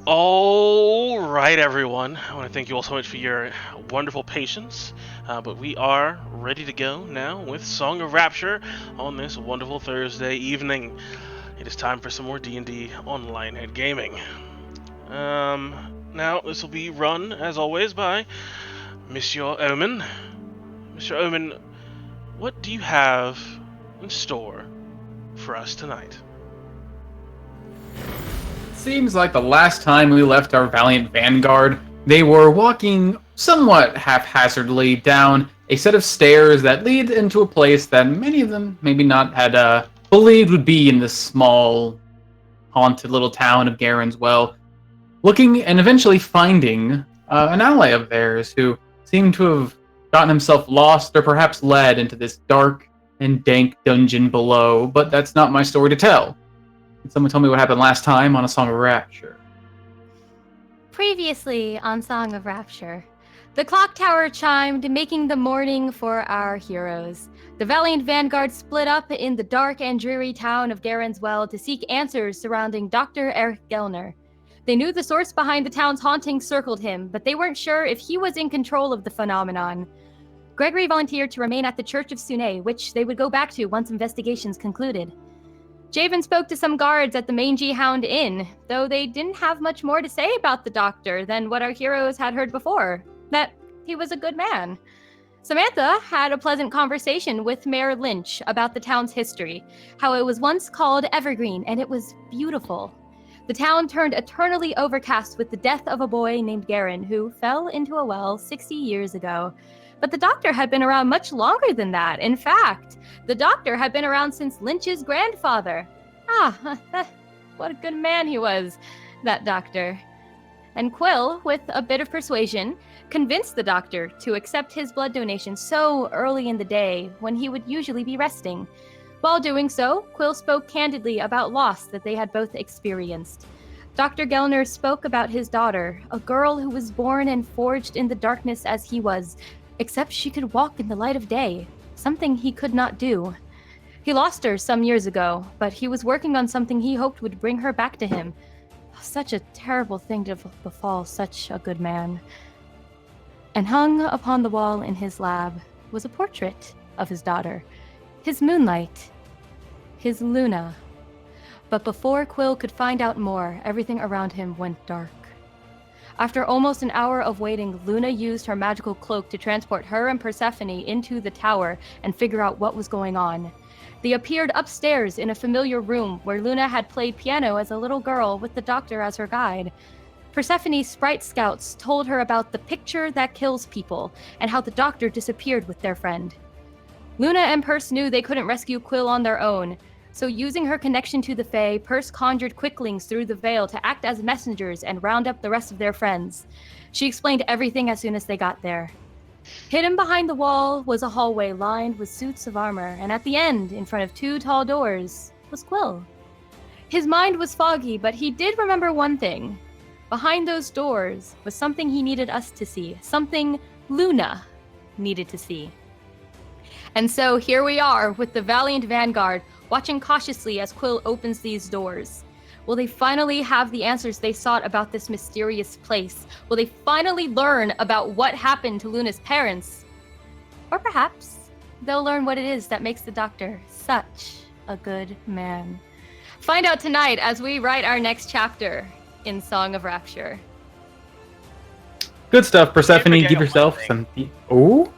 All right, everyone. I want to thank you all so much for your wonderful patience. But we are ready to go now with Song of Rapture on this wonderful Thursday evening. It is time for some more D&D online head gaming. Now this will be run as always by Monsieur Omen. Mr. Omen, what do you have in store for us tonight? Seems like the last time we left our valiant vanguard, they were walking somewhat haphazardly down a set of stairs that lead into a place that many of them maybe not had believed would be in the small, haunted little town of Garenswell, looking and eventually finding an ally of theirs who seemed to have gotten himself lost or perhaps led into this dark and dank dungeon below, but that's not my story to tell. Can someone tell me what happened last time on A Song of Rapture? Previously on Song of Rapture, the clock tower chimed, making the morning for our heroes. The valiant vanguard split up in the dark and dreary town of Garenswell to seek answers surrounding Dr. Eric Gelner. They knew the source behind the town's haunting circled him, but they weren't sure if he was in control of the phenomenon. Gregory volunteered to remain at the Church of Sune, which they would go back to once investigations concluded. Javen spoke to some guards at the Mangy Hound Inn, though they didn't have much more to say about the doctor than what our heroes had heard before, that he was a good man. Samantha had a pleasant conversation with Mayor Lynch about the town's history, how it was once called Evergreen, and it was beautiful. The town turned eternally overcast with the death of a boy named Garen, who fell into a well 60 years ago. But the doctor had been around much longer than that. In fact, the doctor had been around since Lynch's grandfather. What a good man he was, that doctor. And Quill, with a bit of persuasion, convinced the doctor to accept his blood donation so early in the day when he would usually be resting. While doing so, Quill spoke candidly about loss that they had both experienced. Dr. Gelner spoke about his daughter, a girl who was born and forged in the darkness as he was, except she could walk in the light of day, something he could not do. He lost her some years ago, but he was working on something he hoped would bring her back to him. Such a terrible thing to befall such a good man. And hung upon the wall in his lab was a portrait of his daughter, his Moonlight, his Luna. But before Quill could find out more, everything around him went dark. After almost an hour of waiting, Luna used her magical cloak to transport her and Persephone into the tower and figure out what was going on. They appeared upstairs in a familiar room where Luna had played piano as a little girl with the doctor as her guide. Persephone's sprite scouts told her about the picture that kills people and how the doctor disappeared with their friend. Luna and Perse knew they couldn't rescue Quill on their own, so using her connection to the Fae, Perse conjured quicklings through the veil to act as messengers and round up the rest of their friends. She explained everything as soon as they got there. Hidden behind the wall was a hallway lined with suits of armor, and at the end, in front of two tall doors, was Quill. His mind was foggy, but he did remember one thing. Behind those doors was something he needed us to see, something Luna needed to see. And so here we are with the valiant vanguard, watching cautiously as Quill opens these doors. Will they finally have the answers they sought about this mysterious place? Will they finally learn about what happened to Luna's parents? Or perhaps they'll learn what it is that makes the doctor such a good man. Find out tonight as we write our next chapter in Song of Rapture. Good stuff, Persephone. forgetting Give one yourself thing. some. Ooh,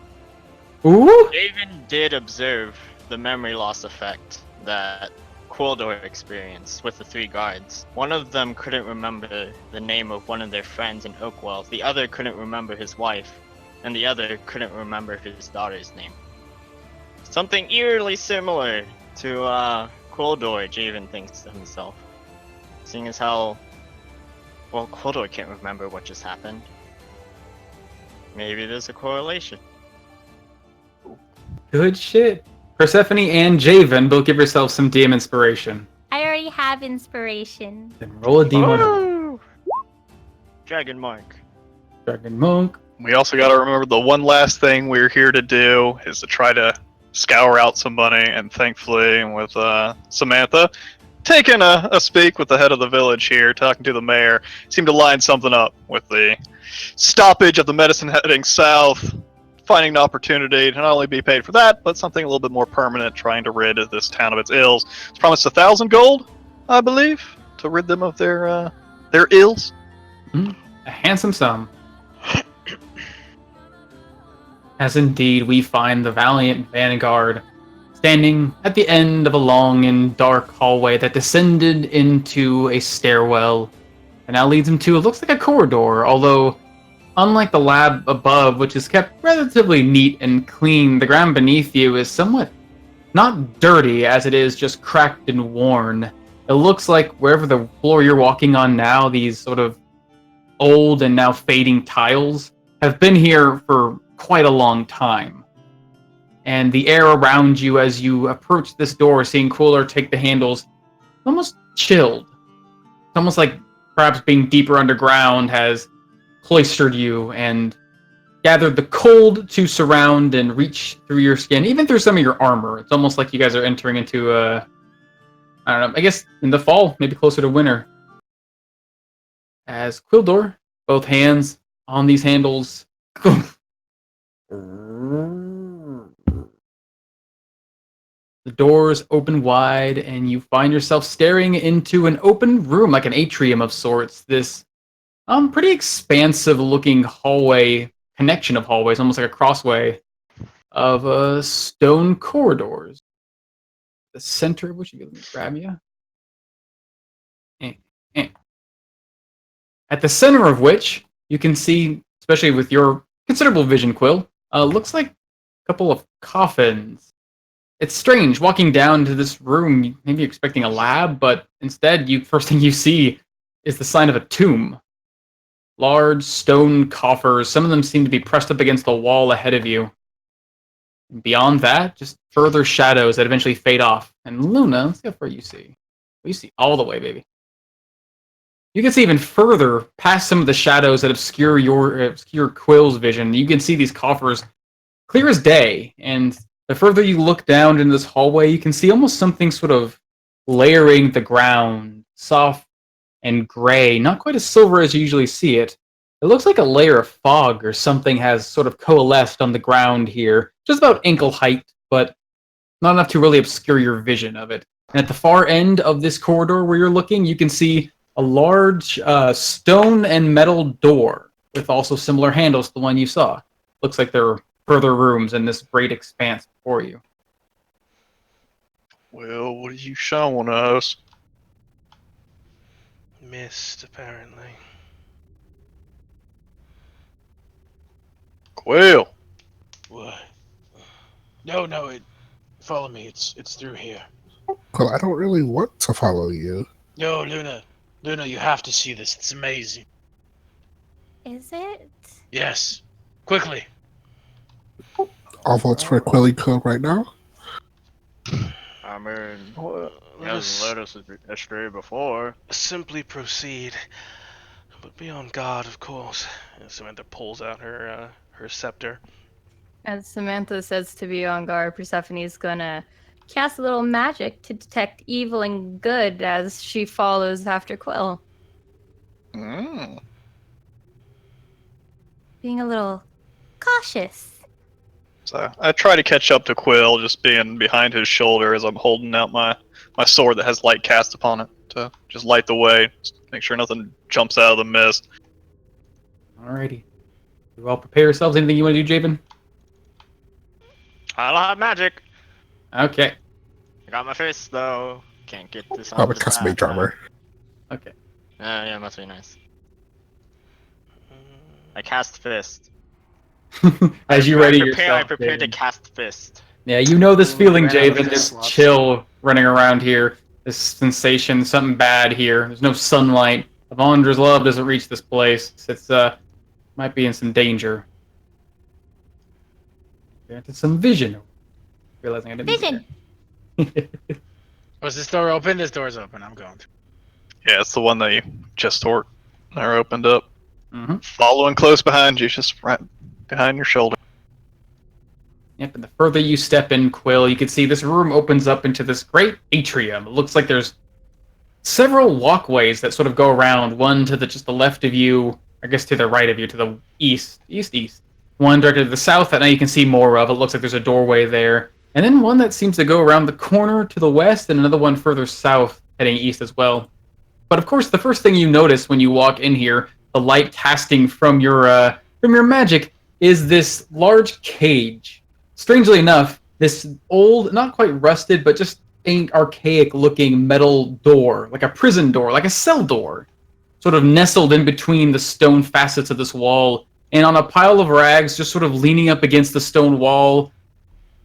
ooh. Raven did observe the memory loss effect that Quildor experienced with the 3 guards. One of them couldn't remember the name of one of their friends in Oakwell, the other couldn't remember his wife, and the other couldn't remember his daughter's name. Something eerily similar to Quildor, Javen thinks to himself. Seeing as how, well, Quildor can't remember what just happened. Maybe there's a correlation. Good shit. Persephone and Javen, both give yourself some DM inspiration. I already have inspiration. Then roll a D100. Woo! Dragon Mark. Dragon Monk. We also got to remember the one last thing we're here to do is to try to scour out some money, and thankfully, with Samantha taking a speak with the head of the village here, talking to the mayor, seemed to line something up with the stoppage of the medicine heading south, finding an opportunity to not only be paid for that, but something a little bit more permanent, trying to rid this town of its ills. It's promised 1,000 gold, I believe, to rid them of their ills. A handsome sum. As indeed we find the valiant vanguard standing at the end of a long and dark hallway that descended into a stairwell and now leads him to, it looks like a corridor, although unlike the lab above, which is kept relatively neat and clean, the ground beneath you is somewhat not dirty as it is just cracked and worn. It looks like wherever the floor you're walking on now, these sort of old and now fading tiles have been here for quite a long time. And the air around you as you approach this door, seeing Quiller take the handles, almost chilled. It's almost like perhaps being deeper underground has cloistered you and gathered the cold to surround and reach through your skin, even through some of your armor. It's almost like you guys are entering into I don't know, I guess in the fall, maybe closer to winter. As Quildor, both hands on these handles, the doors open wide, and you find yourself staring into an open room, like an atrium of sorts. This pretty expansive looking hallway, connection of hallways, almost like a crossway of stone corridors. The center of which, let me grab you. At the center of which, you can see, especially with your considerable vision, Quill, looks like a couple of coffins. It's strange walking down to this room, maybe expecting a lab, but instead, first thing you see is the sign of a tomb. Large stone coffers, some of them seem to be pressed up against the wall ahead of you. And beyond that, just further shadows that eventually fade off. And Luna, let's see how far you see. You see all the way, baby. You can see even further past some of the shadows that obscure Quill's vision. You can see these coffers clear as day, and the further you look down into this hallway, you can see almost something sort of layering the ground, soft and gray, not quite as silver as you usually see it. It looks like a layer of fog or something has sort of coalesced on the ground here, just about ankle height, but not enough to really obscure your vision of it. And at the far end of this corridor where you're looking, you can see a large stone and metal door with also similar handles to the one you saw. Looks like there are further rooms in this great expanse before you. Well, what are you showing us? Mist, apparently. Quill. What? No, follow me. It's through here. Well, I don't really want to follow you. No, Luna, you have to see this. It's amazing. Is it? Yes, quickly. All votes for Quilly Code right now. I mean, Well, he hasn't led us astray before. simply proceed, but be on guard, of course. And Samantha pulls out her scepter. As Samantha says to be on guard, Persephone's gonna cast a little magic to detect evil and good as she follows after Quill. Being a little cautious. So I try to catch up to Quill, just being behind his shoulder as I'm holding out my sword that has light cast upon it to just light the way, just make sure nothing jumps out of the mist. Alrighty. You all prepare yourselves. Anything you want to do, Javen? I don't have magic. Okay. I got my fist though. Can't get this I'm on a the custom mage armor. Okay. Yeah, must be nice. I cast fist. As you ready yourself, I prepare to Javen. cast fist. Yeah, you know this Ooh, feeling, ran out of Javen. fist This slots. chill running around here. This sensation, something bad here. There's no sunlight. Avandra's love doesn't reach this place. It's might be in some danger. Granted some vision. Realizing I didn't. Vision. Was this door open? This door's open. I'm going. Yeah, it's the one that you just or opened up. Mm-hmm. Following close behind you, just right behind your shoulder. Yep, and the further you step in, Quill, you can see this room opens up into this great atrium. It looks like there's several walkways that sort of go around, one to just the left of you, I guess to the right of you, to the east. One directed to the south that now you can see more of. It looks like there's a doorway there. And then one that seems to go around the corner to the west, and another one further south, heading east as well. But of course, the first thing you notice when you walk in here, the light casting from your magic, is this large cage. Strangely enough, this old, not quite rusted, but just archaic-looking metal door, like a prison door, like a cell door, sort of nestled in between the stone facets of this wall, and on a pile of rags, just sort of leaning up against the stone wall.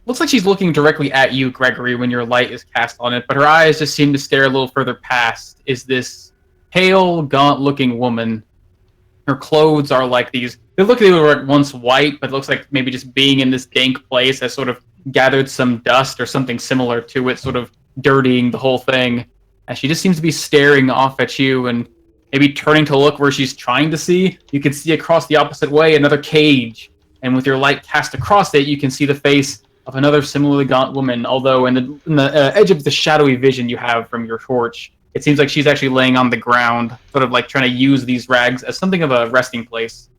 Looks like she's looking directly at you, Gregory, when your light is cast on it, but her eyes just seem to stare a little further past. Is this pale, gaunt-looking woman. Her clothes are like these. They were once white, but it looks like maybe just being in this dank place has sort of gathered some dust or something similar to it, sort of dirtying the whole thing. And she just seems to be staring off at you and maybe turning to look where she's trying to see. You can see across the opposite way another cage. And with your light cast across it, you can see the face of another similarly gaunt woman, although in the edge of the shadowy vision you have from your torch, it seems like she's actually laying on the ground, sort of like trying to use these rags as something of a resting place.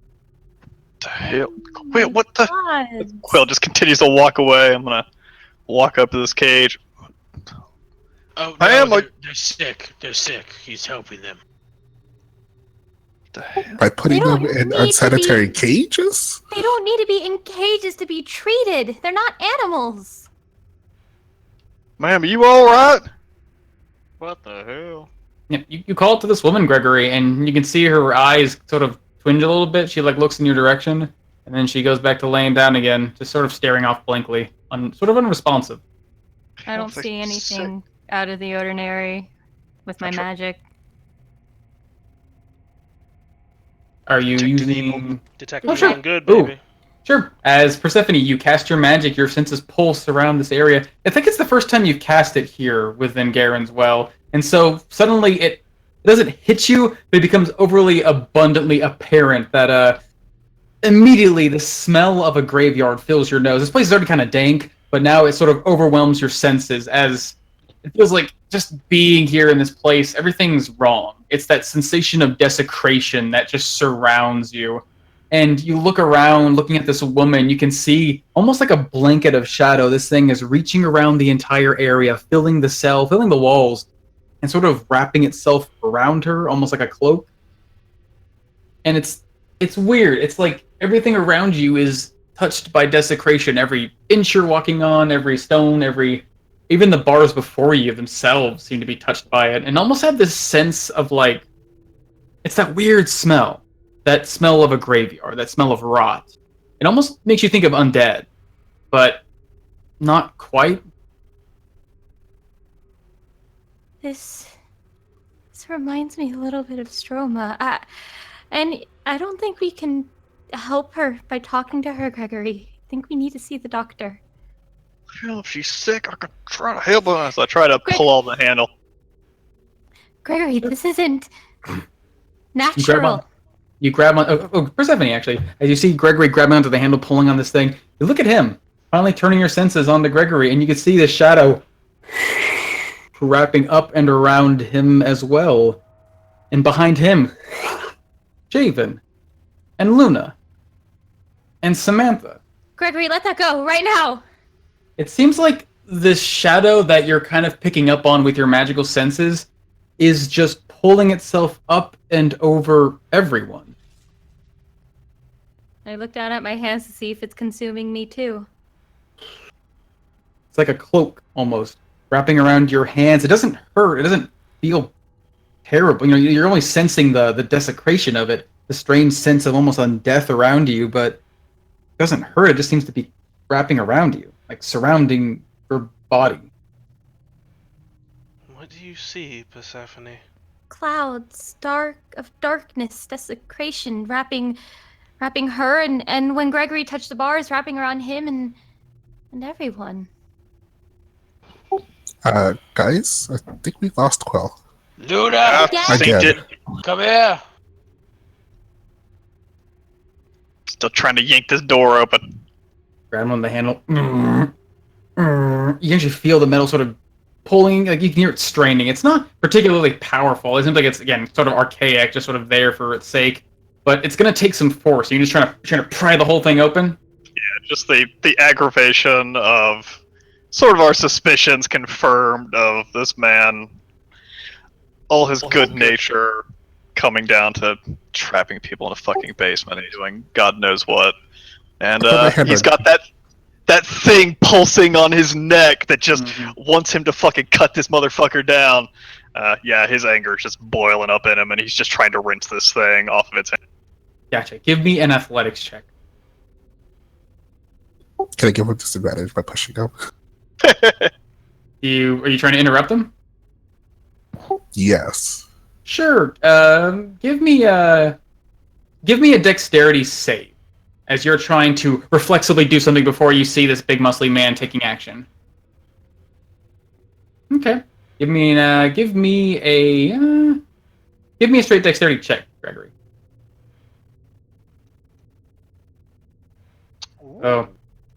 What the hell? Wait, what the? God. Quill just continues to walk away. I'm gonna walk up to this cage. Oh, I no, am like- they're sick. They're sick. He's helping them. What the hell? By putting They don't them in need to unsanitary be- cages? They don't need to be in cages to be treated. They're not animals. Ma'am, are you alright? What the hell? Yeah, you call it to this woman, Gregory, and you can see her eyes sort of twinge a little bit. She like looks in your direction, and then she goes back to laying down again, just sort of staring off blankly, sort of unresponsive. I don't Sounds like see anything out of the ordinary with my That's right. magic. Are you Detecting using? evil. Detecting Oh, sure. evil good, Ooh. baby. Sure. As Persephone, you cast your magic, your senses pulse around this area. I think it's the first time you've cast it here within Garen's Well. And so suddenly it doesn't hit you, but it becomes overly abundantly apparent that immediately the smell of a graveyard fills your nose. This place is already kind of dank, but now it sort of overwhelms your senses as it feels like just being here in this place, everything's wrong. It's that sensation of desecration that just surrounds you. And you look around, looking at this woman, you can see almost like a blanket of shadow. This thing is reaching around the entire area, filling the cell, filling the walls, and sort of wrapping itself around her, almost like a cloak. And it's weird. It's like everything around you is touched by desecration. Every inch you're walking on, every stone, even the bars before you themselves seem to be touched by it, and almost have this sense of like, it's that weird smell. That smell of a graveyard, that smell of rot. It almost makes you think of undead, but not quite. This reminds me a little bit of Stroma. And I don't think we can help her by talking to her, Gregory. I think we need to see the doctor. Hell, if she's sick, I could try to help her. So I try to pull on the handle. Gregory, this isn't You natural. grab on Persephone, actually. As you see Gregory grabbing onto the handle, pulling on this thing, you look at him, finally turning your senses onto Gregory, and you can see the shadow wrapping up and around him as well. And behind him, Javen, and Luna, and Samantha. Gregory, let that go right now. It seems like this shadow that you're kind of picking up on with your magical senses is just pulling itself up and over everyone. I look down at my hands to see if it's consuming me too. It's like a cloak almost wrapping around your hands. It doesn't hurt. It doesn't feel terrible. You're only sensing the desecration of it, the strange sense of almost undeath around you, but it doesn't hurt. It just seems to be wrapping around you, like surrounding your body. What do you see, Persephone? Clouds, of darkness, desecration, wrapping her, and when Gregory touched the bars, wrapping around him and everyone. Guys, I think we lost Quill. Luna, Yeah. Again. come here. Still trying to yank this door open. Grab him on the handle. You can actually feel the metal sort of pulling, like you can hear it straining. It's not particularly powerful. It seems like it's, again, sort of archaic, just sort of there for its sake. But it's going to take some force. You're just trying to pry the whole thing open? Yeah, just the aggravation of sort of our suspicions confirmed of this man, all his good nature coming down to trapping people in a fucking basement and doing God knows what. And Put my hand he's on- got that thing pulsing on his neck that just wants him to fucking cut this motherfucker down. Yeah, his anger is just boiling up in him, and he's just trying to rinse this thing off of its hand. Gotcha. Give me an athletics check. Can I give him disadvantage by pushing him? Are you trying to interrupt them? Yes. Sure. Give me a dexterity save as you're trying to reflexively do something before you see this big muscly man taking action. Okay. Give me a straight dexterity check, Gregory. Oh.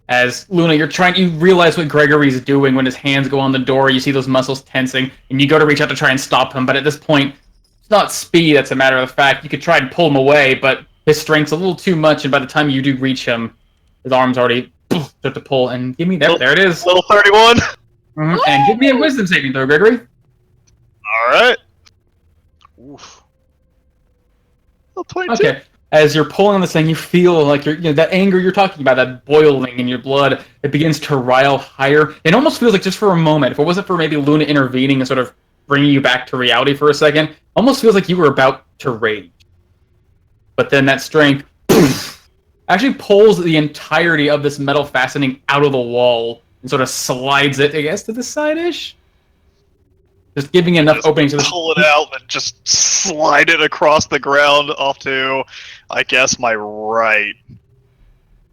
As Luna, you realize what Gregory's doing when his hands go on the door, you see those muscles tensing, and you go to reach out to try and stop him, but at this point, it's not speed that's a matter of fact. You could try and pull him away, but his strength's a little too much, and by the time you do reach him, his arms already start to pull, and give me that. There it is. Little 31. And give me a wisdom saving throw, Gregory. Alright. Oof. Little 22. Okay. As you're pulling on this thing, you feel like that anger you're talking about, that boiling in your blood, it begins to rile higher. It almost feels like just for a moment, if it wasn't for maybe Luna intervening and sort of bringing you back to reality for a second, almost feels like you were about to rage. But then that strength actually pulls the entirety of this metal fastening out of the wall and sort of slides it, I guess, to the side-ish? Just giving enough Just openings to this. pull it out and just slide it across the ground off to, I guess, my right.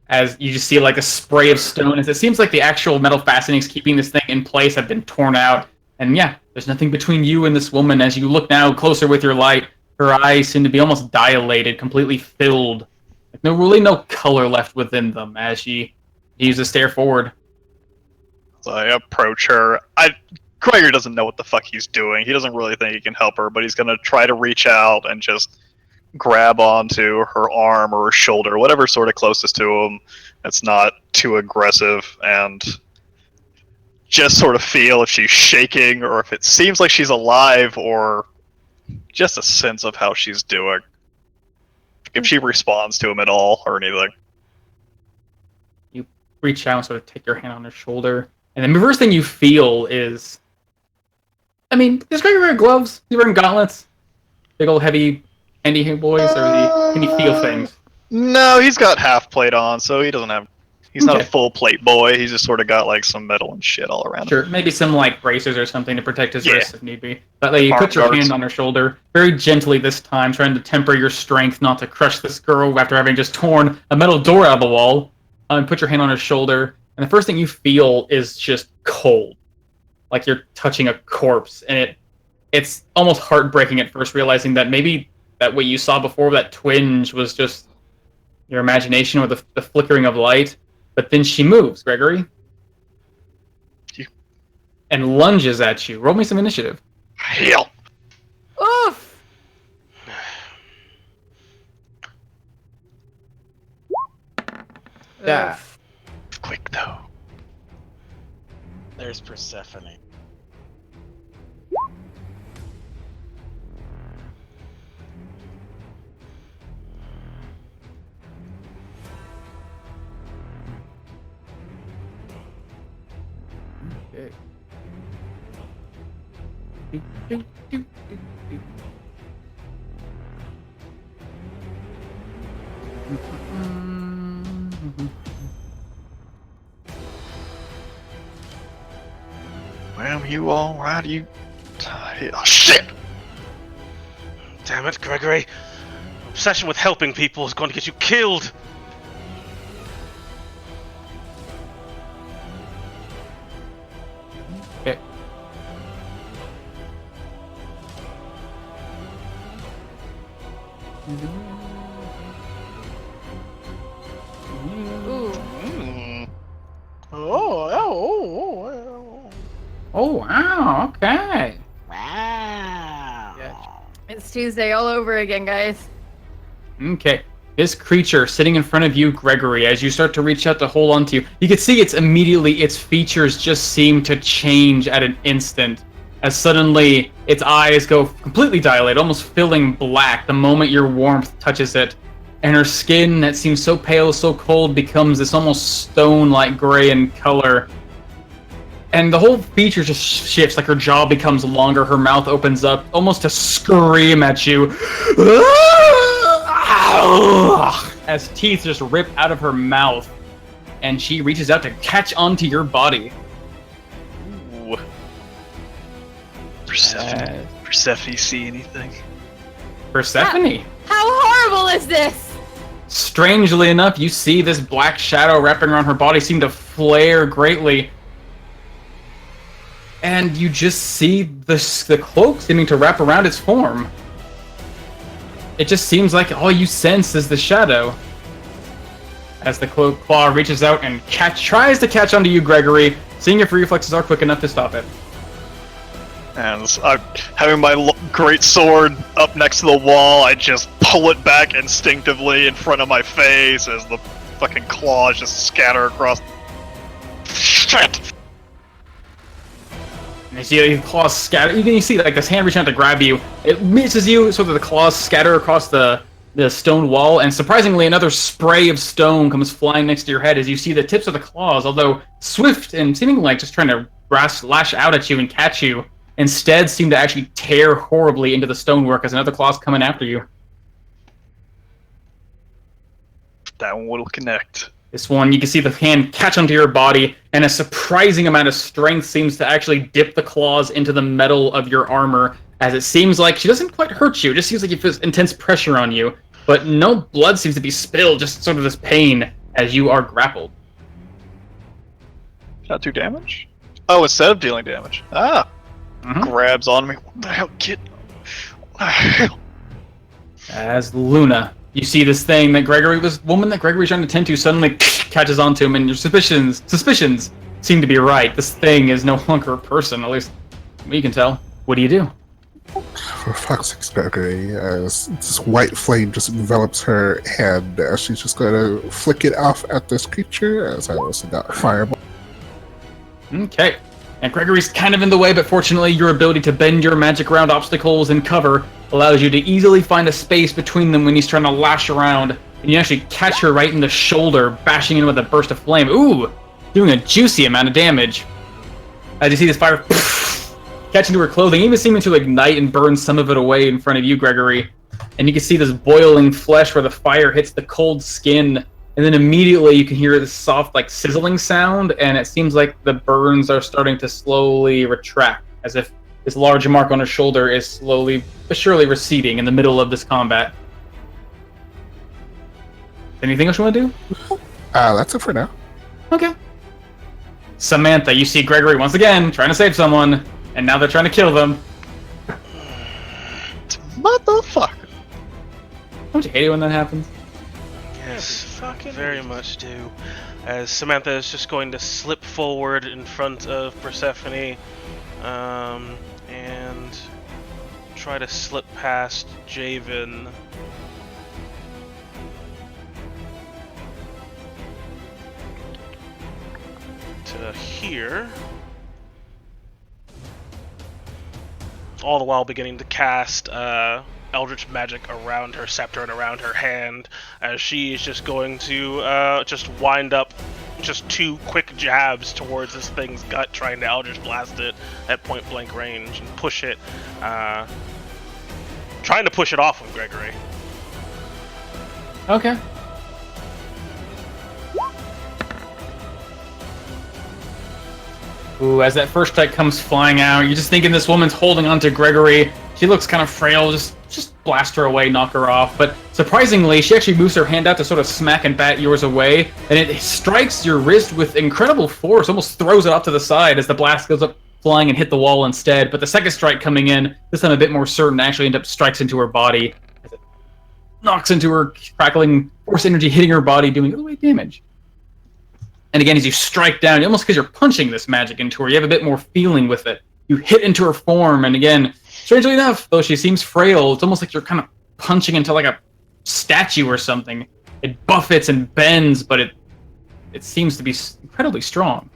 As you just see like a spray of stone, as it seems like the actual metal fastenings keeping this thing in place have been torn out. And yeah, there's nothing between you and this woman. As you look now closer with your light, her eyes seem to be almost dilated, completely filled. Like really no color left within them as she continues to stare forward. So I approach her. Gregor doesn't know what the fuck he's doing. He doesn't really think he can help her, but he's gonna try to reach out and just grab onto her arm or her shoulder, whatever's sort of closest to him. That's not too aggressive, and just sort of feel if she's shaking or if it seems like she's alive or just a sense of how she's doing. If she responds to him at all or anything. You reach out and sort of take your hand on her shoulder. And then the first thing you feel is... I mean, does Gregor wear gloves? He's wearing gauntlets? Big old heavy handy boys? Or can he feel things? No, he's got half plate on, so he doesn't have... He's not a Okay. full plate boy. He's just sort of got like some metal and shit all around him. Sure, maybe some like braces or something to protect his Yeah. wrists if need be. But like, you Arm put your guards. hand on her shoulder, very gently this time, trying to temper your strength not to crush this girl after having just torn a metal door out of the wall. And put your hand on her shoulder, and the first thing you feel is just cold. Like you're touching a corpse, and it's almost heartbreaking at first, realizing that maybe that what you saw before, that twinge, was just your imagination or the flickering of light. But then she moves, Gregory. And lunges at you. Roll me some initiative. Hell. Oof! Yeah. Quick though. There's Persephone. Okay. Well, you all right? You. Oh, shit! Damn it, Gregory. Obsession with helping people is going to get you killed. Okay. Ooh. Oh wow, okay. Wow. It's Tuesday all over again, guys. Okay. This creature sitting in front of you, Gregory, as you start to reach out to hold onto you can see its features just seem to change at an instant. As suddenly its eyes go completely dilated, almost filling black the moment your warmth touches it. And her skin that seems so pale, so cold, becomes this almost stone-like gray in color. And the whole feature just shifts, like her jaw becomes longer, her mouth opens up, almost to scream at you. As teeth just rip out of her mouth, and she reaches out to catch onto your body. Ooh. Persephone, see anything? Persephone. How horrible is this? Strangely enough, you see this black shadow wrapping around her body seem to flare greatly. And you just see the cloak seeming to wrap around its form. It just seems like all you sense is the shadow. As the cloak claw reaches out and tries to catch onto you, Gregory, seeing if your reflexes are quick enough to stop it. And I'm having my great sword up next to the wall. I just pull it back instinctively in front of my face as the fucking claws just scatter across. Shit! And you see the claws scatter. You see like this hand reaching out to grab you. It misses you, so that the claws scatter across the stone wall. And surprisingly, another spray of stone comes flying next to your head as you see the tips of the claws, although swift and seeming like just trying to lash out at you and catch you, instead seem to actually tear horribly into the stonework as another claw's coming after you. That one will connect. This one, you can see the hand catch onto your body, and a surprising amount of strength seems to actually dip the claws into the metal of your armor, as it seems like she doesn't quite hurt you. It just seems like it feels intense pressure on you, but no blood seems to be spilled, just sort of this pain as you are grappled. Not do damage? Oh, instead of dealing damage. Ah! Mhm. Grabs on me. What the hell, kid? What the hell? As Luna, you see this thing that this woman that Gregory's trying to tend to suddenly catches onto him, and your suspicions seem to be right. This thing is no longer a person, at least you can tell. What do you do? For fuck's sake, Gregory, as this white flame just envelops her hand, she's just gonna flick it off at this creature as I also got fireball. Okay. And Gregory's kind of in the way, but fortunately your ability to bend your magic around obstacles and cover allows you to easily find a space between them when he's trying to lash around. And you actually catch her right in the shoulder, bashing in with a burst of flame. Ooh! Doing a juicy amount of damage. As you see this fire catch into her clothing, even seeming to ignite and burn some of it away in front of you, Gregory. And you can see this boiling flesh where the fire hits the cold skin. And then immediately you can hear this soft, like, sizzling sound, and it seems like the burns are starting to slowly retract, as if this large mark on her shoulder is slowly but surely receding in the middle of this combat. Anything else you want to do? That's it for now. Okay. Samantha, you see Gregory once again trying to save someone, and now they're trying to kill them. Motherfucker. Don't you hate it when that happens? Yes, very much do. As Samantha is just going to slip forward in front of Persephone, and try to slip past Javen. To here. All the while beginning to cast eldritch magic around her scepter and around her hand, as she is just going to just wind up just 2 quick jabs towards this thing's gut, trying to Eldritch Blast it at point blank range and push it, trying to push it off of Gregory. Okay. Ooh, as that first strike comes flying out, you're just thinking this woman's holding on to Gregory. She looks kind of frail, just blast her away, knock her off. But surprisingly, she actually moves her hand out to sort of smack and bat yours away, and it strikes your wrist with incredible force, almost throws it off to the side as the blast goes up flying and hit the wall instead. But the second strike coming in, this time a bit more certain, actually ends up strikes into her body. As it knocks into her, crackling force energy hitting her body, doing all the way damage. And again, as you strike down, almost because you're punching this magic into her, you have a bit more feeling with it. You hit into her form, and again, strangely enough, though she seems frail, it's almost like you're kind of punching into like a statue or something. It buffets and bends, but it seems to be incredibly strong.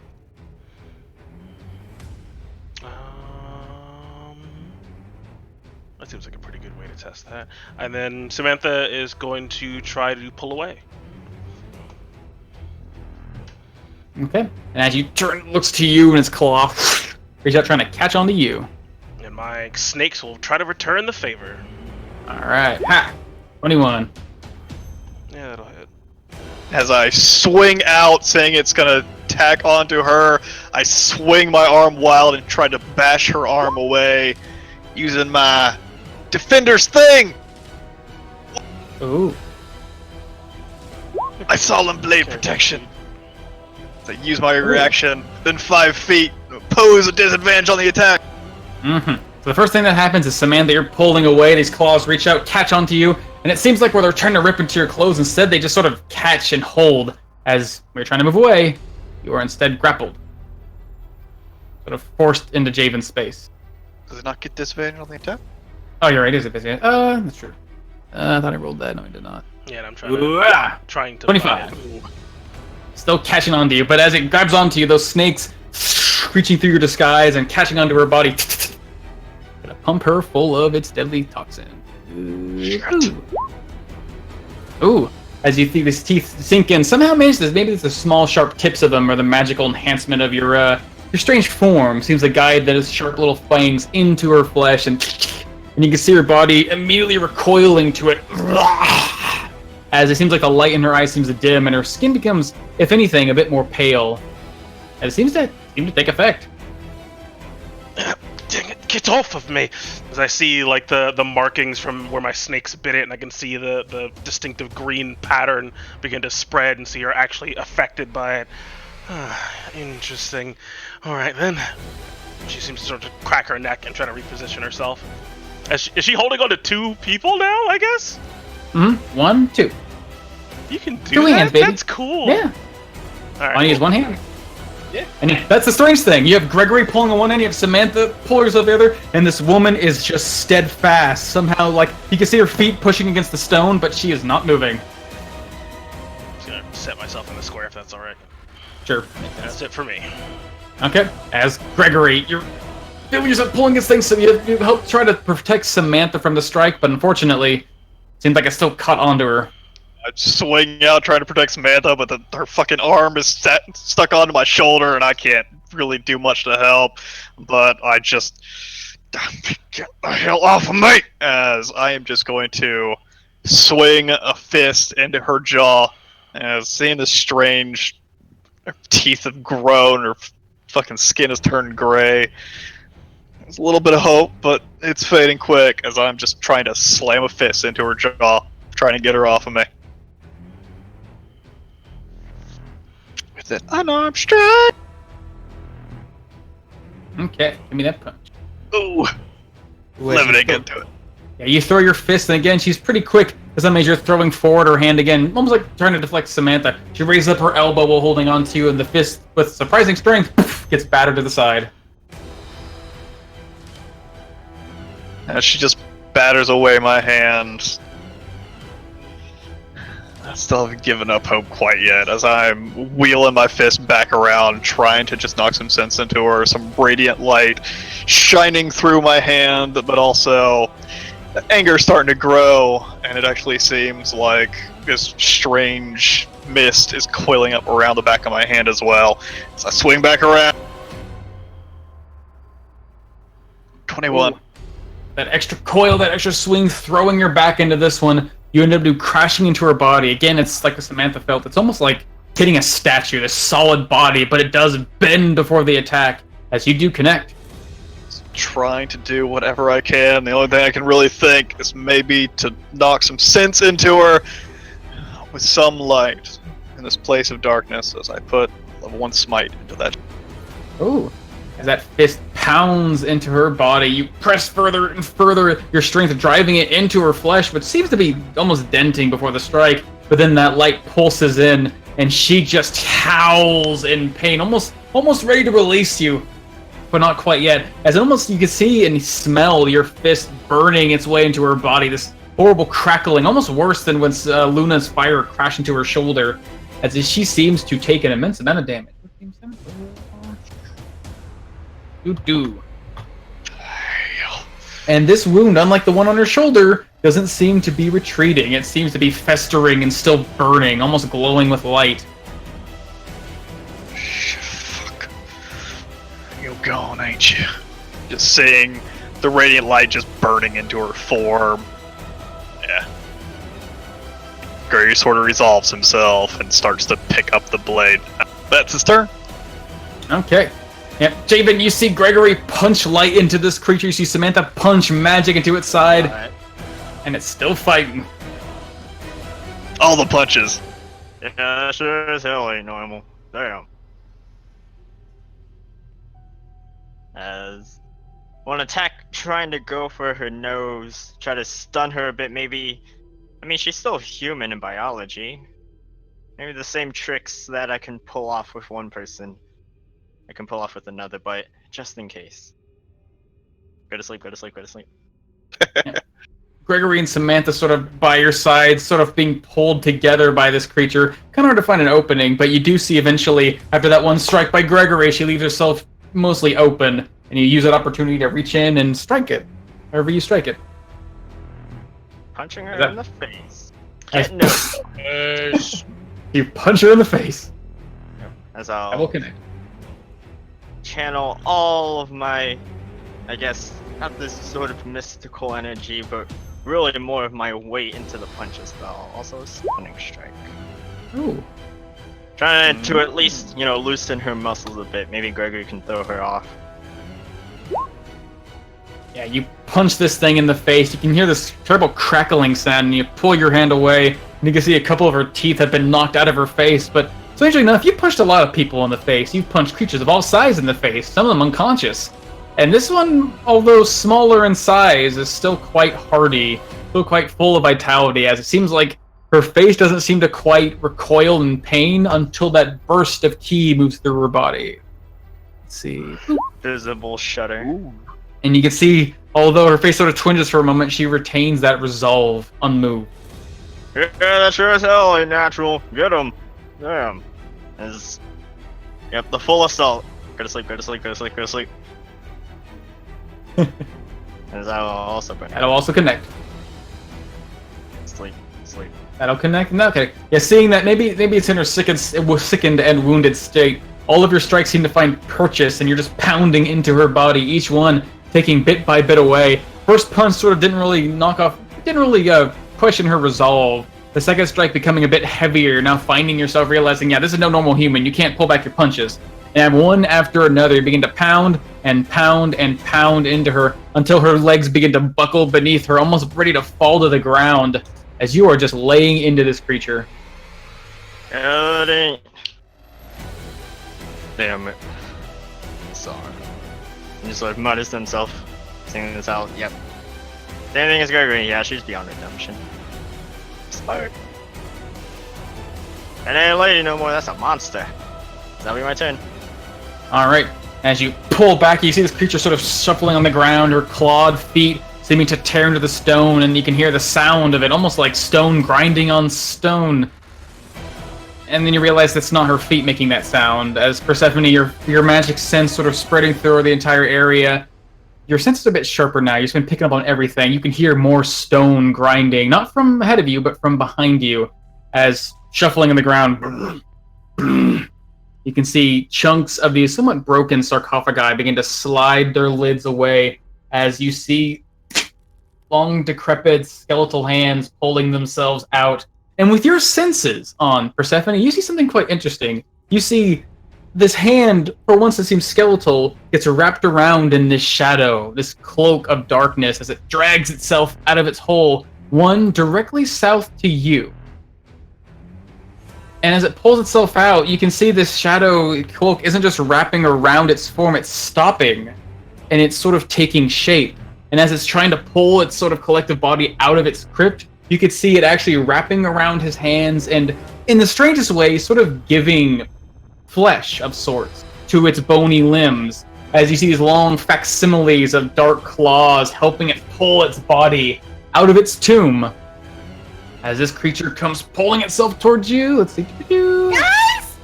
That seems like a pretty good way to test that. And then Samantha is going to try to pull away. Okay. And as you turn, it looks to you and its claw reach out trying to catch onto you. And my snakes will try to return the favor. Alright. Ha! 21. Yeah, that'll hit. As I swing out, saying it's gonna tack onto her, I swing my arm wild and try to bash her arm away using my Defender's Thing! Ooh. I Solemn Blade Protection. So use my reaction, then 5 feet, pose a disadvantage on the attack. Mm-hmm. So the first thing that happens is, Samantha, you're pulling away, these claws reach out, catch onto you, and it seems like where they're trying to rip into your clothes, instead they just sort of catch and hold. As when you're trying to move away, you are instead grappled. Sort of forced into Javen's space. Does it not get disadvantage on the attack? Oh, you're right, it is a busy. That's true. I thought I rolled that. No, I did not. Yeah, and I'm trying to 25. Still catching onto you, but as it grabs onto you, those snakes reaching through your disguise and catching onto her body, gonna pump her full of its deadly toxin. Ooh. As you see these teeth sink in, somehow manage this. Maybe it's the small, sharp tips of them or the magical enhancement of your strange form. Seems to guide those sharp little fangs into her flesh, and you can see her body immediately recoiling to it. As it seems like the light in her eyes seems to dim, and her skin becomes, if anything, a bit more pale. And it seems to take effect. Dang it, get off of me! As I see like the markings from where my snakes bit it, and I can see the distinctive green pattern begin to spread, and see her actually affected by it. Interesting. Alright then. She seems to sort of crack her neck and try to reposition herself. Is she holding on to 2 people now, I guess? Mm-hmm. 1, 2. You can do 2 that? hands, baby. That's cool. Yeah. Alright, All you use 1 hand. Yeah. And that's the strange thing. You have Gregory pulling on one end, you have Samantha pulling herself the other, and this woman is just steadfast. Somehow, like, you can see her feet pushing against the stone, but she is not moving. I'm just gonna set myself in the square if that's alright. Sure. That's it for me. Okay. As Gregory, you're feeling yourself pulling this thing, so you help try to protect Samantha from the strike, but unfortunately, it seems like it's still caught onto her. I swing out trying to protect Samantha, but her fucking arm is stuck onto my shoulder, and I can't really do much to help. But I just... Get the hell off of me! As I am just going to swing a fist into her jaw, as seeing the strange... Her teeth have grown, her fucking skin has turned gray. There's a little bit of hope, but it's fading quick, as I'm just trying to slam a fist into her jaw, trying to get her off of me. With an unarmed strike! Okay, give me that punch. Ooh! Limiting into it. Yeah, you throw your fist, and again, she's pretty quick. As that means you're throwing forward her hand again, almost like trying to deflect Samantha. She raises up her elbow while holding on to you, and the fist, with surprising strength, gets battered to the side. As she just batters away my hand. I still haven't given up hope quite yet, as I'm wheeling my fist back around, trying to just knock some sense into her, some radiant light shining through my hand, but also the anger starting to grow, and it actually seems like this strange mist is coiling up around the back of my hand as well. As I swing back around. 21. Ooh. That extra coil, that extra swing, throwing your back into this one, you end up crashing into her body. Again, it's like Samantha felt. It's almost like hitting a statue, this solid body, but it does bend before the attack as you do connect. Trying to do whatever I can. The only thing I can really think is maybe to knock some sense into her with some light in this place of darkness as I put level 1 smite into that. Ooh. As that fist pounds into her body, you press further and further, your strength driving it into her flesh, which seems to be almost denting before the strike, but then that light pulses in, and she just howls in pain, almost ready to release you, but not quite yet. As almost you can see and smell your fist burning its way into her body, this horrible crackling, almost worse than when Luna's fire crashed into her shoulder, as she seems to take an immense amount of damage. And this wound, unlike the one on her shoulder, doesn't seem to be retreating. It seems to be festering and still burning, almost glowing with light. Fuck. You're gone, ain't you? Just seeing the radiant light just burning into her form. Yeah. Gregory sort of resolves himself and starts to pick up the blade. That's his turn. Okay. Yeah, Javen, you see Gregory punch light into this creature. You see Samantha punch magic into its side. Alright. And it's still fighting. All the punches. Yeah, sure as hell ain't normal. Damn. As one attack trying to go for her nose, try to stun her a bit, maybe. I mean, she's still human in biology. Maybe the same tricks that I can pull off with one person, I can pull off with another, but just in case. Go to sleep, go to sleep, go to sleep. Gregory and Samantha sort of by your side, sort of being pulled together by this creature. Kind of hard to find an opening, but you do see eventually, after that one strike by Gregory, she leaves herself mostly open, and you use that opportunity to reach in and strike it. However you strike it. Punching her That- in the face. As- Get no. Yes. You punch her in the face. As That will I'll connect. channel all of my, I guess, not this sort of mystical energy, but really more of my weight into the punch as well. Also a stunning strike. Ooh. Trying to at least, loosen her muscles a bit. Maybe Gregory can throw her off. Yeah, you punch this thing in the face. You can hear this terrible crackling sound, and you pull your hand away, and you can see a couple of her teeth have been knocked out of her face. But strangely enough, you've punched a lot of people in the face. You've punched creatures of all sizes in the face, some of them unconscious. And this one, although smaller in size, is still quite hardy, still quite full of vitality, as it seems like her face doesn't seem to quite recoil in pain until that burst of ki moves through her body. Let's see. Visible shudder. And you can see, although her face sort of twinges for a moment, she retains that resolve unmoved. Yeah, that sure as hell ain't natural. Get him. Damn. Yep, the full assault. Go to sleep, go to sleep, go to sleep, go to sleep. As I will also burn. That'll also connect. Sleep, sleep. That'll connect. No, okay. Yeah, seeing that maybe it's in her sickened and wounded state. All of your strikes seem to find purchase, and you're just pounding into her body, each one taking bit by bit away. First punch sort of didn't really question her resolve. The second strike becoming a bit heavier, now finding yourself realizing, yeah, this is no normal human. You can't pull back your punches. And one after another, you begin to pound and pound and pound into her until her legs begin to buckle beneath her, almost ready to fall to the ground as you are just laying into this creature. Yeah, it ain't. Damn it. Sorry. He just sort of mutters to himself, singing this out. Yep. Same thing as Gregory. Yeah, she's beyond redemption. Smart. That ain't a lady no more. That's a monster. That'll be my turn. All right. As you pull back, you see this creature sort of shuffling on the ground, her clawed feet seeming to tear into the stone, and you can hear the sound of it, almost like stone grinding on stone. And then you realize that's not her feet making that sound. As Persephone, your magic sense sort of spreading through the entire area. Your sense is a bit sharper now. You've been picking up on everything. You can hear more stone grinding, not from ahead of you, but from behind you. As shuffling in the ground. You can see chunks of these somewhat broken sarcophagi begin to slide their lids away as you see long, decrepit skeletal hands pulling themselves out. And with your senses on, Persephone, you see something quite interesting. You see this hand, for once it seems skeletal, gets wrapped around in this shadow, this cloak of darkness as it drags itself out of its hole, one directly south to you. And as it pulls itself out, you can see this shadow cloak isn't just wrapping around its form, it's stopping, and it's sort of taking shape. And as it's trying to pull its sort of collective body out of its crypt, you could see it actually wrapping around his hands and, in the strangest way, sort of giving flesh of sorts to its bony limbs, as you see these long facsimiles of dark claws helping it pull its body out of its tomb. As this creature comes pulling itself towards you, let's see. Yes!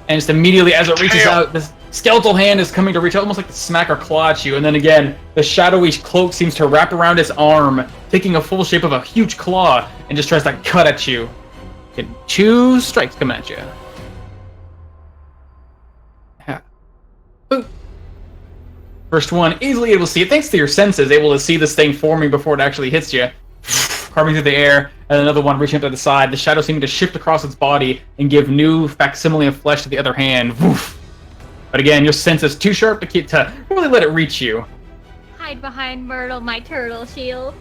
And just immediately as it reaches out, this skeletal hand is coming to reach out, almost like to smack or claw at you. And then again, the shadowy cloak seems to wrap around its arm, taking a full shape of a huge claw, and just tries to cut at you. Getting 2 strikes coming at you. Yeah. Boop. First one, easily able to see it, thanks to your senses, able to see this thing forming before it actually hits you. Carving through the air, and another one reaching up to the side, the shadow seeming to shift across its body and give new facsimile of flesh to the other hand. Woof. But again, your sense is too sharp to really let it reach you. Hide behind Myrtle, my turtle shield.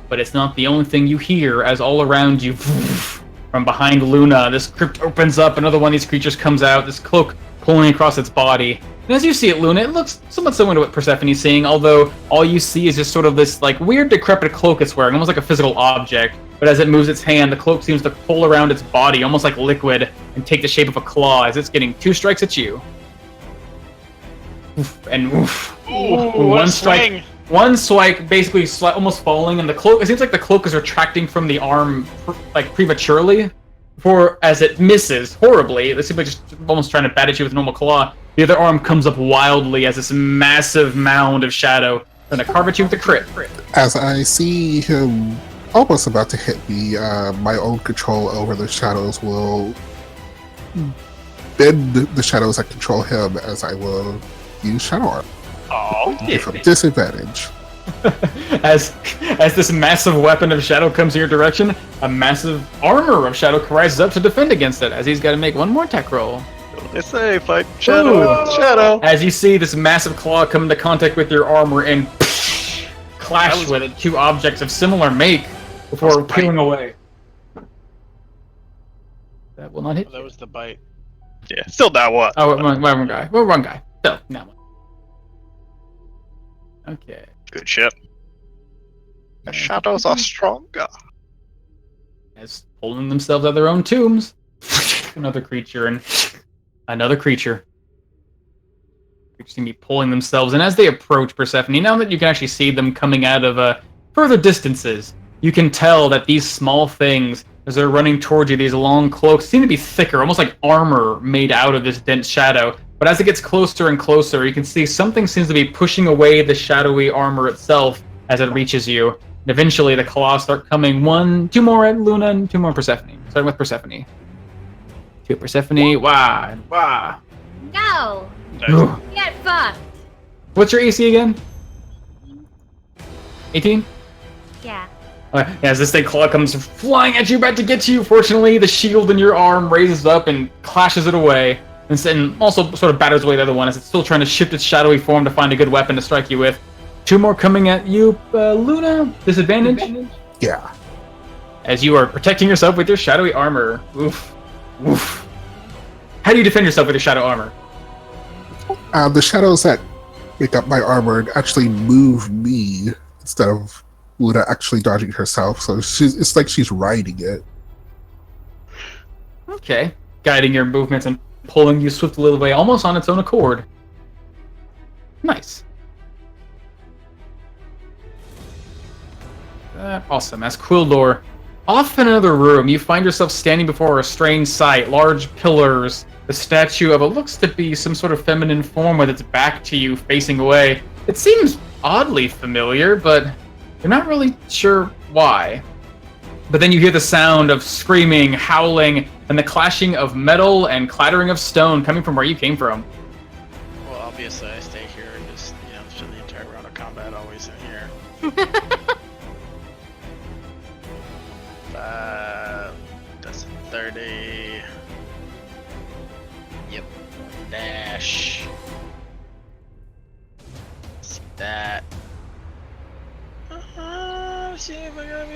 But it's not the only thing you hear, as all around you, from behind Luna, this crypt opens up, another one of these creatures comes out, this cloak pulling across its body. And as you see it, Luna, it looks somewhat similar to what Persephone's seeing, although all you see is just sort of this like weird decrepit cloak it's wearing, almost like a physical object. But as it moves its hand, the cloak seems to pull around its body, almost like liquid, and take the shape of a claw as it's getting 2 strikes at you. Oof, and oof. Ooh, what a swing. One swipe, basically almost falling, and the cloak. It seems like the cloak is retracting from the arm, like prematurely. As it misses horribly, it seems like just almost trying to bat at you with a normal claw. The other arm comes up wildly as this massive mound of shadow trying to carve at you with the crit. As I see him almost about to hit me, my own control over the shadows will bend the shadows that control him, as I will use Shadow Arm. Oh, Give him disadvantage. As this massive weapon of shadow comes in your direction, a massive armor of shadow rises up to defend against it, as he's got to make one more attack roll. They say fight shadow with shadow. As you see this massive claw come into contact with your armor and clash with it, 2 objects of similar make before peeling away. That will not hit. that was the bite. Yeah, still that what? Oh, wrong guy. Well, wrong guy. No, no. Okay. Good shit. The shadows are stronger. As pulling themselves out of their own tombs, another creature and another creature. Creatures seem to be pulling themselves, and as they approach Persephone, now that you can actually see them coming out of further distances, you can tell that these small things, as they're running towards you, these long cloaks, seem to be thicker, almost like armor made out of this dense shadow. But as it gets closer and closer, you can see something seems to be pushing away the shadowy armor itself as it reaches you. And eventually the claws start coming. 2 more at Luna and 2 more Persephone. Starting with Persephone. 2 Persephone. Wah. No! Nice. Get fucked! What's your AC again? 18? Yeah. As this thing claw comes flying at you, about to get to you, fortunately, the shield in your arm raises up and clashes it away. And also sort of batters away the other one as it's still trying to shift its shadowy form to find a good weapon to strike you with. 2 more coming at you, Luna. Disadvantage? Yeah. As you are protecting yourself with your shadowy armor. Oof. Oof. How do you defend yourself with your shadow armor? The shadows that make up my armor actually move me instead of Luna actually dodging herself, so it's like she's riding it. Okay. Guiding your movements and pulling you swiftly away, almost on its own accord. Nice. Awesome. As Quildor, off in another room, you find yourself standing before a strange sight. Large pillars, the statue of what looks to be some sort of feminine form with its back to you, facing away. It seems oddly familiar, but you're not really sure why. But then you hear the sound of screaming, howling, and the clashing of metal and clattering of stone coming from where you came from. Well, obviously I stay here and just, spend the entire round of combat always in here. That's 30. Yep. Dash. See that. See if I got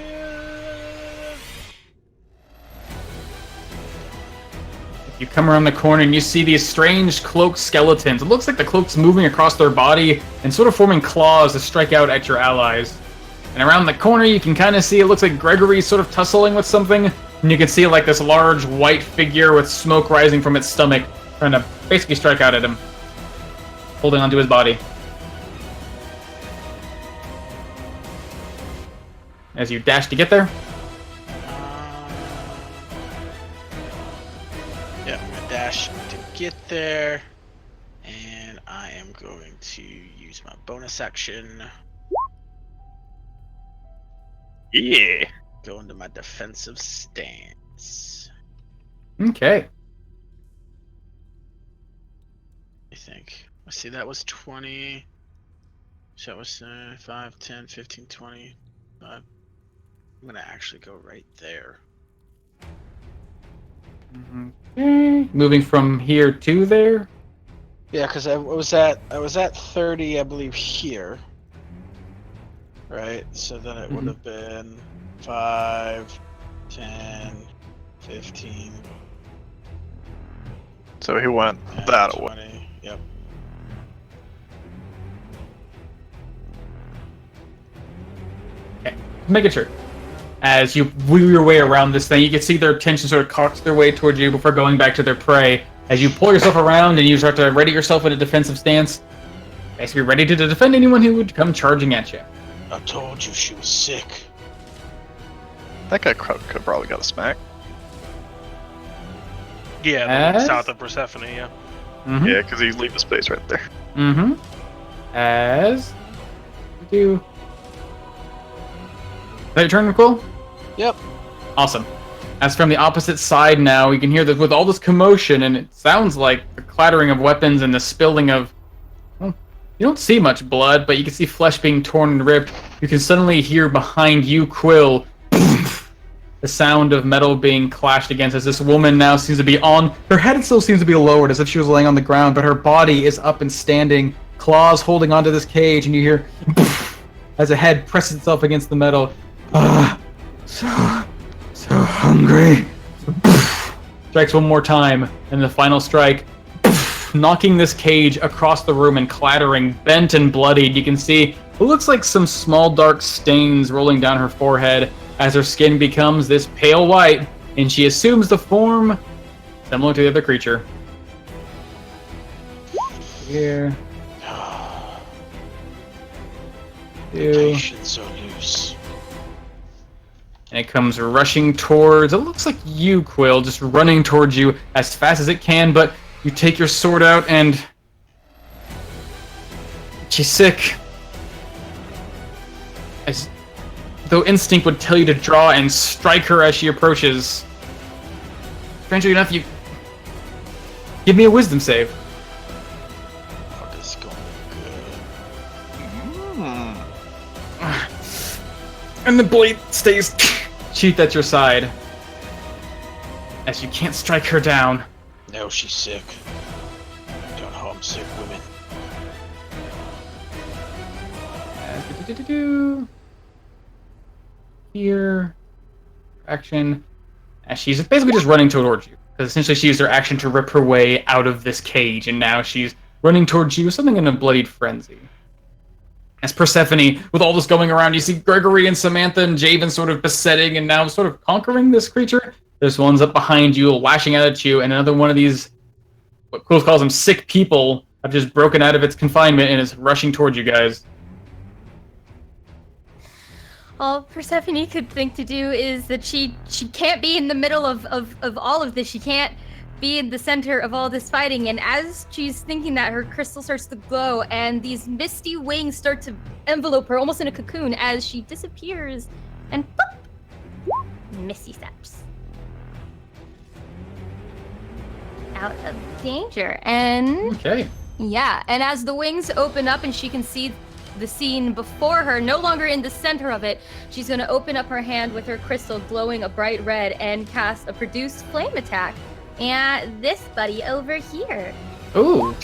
You come around the corner and you see these strange cloaked skeletons. It looks like the cloak's moving across their body and sort of forming claws to strike out at your allies. And around the corner you can kind of see, it looks like Gregory's sort of tussling with something. And you can see like this large white figure with smoke rising from its stomach, trying to basically strike out at him. Holding onto his body. As you dash to get there. Yeah, I'm gonna dash to get there, and I am going to use my bonus action. Yeah. Go into my defensive stance. Okay. I think. Let's see, that was 20. So that was 5, 10, 15, 20. I'm gonna actually go right there. Moving from here to there. Yeah, because I was at 30, I believe, here. Right? So then it would have been 5, 10, 15. So he went and that 20. way. Yep. Okay, making sure. As you wheel your way around this thing, you can see their attention sort of cocks their way towards you before going back to their prey. As you pull yourself around and you start to ready yourself in a defensive stance, basically ready to defend anyone who would come charging at you. I told you she was sick. That guy could probably got a smack. Yeah, the As- south of Persephone, yeah. Mm-hmm. Yeah, because he's leaving space right there. Mm-hmm. As you do. Is that your turn, Nicole? Yep. Awesome. As from the opposite side now, you can hear that with all this commotion, and it sounds like the clattering of weapons and the spilling of... Well, you don't see much blood, but you can see flesh being torn and ripped. You can suddenly hear behind you, Quill, the sound of metal being clashed against as this woman now seems to be on... Her head still seems to be lowered as if she was laying on the ground, but her body is up and standing, claws holding onto this cage, and you hear as a head presses itself against the metal. So hungry. Strikes one more time, and the final strike, knocking this cage across the room and clattering, bent and bloodied. You can see it looks like some small dark stains rolling down her forehead as her skin becomes this pale white, and she assumes the form similar to the other creature. Here. Two. Patience are loose. And it comes rushing towards, it looks like you, Quill, just running towards you as fast as it can, but you take your sword out and... she's sick. As though instinct would tell you to draw and strike her as she approaches. Strangely enough, you... give me a wisdom save. Oh, this is going good. And the blade stays sheathed at your side. As you can't strike her down. No, she's sick. Don't harm sick women. Here. Action. And she's basically just running towards you. Because essentially she used her action to rip her way out of this cage, and now she's running towards you, something in a bloodied frenzy. As Persephone, with all this going around, you see Gregory and Samantha and Javen sort of besetting and now sort of conquering this creature. This one's up behind you, lashing out at you, and another one of these, what Quill calls them, sick people, have just broken out of its confinement and is rushing towards you guys. All Persephone could think to do is that she can't be in the middle of all of this. She can't be in the center of all this fighting. And as she's thinking that, her crystal starts to glow and these misty wings start to envelope her almost in a cocoon as she disappears. And boop, Misty Steps out of danger. And Okay. yeah, and as the wings open up and she can see the scene before her, no longer in the center of it, she's going to open up her hand with her crystal glowing a bright red and cast a Produce Flame attack. And this buddy over here. Ooh.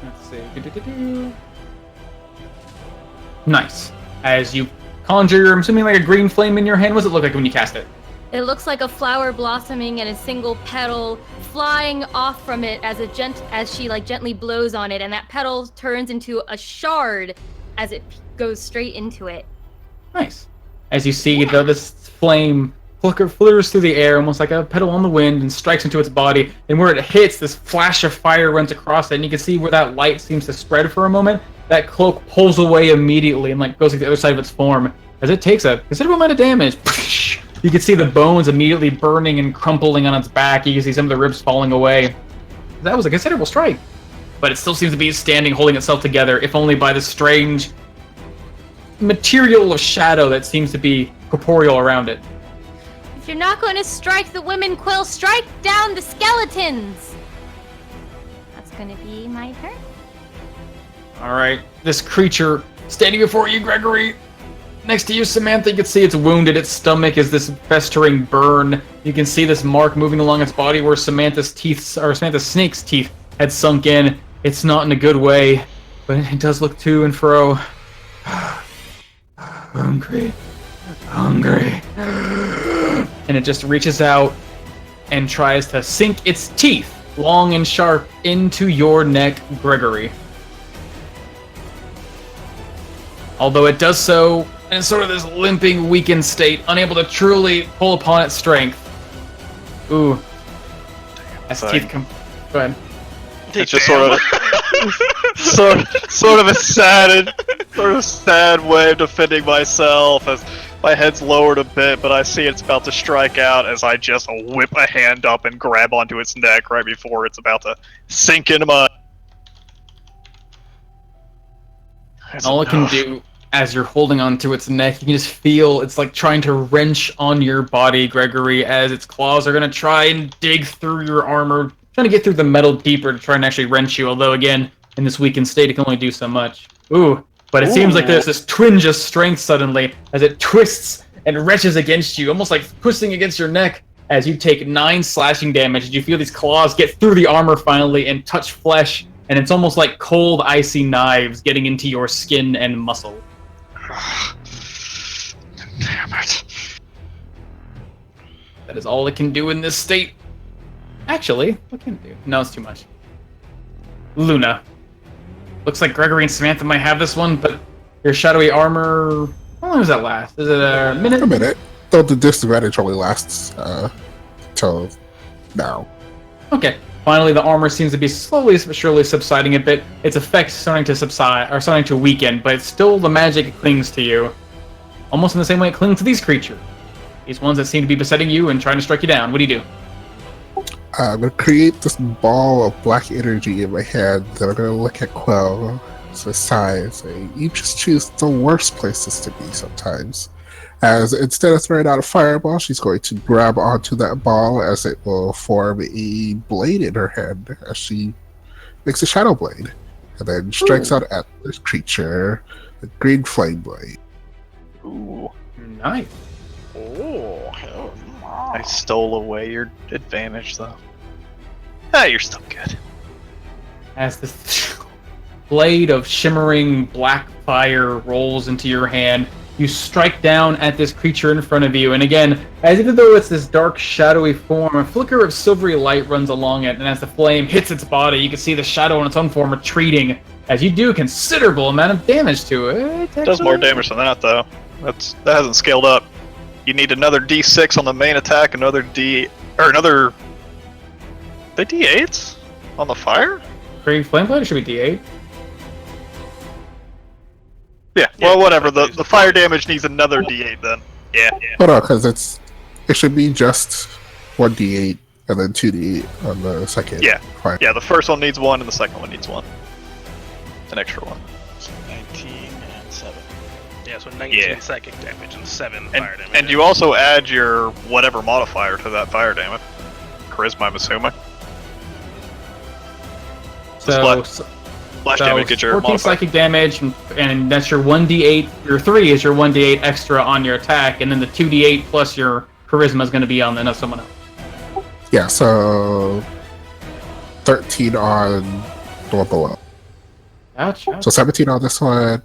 Let's see. Do-do-do-do. Nice. As you conjure, I'm assuming like a green flame in your hand. What does it look like when you cast it? It looks like a flower blossoming and a single petal flying off from it as she like gently blows on it, and that petal turns into a shard as it goes straight into it. Nice. As you see, though, this flame flitters through the air, almost like a petal on the wind, and strikes into its body. And where it hits, this flash of fire runs across it, and you can see where that light seems to spread for a moment. That cloak pulls away immediately and like goes to the other side of its form as it takes a considerable amount of damage. You can see the bones immediately burning and crumpling on its back. You can see some of the ribs falling away. That was a considerable strike. But it still seems to be standing, holding itself together, if only by the strange material of shadow that seems to be corporeal around it. If you're not going to strike the women quill, strike down the skeletons! That's going to be my turn. Alright, this creature standing before you, Gregory. Next to you, Samantha, you can see it's wounded. Its stomach is this festering burn. You can see this mark moving along its body where Samantha's snake's teeth had sunk in. It's not in a good way, but it does look to and fro. Hungry. And it just reaches out and tries to sink its teeth, long and sharp, into your neck, Gregory. Although it does so in sort of this limping, weakened state, unable to truly pull upon its strength. Ooh. As teeth come... Go ahead. It's just sort of a sad way of defending myself as my head's lowered a bit, but I see it's about to strike out as I just whip a hand up and grab onto its neck right before it's about to sink into my... And all it can do, as you're holding onto its neck, you can just feel it's like trying to wrench on your body, Gregory, as its claws are going to try and dig through your armor, trying to get through the metal deeper to try and actually wrench you, although again, in this weakened state, it can only do so much. Ooh, but it seems like there's this twinge of strength suddenly, as it twists and wrenches against you, almost like twisting against your neck, as you take 9 slashing damage, as you feel these claws get through the armor finally and touch flesh, and it's almost like cold, icy knives getting into your skin and muscle. Damn it. That is all it can do in this state. Actually, what can it do? No, it's too much. Luna. Looks like Gregory and Samantha might have this one, but your shadowy armor... How long does that last? Is it a minute? A minute. Though the disadvantage only lasts till now. Okay. Finally, the armor seems to be slowly but surely subsiding a bit. Its effects starting to subside, or starting to weaken, but still the magic clings to you. Almost in the same way it clings to these creatures. These ones that seem to be besetting you and trying to strike you down. What do you do? I'm going to create this ball of black energy in my hand that I'm going to look at Quell to the side and say, you just choose the worst places to be sometimes. As instead of throwing out a fireball, she's going to grab onto that ball as it will form a blade in her hand as she makes a shadow blade. And then strikes out at this creature, a green flame blade. Ooh. Nice. Oh, hell no. I stole away your advantage, though. Ah, you're still good. As this blade of shimmering black fire rolls into your hand, you strike down at this creature in front of you, and again, as even though it's this dark, shadowy form, a flicker of silvery light runs along it, and as the flame hits its body, you can see the shadow in its own form retreating, as you do a considerable amount of damage to it. It does more damage than that, though. That hasn't scaled up. You need another D6 on the main attack, another the D8s on the fire? Green flame blade, or should be D8? Yeah, well, whatever. The fire damage needs another D8 then. Yeah. Hold on, because it should be just 1d8 and then 2d8 on the second. Yeah. Fire. Yeah, the first one needs 1 and the second one needs 1. An extra 1. So 19 and 7. Yeah, so 19 Yeah. psychic damage and 7 And, fire damage. and you also add your whatever modifier to that fire damage. Charisma, I'm assuming. So, Splash damage gets your 14 modifier. psychic damage, and that's your 1d8. Your 3 is your 1d8 extra on your attack, and then the 2d8 plus your charisma is going to be on someone else. Yeah, so 13 on the one below. Gotcha. So 17 on this one,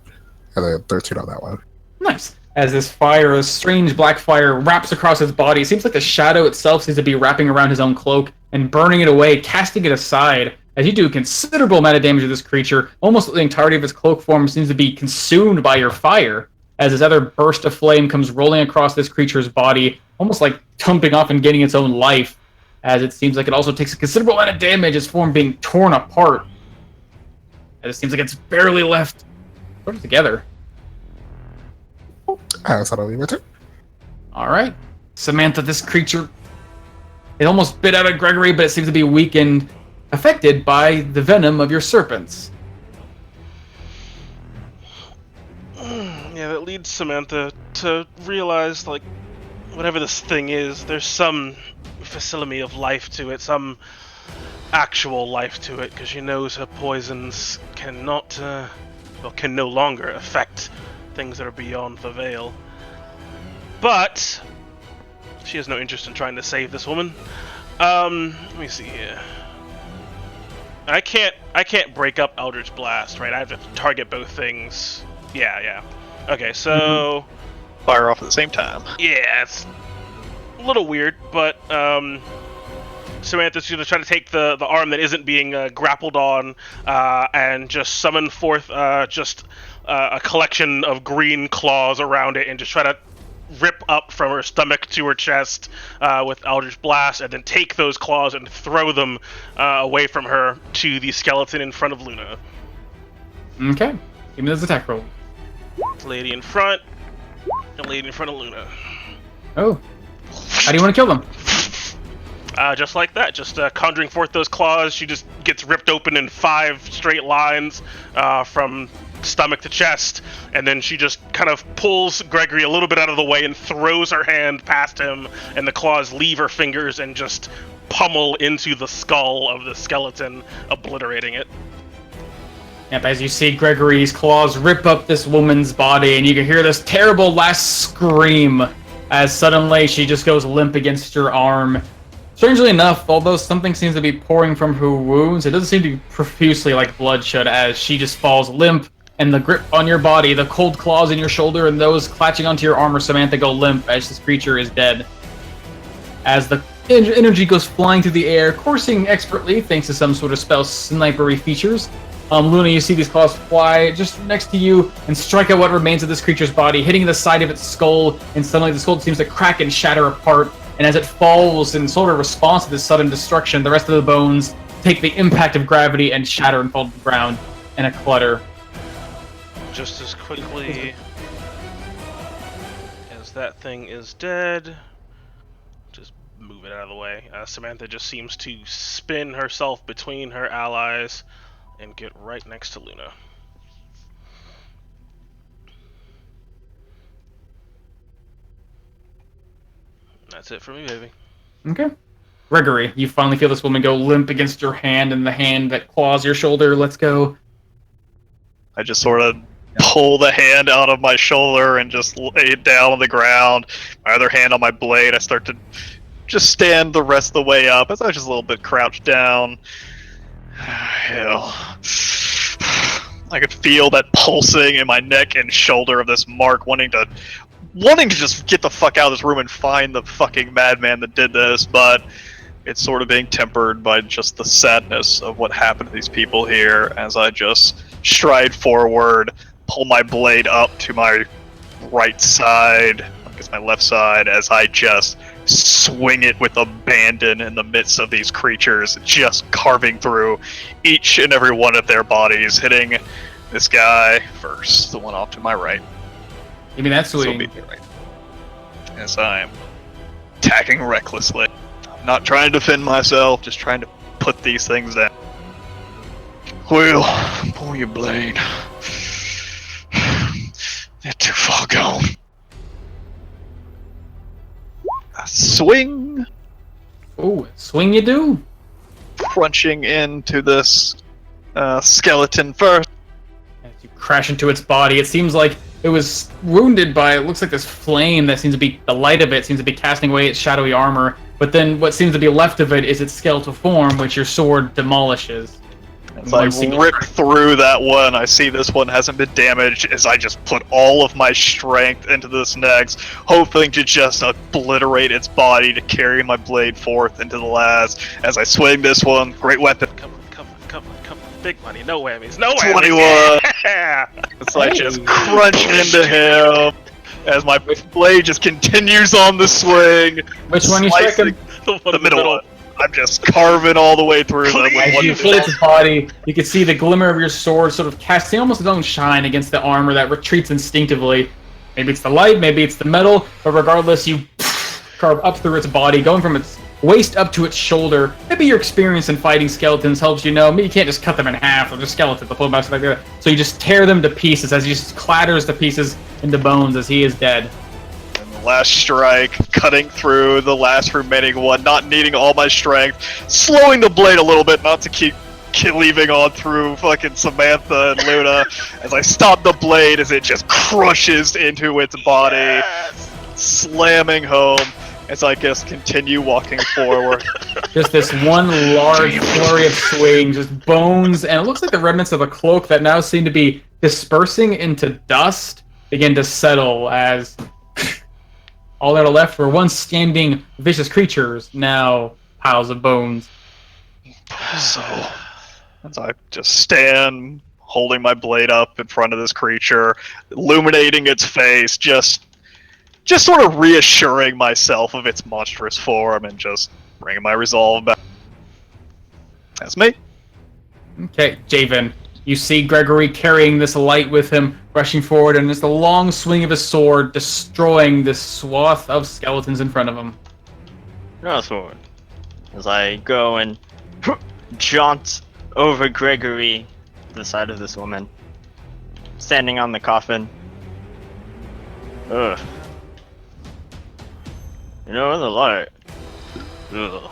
and then 13 on that one. Nice. As this fire, a strange black fire, wraps across his body, it seems like the shadow itself seems to be wrapping around his own cloak and burning it away, casting it aside. As you do a considerable amount of damage to this creature, almost the entirety of its cloak form seems to be consumed by your fire. As this other burst of flame comes rolling across this creature's body, almost like jumping off and getting its own life. As it seems like it also takes a considerable amount of damage, its form being torn apart. As it seems like it's barely left put together. So that'll be my turn. Alright. Samantha, this creature, it almost bit out of Gregory, but it seems to be weakened, affected by the venom of your serpents. Yeah, that leads Samantha to realize, like, whatever this thing is, there's some facility of life to it, some actual life to it, because she knows her poisons can no longer affect things that are beyond the veil. But she has no interest in trying to save this woman. Let me see here. I can't break up Eldritch Blast, right? I have to target both things. Yeah. Okay, so Fire off at the same time. yeah, it's a little weird, but Samantha's going to try to take the arm that isn't being grappled on and just summon forth a collection of green claws around it and just try to rip up from her stomach to her chest with Eldritch Blast, and then take those claws and throw them away from her to the skeleton in front of Luna. Okay. Give me those attack rolls. Lady in front, and lady in front of Luna. Oh. How do you want to kill them? Just like that, just conjuring forth those claws, she just gets ripped open in 5 straight lines from stomach to chest, and then she just kind of pulls Gregory a little bit out of the way and throws her hand past him, and the claws leave her fingers and just pummel into the skull of the skeleton, obliterating it. Yep, as you see Gregory's claws rip up this woman's body, and you can hear this terrible last scream as suddenly she just goes limp against your arm. Strangely enough, although something seems to be pouring from her wounds, it doesn't seem to be profusely like bloodshed, as she just falls limp, and the grip on your body, the cold claws in your shoulder, and those clutching onto your armor, Samantha, go limp as this creature is dead. As the energy goes flying through the air, coursing expertly thanks to some sort of spell snipery features. Luna, you see these claws fly just next to you and strike at what remains of this creature's body, hitting the side of its skull, and suddenly the skull seems to crack and shatter apart, and as it falls in sort of response to this sudden destruction, the rest of the bones take the impact of gravity and shatter and fall to the ground in a clutter. Just as quickly as that thing is dead, just move it out of the way. Samantha just seems to spin herself between her allies and get right next to Luna. That's it for me, baby. Okay. Gregory, you finally feel this woman go limp against your hand, and the hand that claws your shoulder lets go. I just sort of pull the hand out of my shoulder and just lay it down on the ground. My other hand on my blade. I start to just stand the rest of the way up as I was just a little bit crouched down. Hell. I could feel that pulsing in my neck and shoulder of this mark, wanting to just get the fuck out of this room and find the fucking madman that did this, but it's sort of being tempered by just the sadness of what happened to these people here as I just stride forward, pull my blade up to my right side, I guess my left side, as I just swing it with abandon in the midst of these creatures, just carving through each and every one of their bodies, hitting this guy first, the one off to my right. Give me that So swing. be right. As I'm attacking recklessly. I'm not trying to defend myself, just trying to put these things down. Will, pull your blade. They're too far gone. A swing, Ooh, swing you do. crunching into this skeleton first. As you crash into its body, it seems like it was wounded by, it looks like this flame that seems to be, the light of it seems to be casting away its shadowy armor, but then what seems to be left of it is its skeletal form, which your sword demolishes. As I rip through that one, I see this one hasn't been damaged, as I just put all of my strength into this next, hoping to just obliterate its body to carry my blade forth into the last. As I swing this one, great weapon. Come on. Big money, no whammies, no whammies. 21. Yeah. It's like just crunch into him, as my blade just continues on the swing. Which one you slicing striking? The the middle one. I'm just carving all the way through them. Please. As you hit its body, you can see the glimmer of your sword sort of casting almost its own shine against the armor that retreats instinctively. Maybe it's the light, maybe it's the metal, but regardless, you carve up through its body, going from its waist up to its shoulder. Maybe your experience in fighting skeletons helps you know, maybe you can't just cut them in half, or just skeletons, the full mouse like that. So you just tear them to pieces as he just clatters the pieces into bones as he is dead. And the last strike, cutting through the last remaining one, not needing all my strength, slowing the blade a little bit, not to keep leaving on through fucking Samantha and Luna, as I stop the blade as it just crushes into its body, slamming home. As I guess continue walking forward. Just this one large flurry of swings, just bones, and it looks like the remnants of a cloak that now seem to be dispersing into dust begin to settle as all that are left were once standing vicious creatures, now piles of bones. So, as I just stand, holding my blade up in front of this creature, illuminating its face, just sort of reassuring myself of its monstrous form and just bringing my resolve back. That's me. Okay, Javen, you see Gregory carrying this light with him, rushing forward, and just a long swing of his sword, destroying this swath of skeletons in front of him. No sword. As I go and jaunt over Gregory to the side of this woman, standing on the coffin. Ugh. You know, the light. Ugh.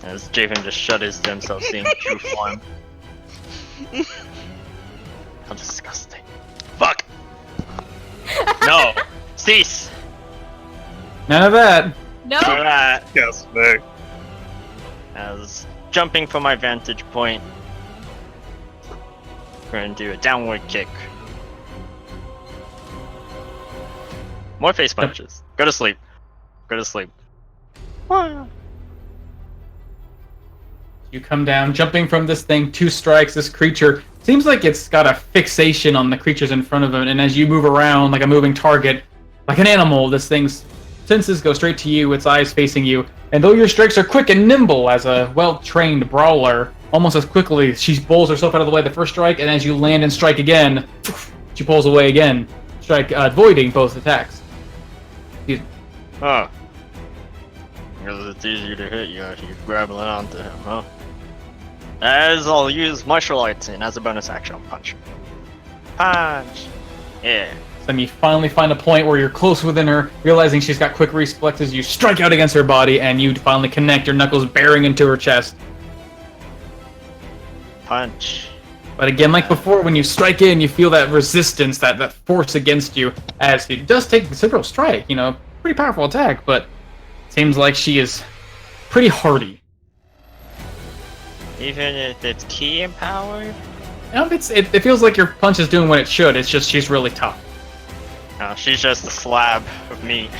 As Javen just shudders to himself, seeing true form. How disgusting. Fuck! No! Cease! None of that. No. Do that! Yes, me. As jumping from my vantage point, we're gonna do a downward kick. More face punches. Go to sleep. Go to sleep. You come down, jumping from this thing, 2 strikes. This creature seems like it's got a fixation on the creatures in front of it, and as you move around like a moving target, like an animal, this thing's senses go straight to you, its eyes facing you. And though your strikes are quick and nimble as a well-trained brawler, almost as quickly she pulls herself out of the way the first strike, and as you land and strike again, she pulls away again, avoiding both attacks. Huh. Because it's easier to hit you if you grabbing onto him, huh? As I'll use martial arts and as a bonus action, I'll punch. Punch! Yeah. Then you finally find a point where you're close within her, realizing she's got quick reflexes. You strike out against her body, and you finally connect, your knuckles bearing into her chest. Punch. But again, like before, when you strike in, you feel that resistance, that force against you, as it does take considerable strike. You know, pretty powerful attack, but seems like she is pretty hardy. Even if it's key empowered? It feels like your punch is doing what it should. It's just she's really tough. No, she's just a slab of meat.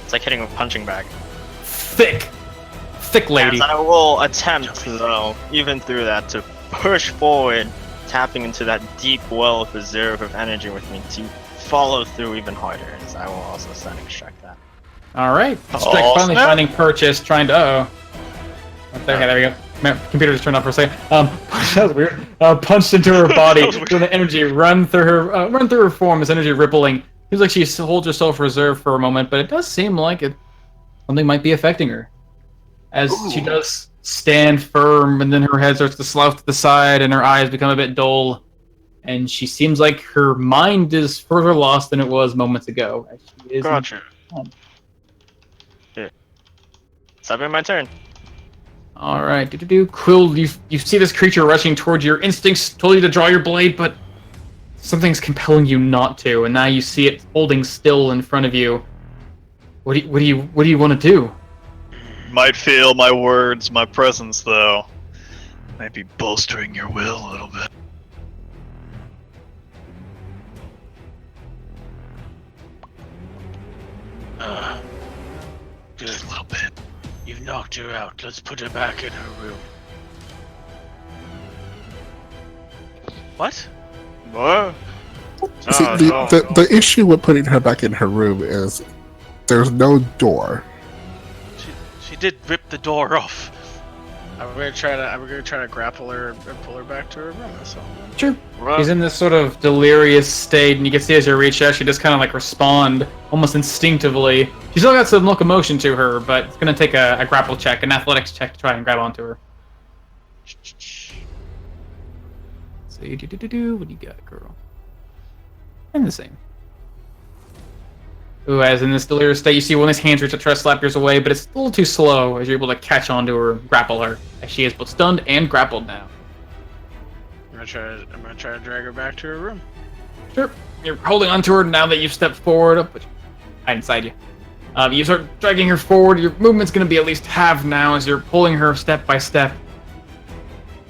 It's like hitting a punching bag. Thick lady. As I will attempt, though, even through that, to push forward, tapping into that deep well of reserve of energy with me to follow through even harder, as I will also stunning strike that. All right. Strike finally snap. finding purchase, trying to. Okay, there we go. Computer just turned off for a second. That was weird. Punched into her body, feeling the energy run through her form. This energy rippling. Feels like she holds herself reserved for a moment, but it does seem like something might be affecting her. As she does stand firm, and then her head starts to slouch to the side, and her eyes become a bit dull. And she seems like her mind is further lost than it was moments ago. As she is Gotcha. Here. It's been my turn. All right, Quill, you see this creature rushing towards you. Your instincts told you to draw your blade, but something's compelling you not to, and now you see it holding still in front of you. What do you want to do? Might feel my words, my presence, though. Might be bolstering your will a little bit. Just A little bit. You've knocked her out. Let's put her back in her room. What? What? See, the issue with putting her back in her room is there's no door. She did rip the door off. I'm gonna try to grapple her and pull her back to her room. That's all. Sure. Well, She's in this sort of delirious state, and you can see as you reach out, she just kind of like respond almost instinctively. She's still got some locomotion to her, but it's going to take a grapple check, an athletics check to try and grab onto her. So, what do you got, girl? And the same. Ooh, as in this delirious state, you see one of his hands reach to try to slap yours away, but it's a little too slow as you're able to catch onto her, grapple her, as she is both stunned and grappled now. I'm gonna try to drag her back to her room. Sure. You're holding onto her now that you've stepped forward, up right inside you. You start dragging her forward. Your movement's going to be at least half now as you're pulling her step by step.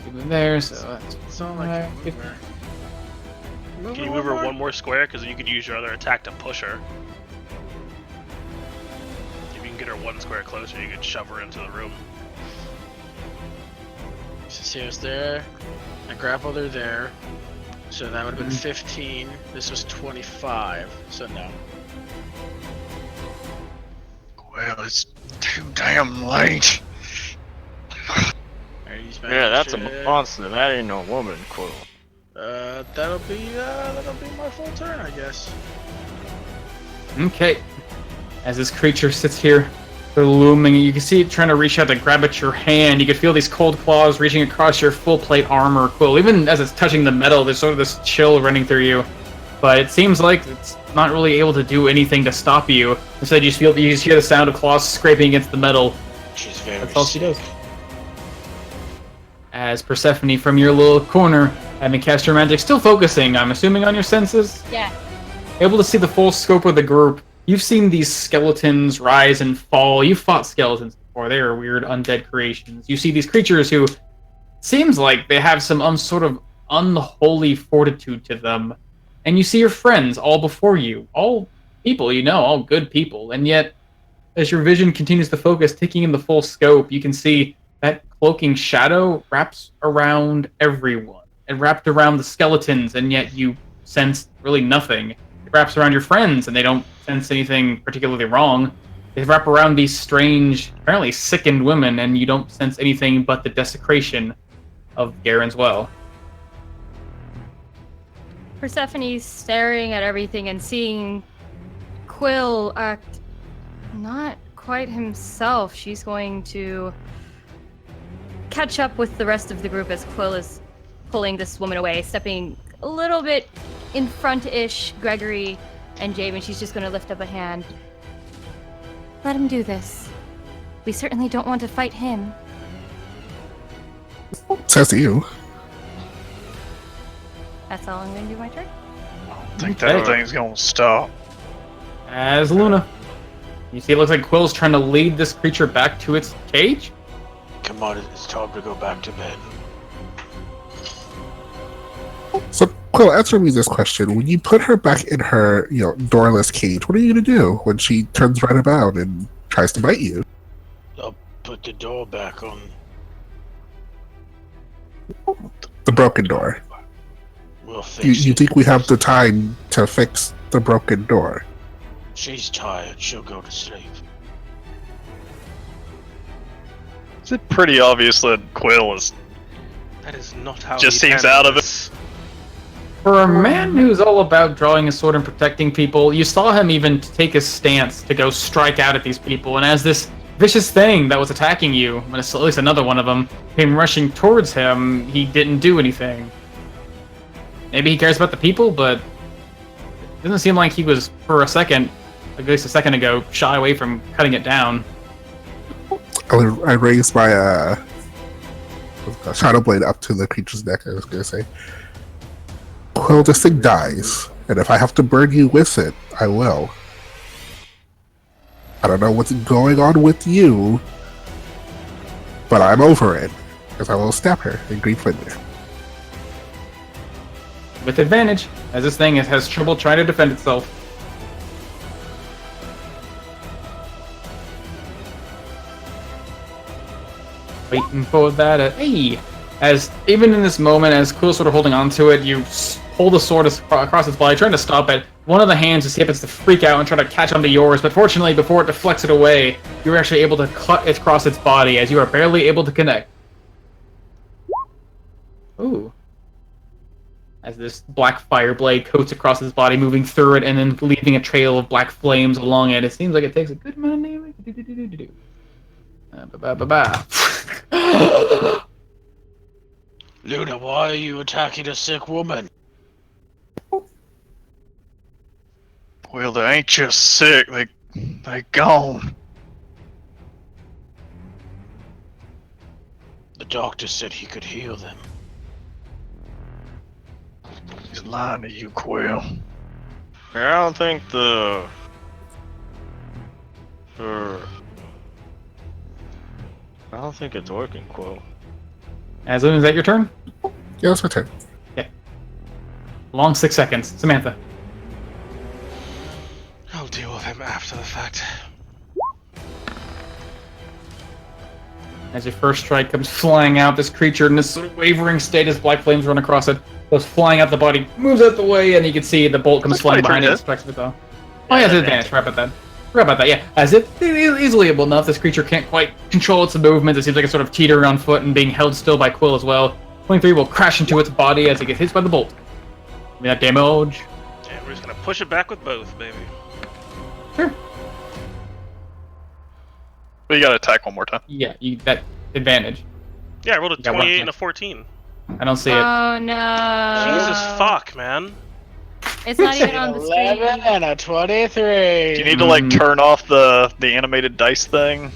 You move there, so that's It's not like you move her. Can you move her one more square? Because you could use your other attack to push her. If you can get her one square closer, you could shove her into the room. Since he was there, I grappled her there. So that would have been 15. This was 25. So no. Well, it's too damn late. yeah, that's a monster. That ain't no woman, Quill. That'll be my full turn, I guess. Okay. As this creature sits here, they're looming. You can see it trying to reach out to grab at your hand. You can feel these cold claws reaching across your full plate armor, Quill. Even as it's touching the metal, there's sort of this chill running through you. But it seems like it's not really able to do anything to stop you. Instead, you just hear the sound of claws scraping against the metal. She's very That's all she does. As Persephone, from your little corner, having cast your magic, still focusing, I'm assuming, on your senses? Yeah. Able to see the full scope of the group. You've seen these skeletons rise and fall. You've fought skeletons before. They are weird undead creations. You see these creatures who seems like they have some sort of unholy fortitude to them. And you see your friends all before you. All people you know, all good people. And yet, as your vision continues to focus, taking in the full scope, you can see that cloaking shadow wraps around everyone. It wrapped around the skeletons, and yet you sense really nothing. It wraps around your friends, and they don't sense anything particularly wrong. They wrap around these strange, apparently sickened women, and you don't sense anything but the desecration of Garen's well. Persephone's staring at everything and seeing Quill act not quite himself. She's going to catch up with the rest of the group as Quill is pulling this woman away, stepping a little bit in front-ish Gregory and Javen. She's just going to lift up a hand. Let him do this. We certainly don't want to fight him. Says you. That's all I'm going to do my turn. I think that thing's gonna stop. As Luna. You see it looks like Quill's trying to lead this creature back to its cage? Come on, it's time to go back to bed. So, Quill, answer me this question. When you put her back in her, doorless cage, what are you going to do when she turns right about and tries to bite you? I'll put the door back on. The broken door. We'll fix You it. think we have the time to fix the broken door? She's tired. She'll go to sleep. Is it pretty obvious that Quill is That is not how Just he seems handled out of it. this. For a man who's all about drawing a sword and protecting people, you saw him even take a stance to go strike out at these people, and as this vicious thing that was attacking you, at least another one of them, came rushing towards him, he didn't do anything. Maybe he cares about the people, but it doesn't seem like he was, for a second, at least a second ago, shy away from cutting it down. I raised my shadow blade up to the creature's neck. I was gonna say, well, this thing dies, and if I have to burn you with it, I will. I don't know what's going on with you, but I'm over it, because I will stab her in Green Flint. With advantage, as this thing has trouble trying to defend itself. Waiting for that. Hey! As even in this moment, as Quill's sort of holding on to it, you pull the sword across its body, trying to stop it. One of the hands just happens to freak out and try to catch onto yours, but fortunately, before it deflects it away, you're actually able to cut it across its body as you are barely able to connect. Ooh. As this black fire blade coats across its body, moving through it and then leaving a trail of black flames along it. It seems like it takes a good amount of damage. Luna, why are you attacking a sick woman? Well, they ain't just sick, they gone. The doctor said he could heal them. He's lying to you, Quill. I don't think I don't think it's working, Quill. Azlin, is that your turn? Yeah, it's my turn. Okay. Long 6 seconds. Samantha. I'll deal with him after the fact. As your first strike comes flying out, this creature in this sort of wavering state as black flames run across it, goes flying out the body, moves out the way, and you can see the bolt comes That's flying pretty behind it. good. Expects it though. Oh yeah, it's advantage. Forgot about that. Forgot about that. Yeah, as it is easily able enough, this creature can't quite control its movements. It seems like it's sort of teetering on foot and being held still by Quill as well. 23 will crash into its body as it gets hit by the bolt. Give me that damage. And we're just gonna push it back with both, baby. Sure. But you gotta attack one more time. Yeah, that advantage. Yeah, I rolled a You got 28 one. and a 14. I don't see it. Oh no. Jesus fuck, man. It's not even on the 11 screen. and a 23. Do you need to like turn off the animated dice thing?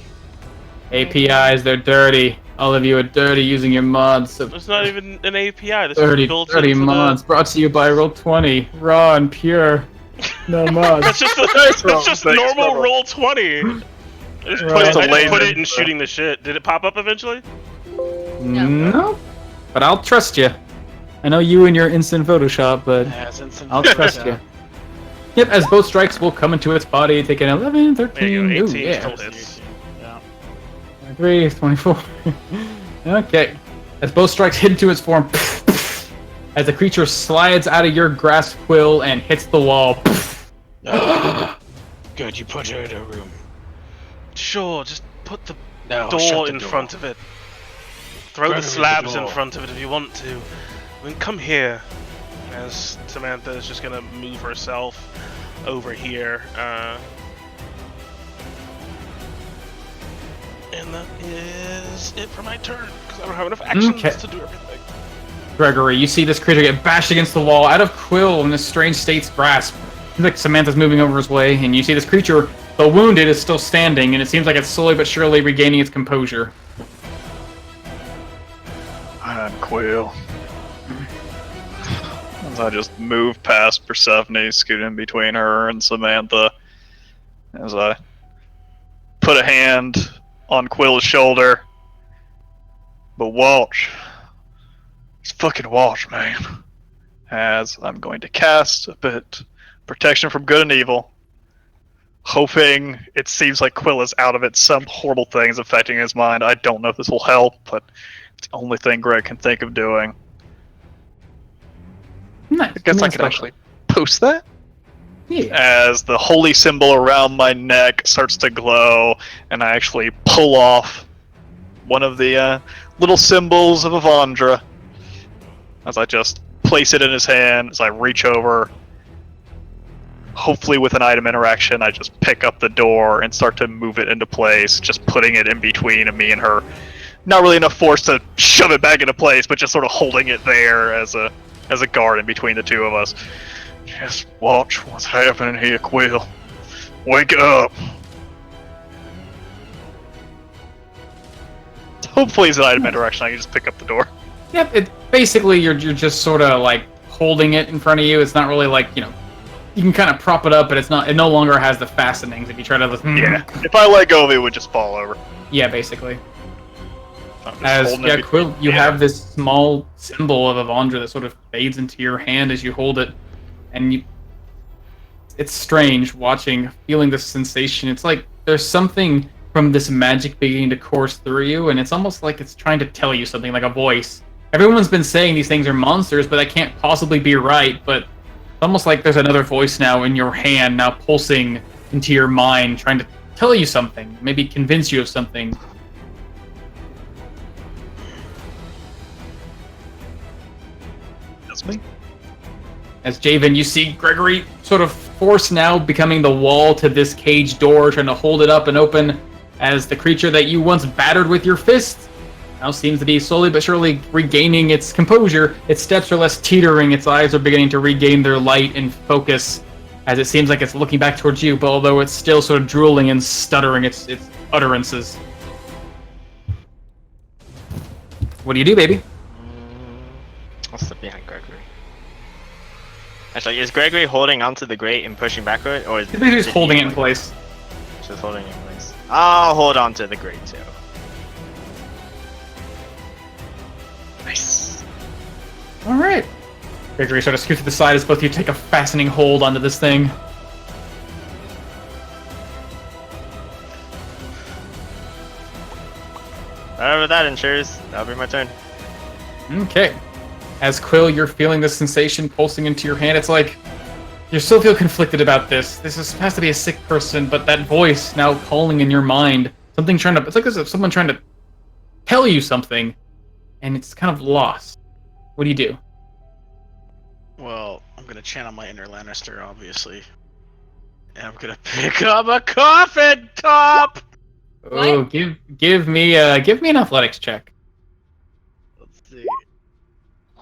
APIs, they're dirty. All of you are dirty using your mods. So It's not even an API. This dirty, is built dirty into mods. Brought to you by Roll20. Raw and pure. No mods. That's just Roll. that's just Thanks, normal Roll. roll 20. I just Right. put Just a I just put layman. it in shooting the shit. Did it pop up eventually? No. But I'll trust you. I know you and your instant Photoshop, but I'll trust you. Yep, as both strikes will come into its body, taking 11, 13, There you go, 18 ooh, yeah. total hits. 23, 24. Okay. As both strikes hit into its form, as the creature slides out of your grasp, Quill, and hits the wall. Good, you put her in a room. Sure, just put the No, door shut the in door. front of it. Throw Burn the her slabs door. in front of it if you want to. Then come here. As Samantha is just gonna move herself over here. And that is it for my turn, because I don't have enough actions Okay. to do everything. Gregory, you see this creature get bashed against the wall out of Quill in this strange state's grasp. Seems like Samantha's moving over his way, and you see this creature, though wounded, is still standing, and it seems like it's slowly but surely regaining its composure. I'm Quill. As I just move past Persephone, scoot in between her and Samantha. As I put a hand on Quill's shoulder. But watch. Just fucking watch, man. As I'm going to cast a bit protection from good and evil. Hoping it seems like Quill is out of it. Some horrible thing is affecting his mind. I don't know if this will help, but it's the only thing Greg can think of doing. Nice. I guess I Nice could spell. actually post that. Yeah. As the holy symbol around my neck starts to glow, and I actually pull off one of the little symbols of Avandra. As I just place it in his hand, as I reach over hopefully with an item interaction, I just pick up the door and start to move it into place, just putting it in between me and her. Not really enough force to shove it back into place, but just sort of holding it there as a guard in between the two of us. Just watch what's happening here, Quill. Wake up. Hopefully it's an item interaction, I can just pick up the door. Yep, basically you're just sort of like holding it in front of you. It's not really like, you can kind of prop it up, but it no longer has the fastenings if you try to Yeah. If I let go of it, it would just fall over. Yeah, basically. As Quill, you have this small symbol of Avandra that sort of fades into your hand as you hold it, and it's strange feeling this sensation. It's like there's something from this magic beginning to course through you, and it's almost like it's trying to tell you something, like a voice. Everyone's been saying these things are monsters, but that can't possibly be right, but it's almost like there's another voice now in your hand, now pulsing into your mind, trying to tell you something, maybe convince you of something. That's me. As Javen, you see Gregory sort of force now becoming the wall to this cage door, trying to hold it up and open, as the creature that you once battered with your fist now seems to be slowly but surely regaining its composure. Its steps are less teetering, its eyes are beginning to regain their light and focus, as it seems like it's looking back towards you, but although it's still sort of drooling and stuttering its utterances. What do you do, baby? I'll step behind Gregory. Actually, is Gregory holding onto the grate and pushing backward, or is He's just holding it in place. Just holding it in place. I'll hold on to the grate too. Nice. All right. Gregory sort of scoots to the side as both of you take a fastening hold onto this thing. Whatever that ensures, that'll be my turn. Okay. As Quill, you're feeling this sensation pulsing into your hand. It's like you still feel conflicted about this. Has to be a sick person, but that voice now calling in your mind, it's like there's someone trying to tell you something, and it's kind of lost. What do you do? Well, I'm gonna channel my inner Lannister, obviously, and I'm gonna pick up a coffin top. Oh, give me an athletics check. Let's see.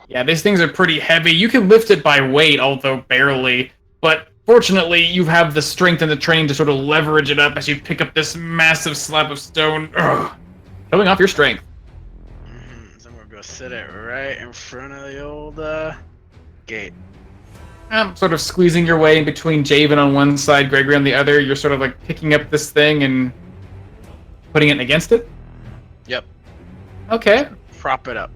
Yeah, these things are pretty heavy. You can lift it by weight, although barely. But fortunately, you have the strength and the training to sort of leverage it up as you pick up this massive slab of stone. Ugh. Showing off your strength. So I'm gonna go sit it right in front of the old gate. Sort of squeezing your way in between Javen on one side, Gregory on the other. You're sort of like picking up this thing and putting it against it? Yep. Okay. Prop it up.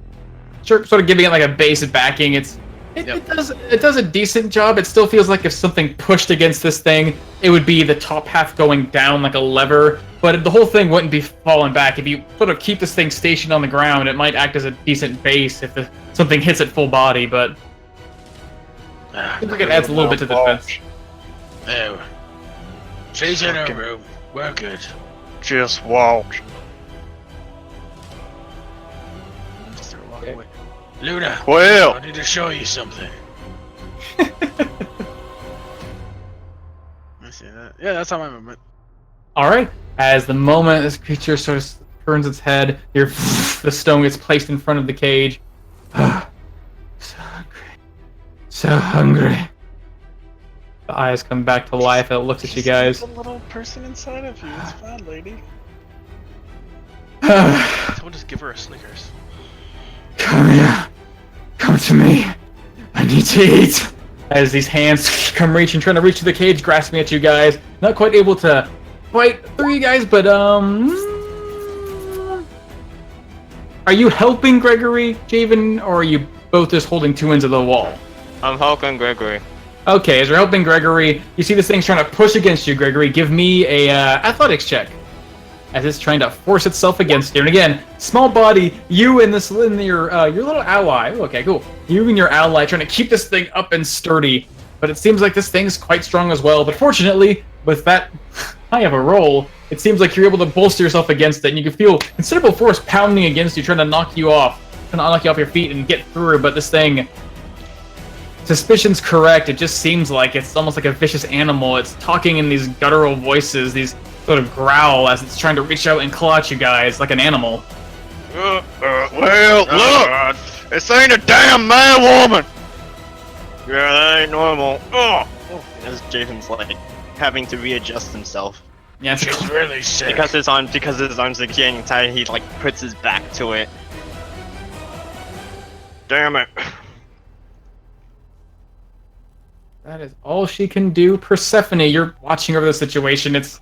Sure, sort of giving it like a base backing. It does a decent job. It still feels like if something pushed against this thing, it would be the top half going down like a lever, but the whole thing wouldn't be falling back. If you sort of keep this thing stationed on the ground, it might act as a decent base if something hits it full body, but seems like it adds a little bit to the defense. Oh. She's in her room. We're good. Just watch. Start walking away. Luna, Well, I need to show you something. I see that. Yeah, that's how my movement. Alright, as the moment this creature sort of turns its head, the stone gets placed in front of the cage. So hungry. So hungry. The eyes come back to life and it looks at you guys. There's a little person inside of you. It's fine, lady. Someone just give her a Snickers. Come here. Come to me. I need to eat. As these hands come trying to reach to the cage, grasping at you guys. Not quite able to fight through you guys, but are you helping Gregory, Javen, or are you both just holding two ends of the wall? I'm helping Gregory. Okay, as you're helping Gregory, you see this thing's trying to push against you, Gregory. Give me a athletics check. As it's trying to force itself against you. And again, small body, you and your little ally. Okay, cool. You and your ally trying to keep this thing up and sturdy. But it seems like this thing's quite strong as well. But fortunately, with that high of a roll, it seems like you're able to bolster yourself against it. And you can feel considerable force pounding against you, trying to knock you off your feet and get through. But this thing suspicion's correct, it just seems like it's almost like a vicious animal. It's talking in these guttural voices, these sort of growl as it's trying to reach out and claw at you guys like an animal. Well, look! This ain't a damn man woman! Yeah, that ain't normal. Oh! As Javen's like having to readjust himself. Yeah, it's She's really sick. Because his arms are getting tired, he like puts his back to it. Damn it. that is all she can do. Persephone, you're watching over the situation. It's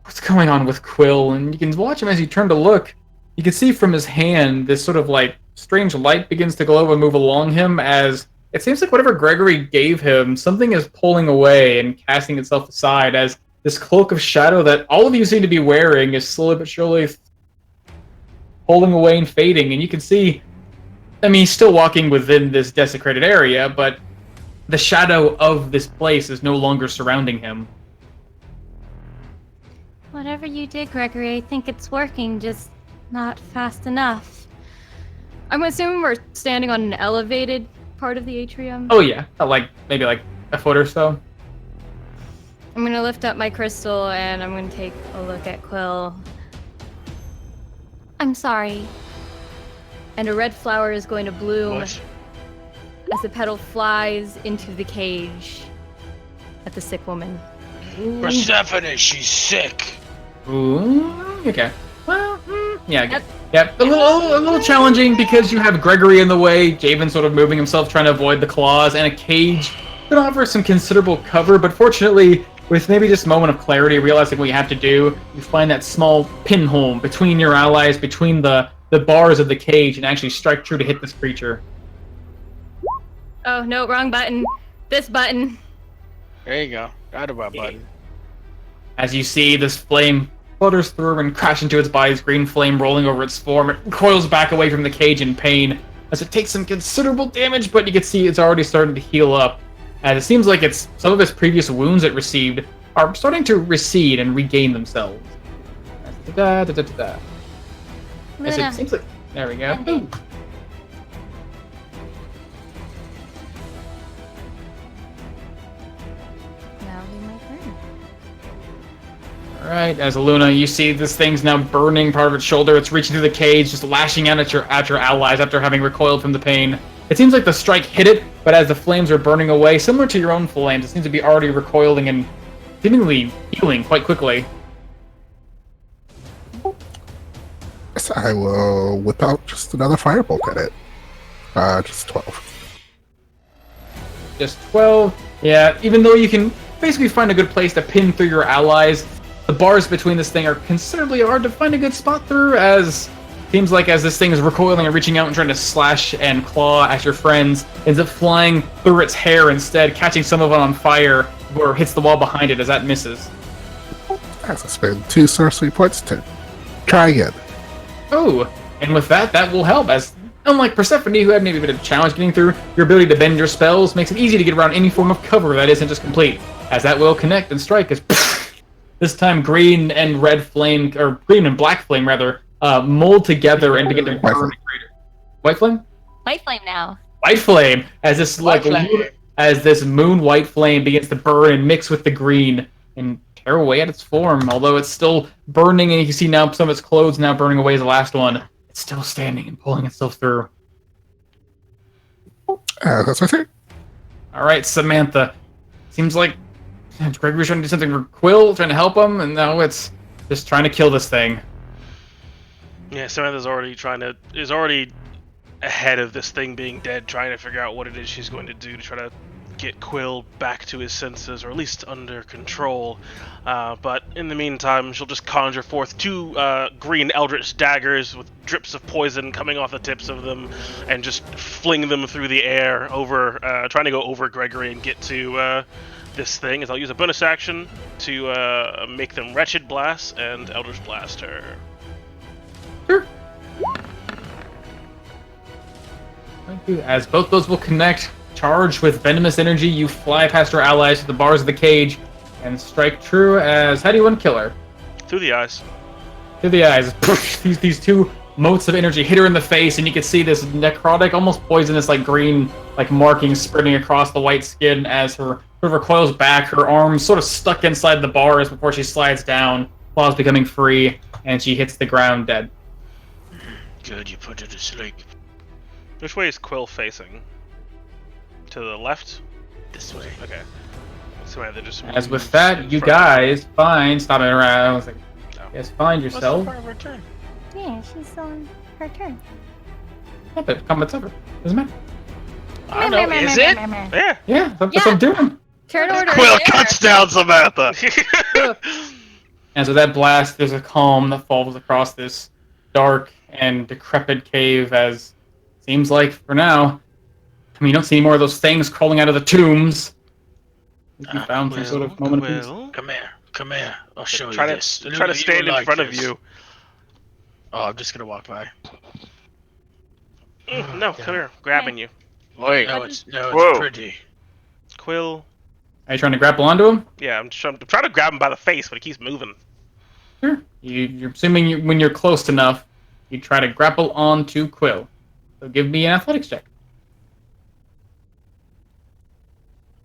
what's going on with Quill, and you can watch him as you turn to look. You can see from his hand this sort of like strange light begins to glow and move along him as it seems like whatever Gregory gave him, something is pulling away and casting itself aside as this cloak of shadow that all of you seem to be wearing is slowly but surely pulling away and fading. And you can see, I mean, he's still walking within this desecrated area, but the shadow of this place is no longer surrounding him. Whatever you did, Gregory, I think it's working, just not fast enough. I'm assuming we're standing on an elevated part of the atrium. Oh yeah, maybe like a foot or so. I'm gonna lift up my crystal and I'm gonna take a look at Quill. I'm sorry. And a red flower is going to bloom What? as the petal flies into the cage at the sick woman. Persephone, she's sick. Ooh, okay. Well, yeah, Yep. yep. A little challenging because you have Gregory in the way, Javen sort of moving himself, trying to avoid the claws, and a cage that offer some considerable cover. But fortunately, with maybe just a moment of clarity, realizing what you have to do, you find that small pinhole between your allies, between the bars of the cage, and actually strike true to hit this creature. Oh, no, wrong button. This button. There you go. Right about button. As you see, this flame flutters through and crash into its body's green flame rolling over its form. It coils back away from the cage in pain as it takes some considerable damage, but you can see it's already starting to heal up. As it seems like it's some of its previous wounds it received are starting to recede and regain themselves. As Luna. it seems like there we go. Ending. Ooh. Now do my turn. Alright, as Luna, you see this thing's now burning part of its shoulder. It's reaching through the cage, just lashing out at your allies after having recoiled from the pain. It seems like the strike hit it, but as the flames are burning away, similar to your own flames, it seems to be already recoiling and seemingly healing quite quickly. Yes, I will whip out just another firebolt at it. Just 12. Just 12. Yeah, even though you can basically find a good place to pin through your allies, the bars between this thing are considerably hard to find a good spot through, as seems like as this thing is recoiling and reaching out and trying to slash and claw at your friends, ends up flying through its hair instead, catching some of it on fire, or hits the wall behind it as that misses. As I spend 2 sorcery points to try again. Oh, and with that, that will help, as unlike Persephone, who had maybe a bit of a challenge getting through, your ability to bend your spells makes it easy to get around any form of cover that isn't just complete, as that will connect and strike as this time green and red flame, or green and black flame rather, mold together and begin to burn greater. White flame? White flame now. White flame, as this White flame. as this moon white flame begins to burn and mix with the green and tear away at its form. Although it's still burning, and you can see now some of its clothes now burning away as the last one. It's still standing and pulling itself through. That's my turn. All right, Samantha. Seems like Gregory's trying to do something for Quill, trying to help him, and now it's just trying to kill this thing. Yeah, Samantha's is already ahead of this thing being dead, trying to figure out what it is she's going to do to try to get Quill back to his senses, or at least under control. But in the meantime, she'll just conjure forth 2 green eldritch daggers with drips of poison coming off the tips of them, and just fling them through the air over, trying to go over Gregory and get to this thing. As I'll use a bonus action to make them Wretched Blast and Eldritch Blast her. Sure. Thank you. As both those will connect, charged with venomous energy, you fly past her allies to the bars of the cage and strike true. As how do you want to kill her? Through the eyes. Through the eyes. These 2 motes of energy hit her in the face, and you can see this necrotic, almost poisonous, like green, like markings spreading across the white skin as her river coils back. Her arms sort of stuck inside the bars before she slides down, claws becoming free, and she hits the ground dead. Good, you put her to sleep. Which way is Quill facing? To the left? This way. Okay. Samantha just As with moves that, in you front of guys find stopping around. I was like, No. yes, find What's the yourself. part of her turn? Yeah, she's on her turn. Yeah, but combat's over. Doesn't matter. I don't know, is it? Yeah. Yeah, that's what I'm doing. Turn order. Quill is there. cuts down Samantha. And so that blast, there's a calm that falls across this dark and decrepit cave. As seems like for now, I mean, you don't see any more of those things crawling out of the tombs. You found some sort of moment of peace. Quill. Come here. I'll show Try you to this. try to stand in front of this. you. Oh, I'm just gonna walk by. No, come here. Grabbing you. Wait. No, it's Whoa. pretty. Quill. Are you trying to grapple onto him? Yeah, I'm trying to grab him by the face, but he keeps moving. Sure. You're assuming when you're close enough, you try to grapple onto Quill. So give me an athletics check.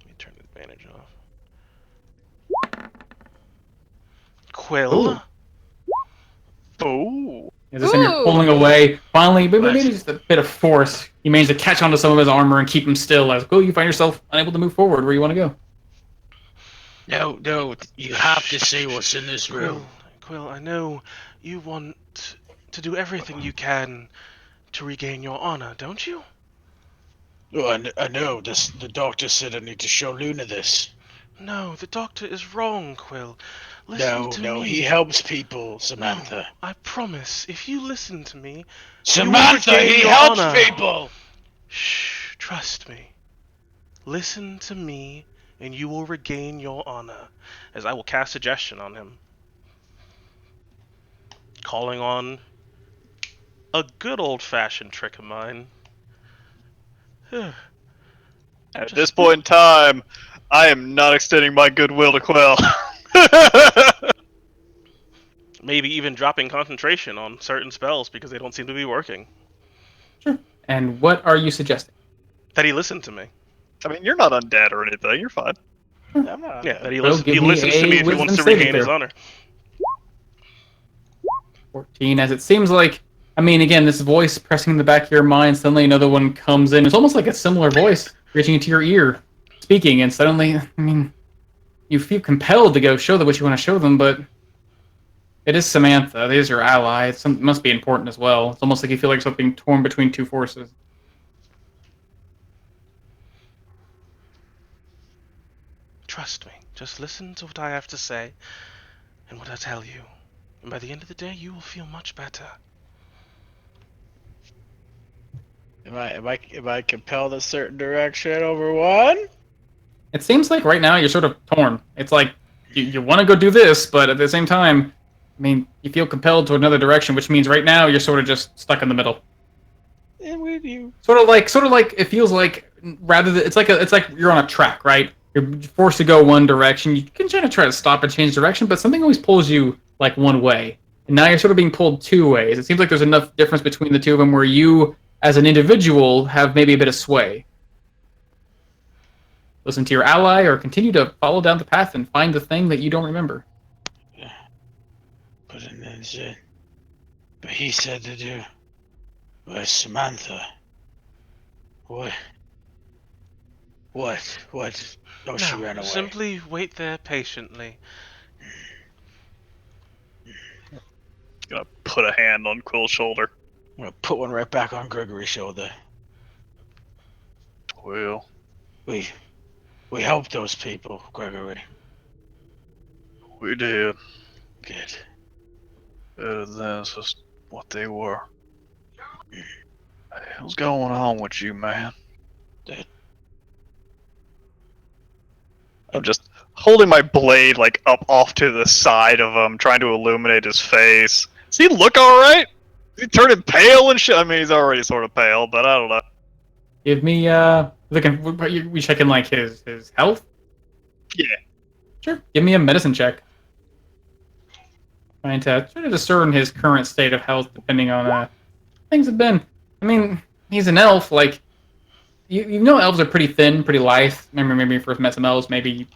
Let me turn the advantage off. Quill. Ooh. Ooh. As this thing you're Ooh. pulling away, finally, maybe Nice. just a bit of force, you manage to catch onto some of his armor and keep him still. As Quill, you find yourself unable to move forward where you want to go. No, you have to say what's in this room. Quill, I know you want to do everything you can to regain your honor, don't you? Oh, I know. The doctor said I need to show Luna this. No, the doctor is wrong, Quill. Listen to No, me. he helps people, Samantha. No, I promise, if you listen to me... Samantha, regain he your helps honor. people! Shh, trust me. Listen to me, and you will regain your honor, as I will cast suggestion on him. Calling on a good old-fashioned trick of mine. At this point in time, I am not extending my goodwill to Quill. Maybe even dropping concentration on certain spells because they don't seem to be working. Sure. And what are you suggesting? That he listened to me. I mean, you're not undead or anything. You're fine. I'm not. Yeah, that he, Well, he give me listens to a me if he wants wisdom to saving regain his throw. honor. 14, as it seems like, I mean, again, this voice pressing in the back of your mind, suddenly another one comes in. It's almost like a similar voice reaching into your ear, speaking, and suddenly, I mean, you feel compelled to go show them what you want to show them, but it is Samantha. It is your ally. It must be important as well. It's almost like you feel like something torn between two forces. Trust me. Just listen to what I have to say and what I tell you. And by the end of the day, you will feel much better. Am I compelled a certain direction over one? It seems like right now you're sort of torn. It's like you want to go do this, but at the same time, I mean, you feel compelled to another direction, which means right now you're sort of just stuck in the middle. And with you. Sort of like it feels like rather than it's like you're on a track, right? You're forced to go one direction. You can try to stop and change direction, but something always pulls you like one way. And now you're sort of being pulled two ways. It seems like there's enough difference between the two of them where you, as an individual, have maybe a bit of sway. Listen to your ally or continue to follow down the path and find the thing that you don't remember. But then said, but he said to do. Where's Samantha? What? Oh, she ran away. Simply wait there patiently. Gonna put a hand on Quill's shoulder. I'm gonna put one right back on Gregory's shoulder. Well, We helped those people, Gregory. we did. Good. This is what they were. What's going on with you, man? I'm just holding my blade like up off to the side of him, trying to illuminate his face. Does he look alright? Is he turning pale and shit? I mean, he's already sort of pale, but I don't know. Give me we checking like his health? Yeah. Sure. Give me a medicine check. Trying to discern his current state of health depending on things have been. I mean, he's an elf. Like, you know, elves are pretty thin, pretty lithe. Remember, maybe you first met some elves, maybe you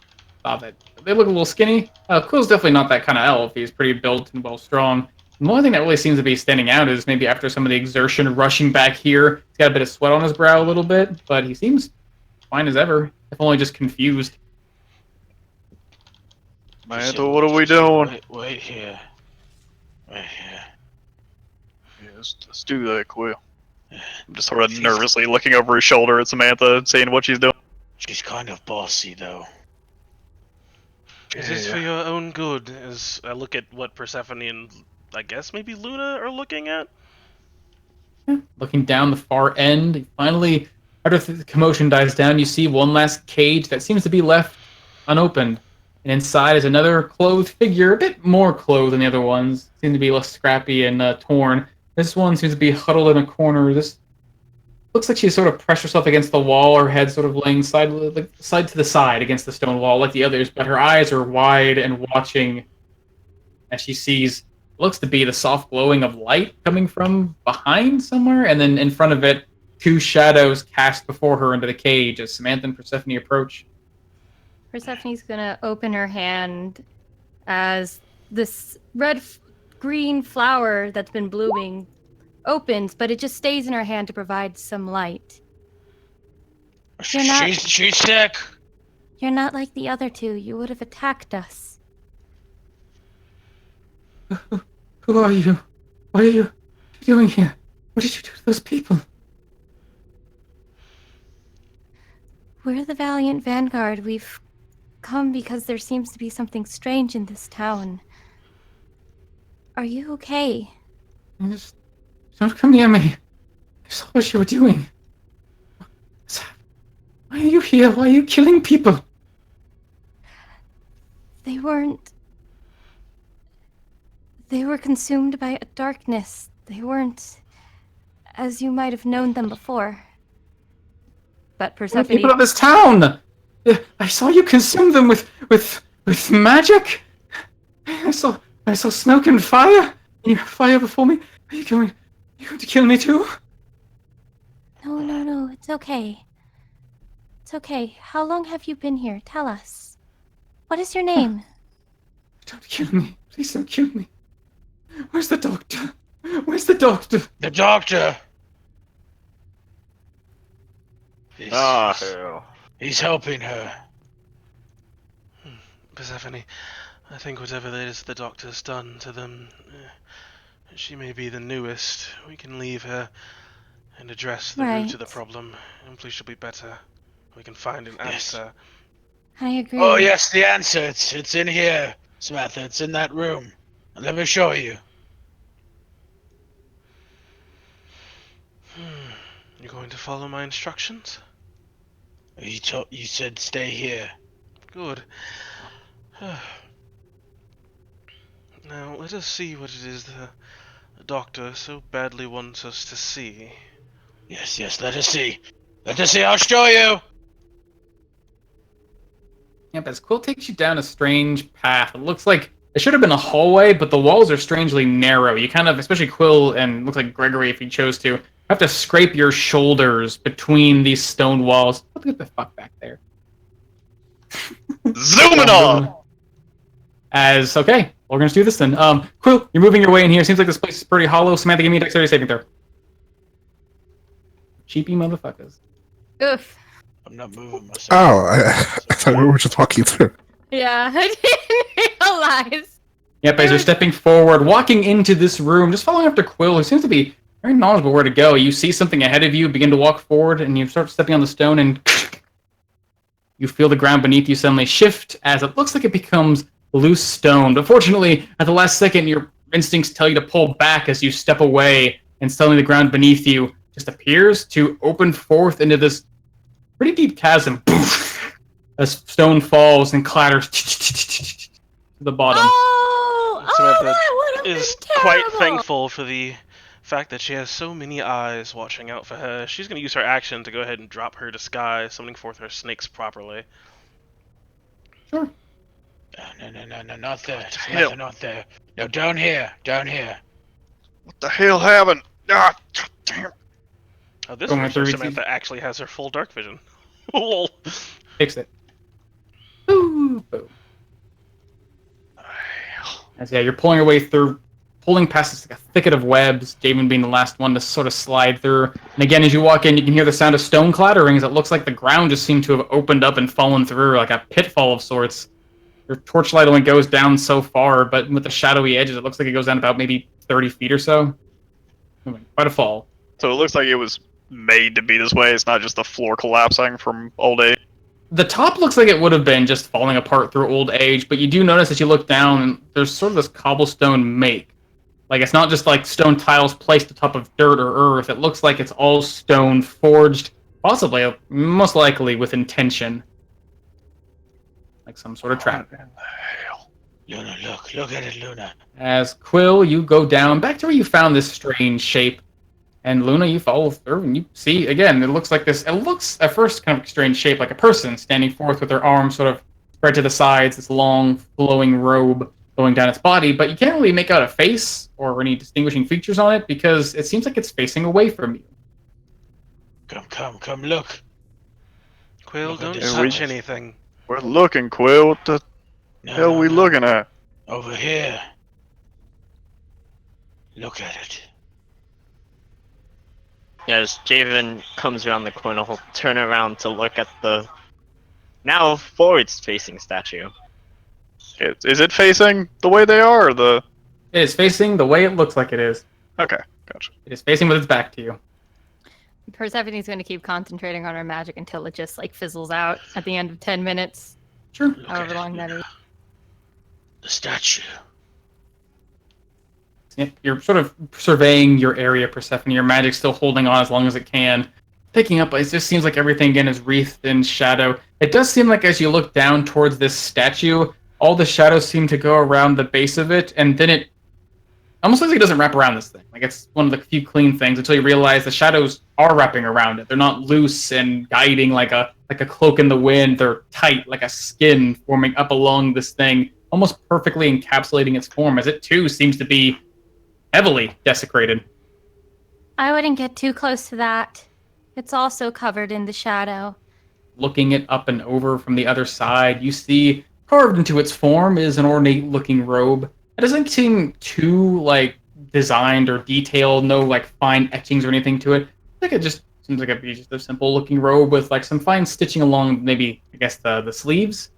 thought that they look a little skinny. Quill's definitely not that kind of elf. He's pretty built and well strong. The only thing that really seems to be standing out is maybe after some of the exertion rushing back here, he's got a bit of sweat on his brow a little bit, but he seems fine as ever, if only just confused. Manta, what are we doing? Wait here. Wait here. Yeah, let's do that, Quill. I'm just sort of nervously looking over his shoulder at Samantha, seeing what she's doing. She's kind of bossy, though. Is this for your own good? As I look at what Persephone and I guess maybe Luna are looking at? Looking down the far end, finally, after the commotion dies down, you see one last cage that seems to be left unopened. And inside is another clothed figure, a bit more clothed than the other ones. Seem to be less scrappy and torn. This one seems to be huddled in a corner. This looks like she sort of pressed herself against the wall, her head sort of laying side to the side against the stone wall like the others, but her eyes are wide and watching as she sees what looks to be the soft glowing of light coming from behind somewhere, and then in front of it, two shadows cast before her into the cage as Samantha and Persephone approach. Persephone's gonna open her hand as this green flower that's been blooming opens, but it just stays in her hand to provide some light. You're not- She's sick. You're not like the other two. You would have attacked us. Who are you? What are you doing here? What did you do to those people? We're the Valiant Vanguard. We've come because there seems to be something strange in this town. Are you okay? Just don't come near me. I saw what you were doing. Why are you here? Why are you killing people? They weren't... They were consumed by a darkness. They weren't as you might have known them before. But The Persephone... people of this town! I saw you consume them with magic! I saw smoke and fire! And you have fire before me? Are you going to kill me too? No, it's okay. It's okay. How long have you been here? Tell us. What is your name? Don't kill me. Please don't kill me. Where's the doctor? Where's the doctor? The doctor. Hell. He's helping her. Persephone, I think whatever it is the doctor's done to them, she may be the newest. We can leave her and address the root of the Right. problem. Hopefully she'll be better. We can find an Yes. answer. I agree. Oh yes, the answer. It's in here, Samantha. It's in that room. Let me show you. You going to follow my instructions? You said stay here. Good. Now, let us see what it is the doctor so badly wants us to see. Yes. Let us see. Let us see. I'll show you. Yep, as Quill takes you down a strange path. It looks like it should have been a hallway, but the walls are strangely narrow. You kind of, especially Quill and looks like Gregory if he chose to, have to scrape your shoulders between these stone walls. Look at the fuck back there. Zooming on! As, okay, we're gonna do this then. Quill, you're moving your way in here. Seems like this place is pretty hollow. Samantha, give me a dexterity saving throw. Cheapy motherfuckers. Oof. I'm not moving myself. Oh, I thought we were just walking through. Yeah, I didn't realize. Yep, as you're stepping forward, walking into this room, just following after Quill, who seems to be very knowledgeable where to go. You see something ahead of you, begin to walk forward, and you start stepping on the stone, and you feel the ground beneath you suddenly shift as it looks like it becomes loose stone. But fortunately, at the last second, your instincts tell you to pull back as you step away, and suddenly the ground beneath you just appears to open forth into this pretty deep chasm. As stone falls and clatters to the bottom. Samantha that would have is been quite terrible. thankful for the fact that she has so many eyes watching out for her. She's going to use her action to go ahead and drop her disguise, summoning forth her snakes properly. Sure. No, not there. hell? Samantha, not there. No, down here. What the hell happened? Ah, damn. Oh, this Going version of through Samantha actually has her full dark vision. Lol. Fix it. Boom, boom. As yeah, you're pulling your way through, pulling past this like a thicket of webs, Javen being the last one to sort of slide through. And again, as you walk in, you can hear the sound of stone clattering as it looks like the ground just seemed to have opened up and fallen through, like a pitfall of sorts. Your torchlight only goes down so far, but with the shadowy edges, it looks like it goes down about maybe 30 feet or so. Quite a fall. So it looks like it was made to be this way. It's not just the floor collapsing from old age. The top looks like it would have been just falling apart through old age, but you do notice as you look down, there's sort of this cobblestone make. Like, it's not just like stone tiles placed atop of dirt or earth. It looks like it's all stone forged, possibly, most likely with intention. Like some sort of trap. What in the hell? Luna, look at it, Luna. As Quill, you go down back to where you found this strange shape. And Luna, you follow through, and you see, again, it looks like this. It looks, at first, kind of strange shape, like a person standing forth with their arms sort of spread to the sides, this long, flowing robe going down its body, but you can't really make out a face or any distinguishing features on it because it seems like it's facing away from you. Come, look. Quill, Look at don't this. touch anything. We're looking, Quill. What the No, hell are we no. looking at? Over here. Look at it. As Javen comes around the corner, he'll turn around to look at the now forward-facing statue. Is it facing the way they are, or the... It is facing the way it looks like it is. Okay, gotcha. It is facing with its back to you. Persephone's going to keep concentrating on her magic until it just like fizzles out at the end of 10 minutes, Sure. Look however at long it, that Luna. is. The statue. You're sort of surveying your area, Persephone. Your magic's still holding on as long as it can. Picking up, it just seems like everything again is wreathed in shadow. It does seem like as you look down towards this statue, all the shadows seem to go around the base of it, and then it almost looks like it doesn't wrap around this thing. Like it's one of the few clean things until you realize the shadows are wrapping around it. They're not loose and guiding like a cloak in the wind. They're tight, like a skin forming up along this thing, almost perfectly encapsulating its form, as it too seems to be heavily desecrated. I wouldn't get too close to that. It's also covered in the shadow. Looking it up and over from the other side, you see carved into its form is an ornate-looking robe. It doesn't seem too like designed or detailed, no like fine etchings or anything to it. I think it just seems like just a simple-looking robe with like some fine stitching along maybe I guess the sleeves.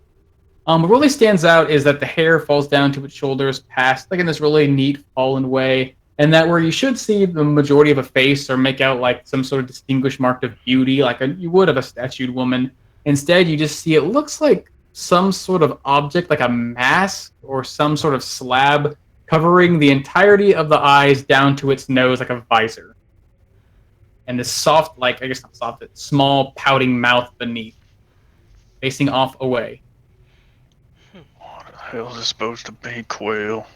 What really stands out is that the hair falls down to its shoulders, past like in this really neat fallen way, and that where you should see the majority of a face or make out like some sort of distinguished mark of beauty, like you would of a statued woman. Instead, you just see it looks like some sort of object, like a mask or some sort of slab, covering the entirety of the eyes down to its nose, like a visor, and this soft, like I guess not soft, but small pouting mouth beneath, facing off away. What the hell is it supposed to be, Quill?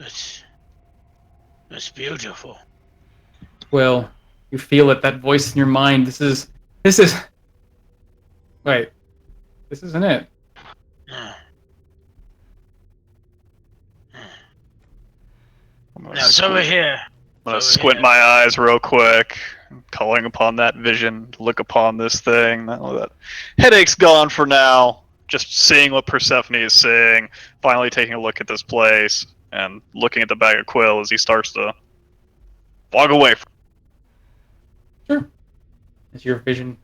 It's beautiful. Well, you feel it, that voice in your mind. This is. Wait, this isn't it. Uh, I'm gonna No, it's over here. I'm gonna Over squint here. my eyes real quick, calling upon that vision, look upon this thing. That headache's gone for now. Just seeing what Persephone is saying, finally taking a look at this place, and looking at the bag of Quill as he starts to walk away. Sure. As your vision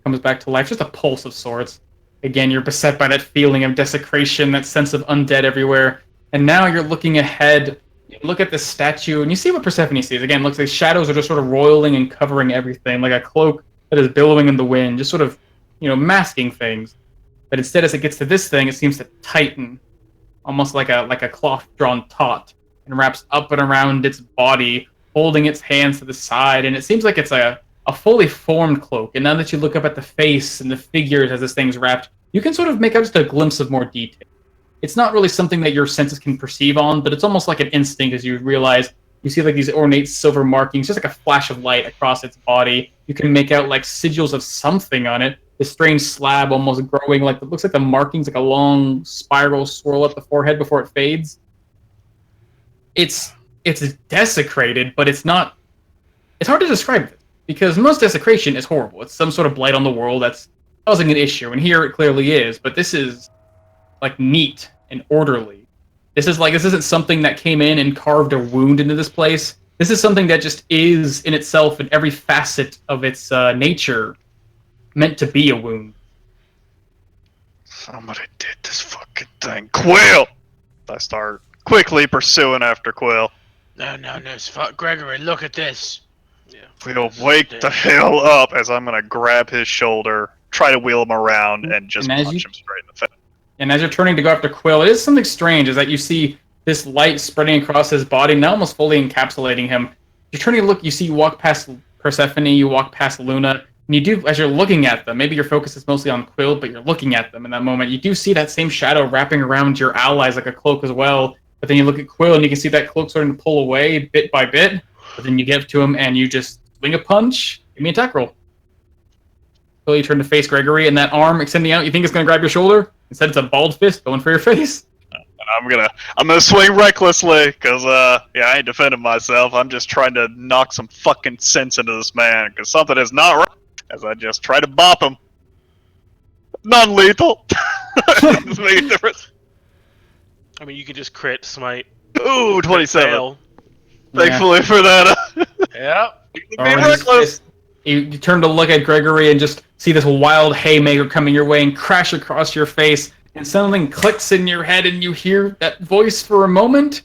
comes back to life, just a pulse of sorts. Again, you're beset by that feeling of desecration, that sense of undead everywhere. And now you're looking ahead. You look at this statue, and you see what Persephone sees. Again, it looks like shadows are just sort of roiling and covering everything, like a cloak that is billowing in the wind, just sort of, masking things. But instead, as it gets to this thing, it seems to tighten, almost like a cloth drawn taut, and wraps up and around its body, holding its hands to the side. And it seems like it's a fully formed cloak. And now that you look up at the face and the figures as this thing's wrapped, you can sort of make out just a glimpse of more detail. It's not really something that your senses can perceive on, but it's almost like an instinct as you realize you see like these ornate silver markings, just like a flash of light across its body. You can make out like sigils of something on it. This strange slab almost growing, like it looks like the markings, like a long spiral swirl up the forehead before it fades. It's it's desecrated, but it's not. It's hard to describe it because most desecration is horrible. It's some sort of blight on the world that's causing an issue, and here it clearly is. But this is like neat and orderly. This isn't something that came in and carved a wound into this place. This is something that just is in itself in every facet of its nature meant to be a wound. Somebody did this fucking thing. Quill! I start quickly pursuing after Quill. No, it's fuck Gregory. Look at this. Yeah. Quill, wake the hell up as I'm gonna grab his shoulder, try to wheel him around, and just And as punch you- him straight in the face. And as you're turning to go after Quill, it is something strange, is that you see this light spreading across his body, now almost fully encapsulating him. You're turning to look, you see you walk past Persephone, you walk past Luna, and you do, as you're looking at them, maybe your focus is mostly on Quill, but you're looking at them in that moment, you do see that same shadow wrapping around your allies like a cloak as well, but then you look at Quill and you can see that cloak starting to pull away bit by bit, but then you get to him and you just swing a punch. Give me an attack roll. Quill, you turn to face Gregory, and that arm extending out, you think it's going to grab your shoulder? Instead, it's a bald fist going for your face. I'm gonna swing recklessly, because, I ain't defending myself. I'm just trying to knock some fucking sense into this man, because something is not right, as I just try to bop him. Non-lethal! Doesn't make a difference. I mean, you can just crit, smite, Ooh, 27. fail. Thankfully for that. Yep. Be Arwen reckless! you turn to look at Gregory and just see this wild haymaker coming your way and crash across your face, and something clicks in your head and you hear that voice for a moment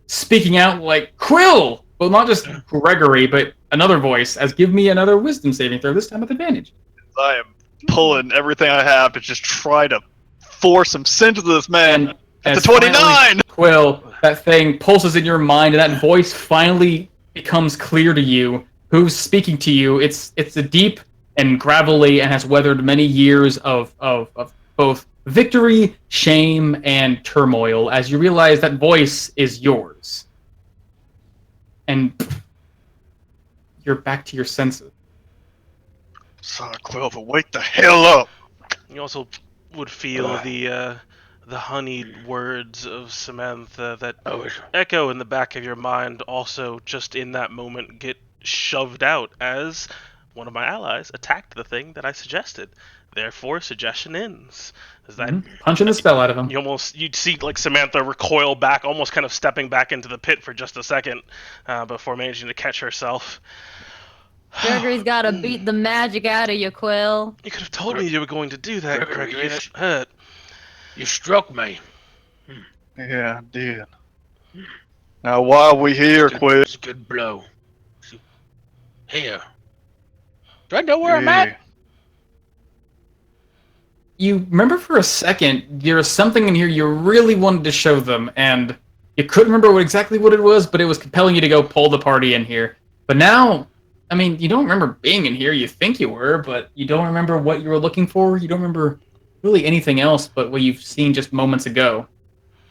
speaking out like Quill! Well, not just Gregory, but another voice, as give me another wisdom saving throw, this time with advantage. I am pulling everything I have to just try to force some sense into this man. And It's a 29! Quill, that thing pulses in your mind, and that voice finally becomes clear to you. Who's speaking to you? It's a deep and gravelly and has weathered many years of both victory, shame, and turmoil as you realize that voice is yours. And you're back to your senses. Son of Quill, but wake the hell up! You also would feel the honeyed words of Samantha that echo in the back of your mind also just in that moment get shoved out as one of my allies attacked the thing that I suggested. Therefore, suggestion ends. Is that Punching the spell out of him. you'd see like Samantha recoil back, almost kind of stepping back into the pit for just a second before managing to catch herself. Gregory's gotta beat the magic out of you, Quill. You could have told me you were going to do that, Gregory, Gregory. It hurt. You struck me. Yeah, I did. Now, why are we here, Quill? It's a good blow. Here. Do I know where I'm at? You remember for a second, there was something in here you really wanted to show them, and you couldn't remember exactly what it was, but it was compelling you to go pull the party in here. But now, I mean, you don't remember being in here, you think you were, but you don't remember what you were looking for, you don't remember really anything else but what you've seen just moments ago.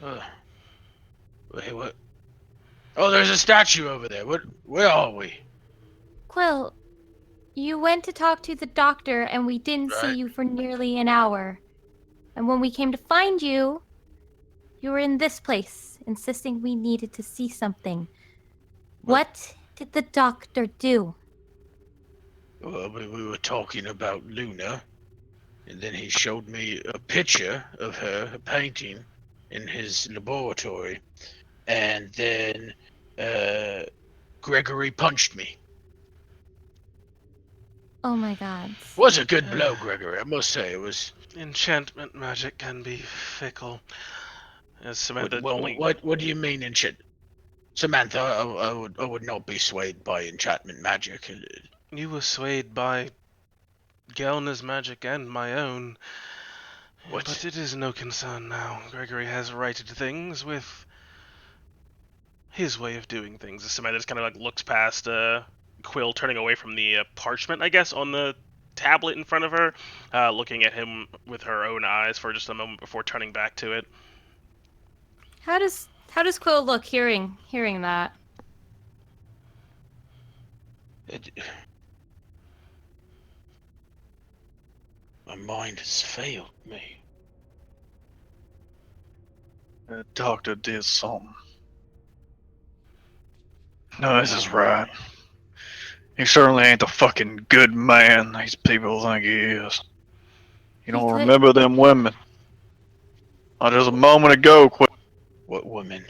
Wait, what? Oh, there's a statue over there. Where are we? Quill, you went to talk to the doctor and we didn't see Right. you for nearly an hour. And when we came to find you, you were in this place, insisting we needed to see something. What did the doctor do? Well, we were talking about Luna, and then he showed me a picture of her, a painting, in his laboratory, and then Gregory punched me. Oh my god. Was a good blow, Gregory. I must say it was. Enchantment magic can be fickle. As Samantha What do you mean, Samantha? I would not be swayed by enchantment magic. You were swayed by Gelna's magic and my own. What? But it is no concern now. Gregory has righted things with his way of doing things. Samantha just kind of like looks past Quill, turning away from the parchment, I guess, on the tablet in front of her, looking at him with her own eyes for just a moment before turning back to it. How does Quill look hearing that? My mind has failed me. The doctor did something. No, this is right. He certainly ain't the fucking good man these people think he is. You don't could- remember them women. Not just a moment ago, quick. What woman?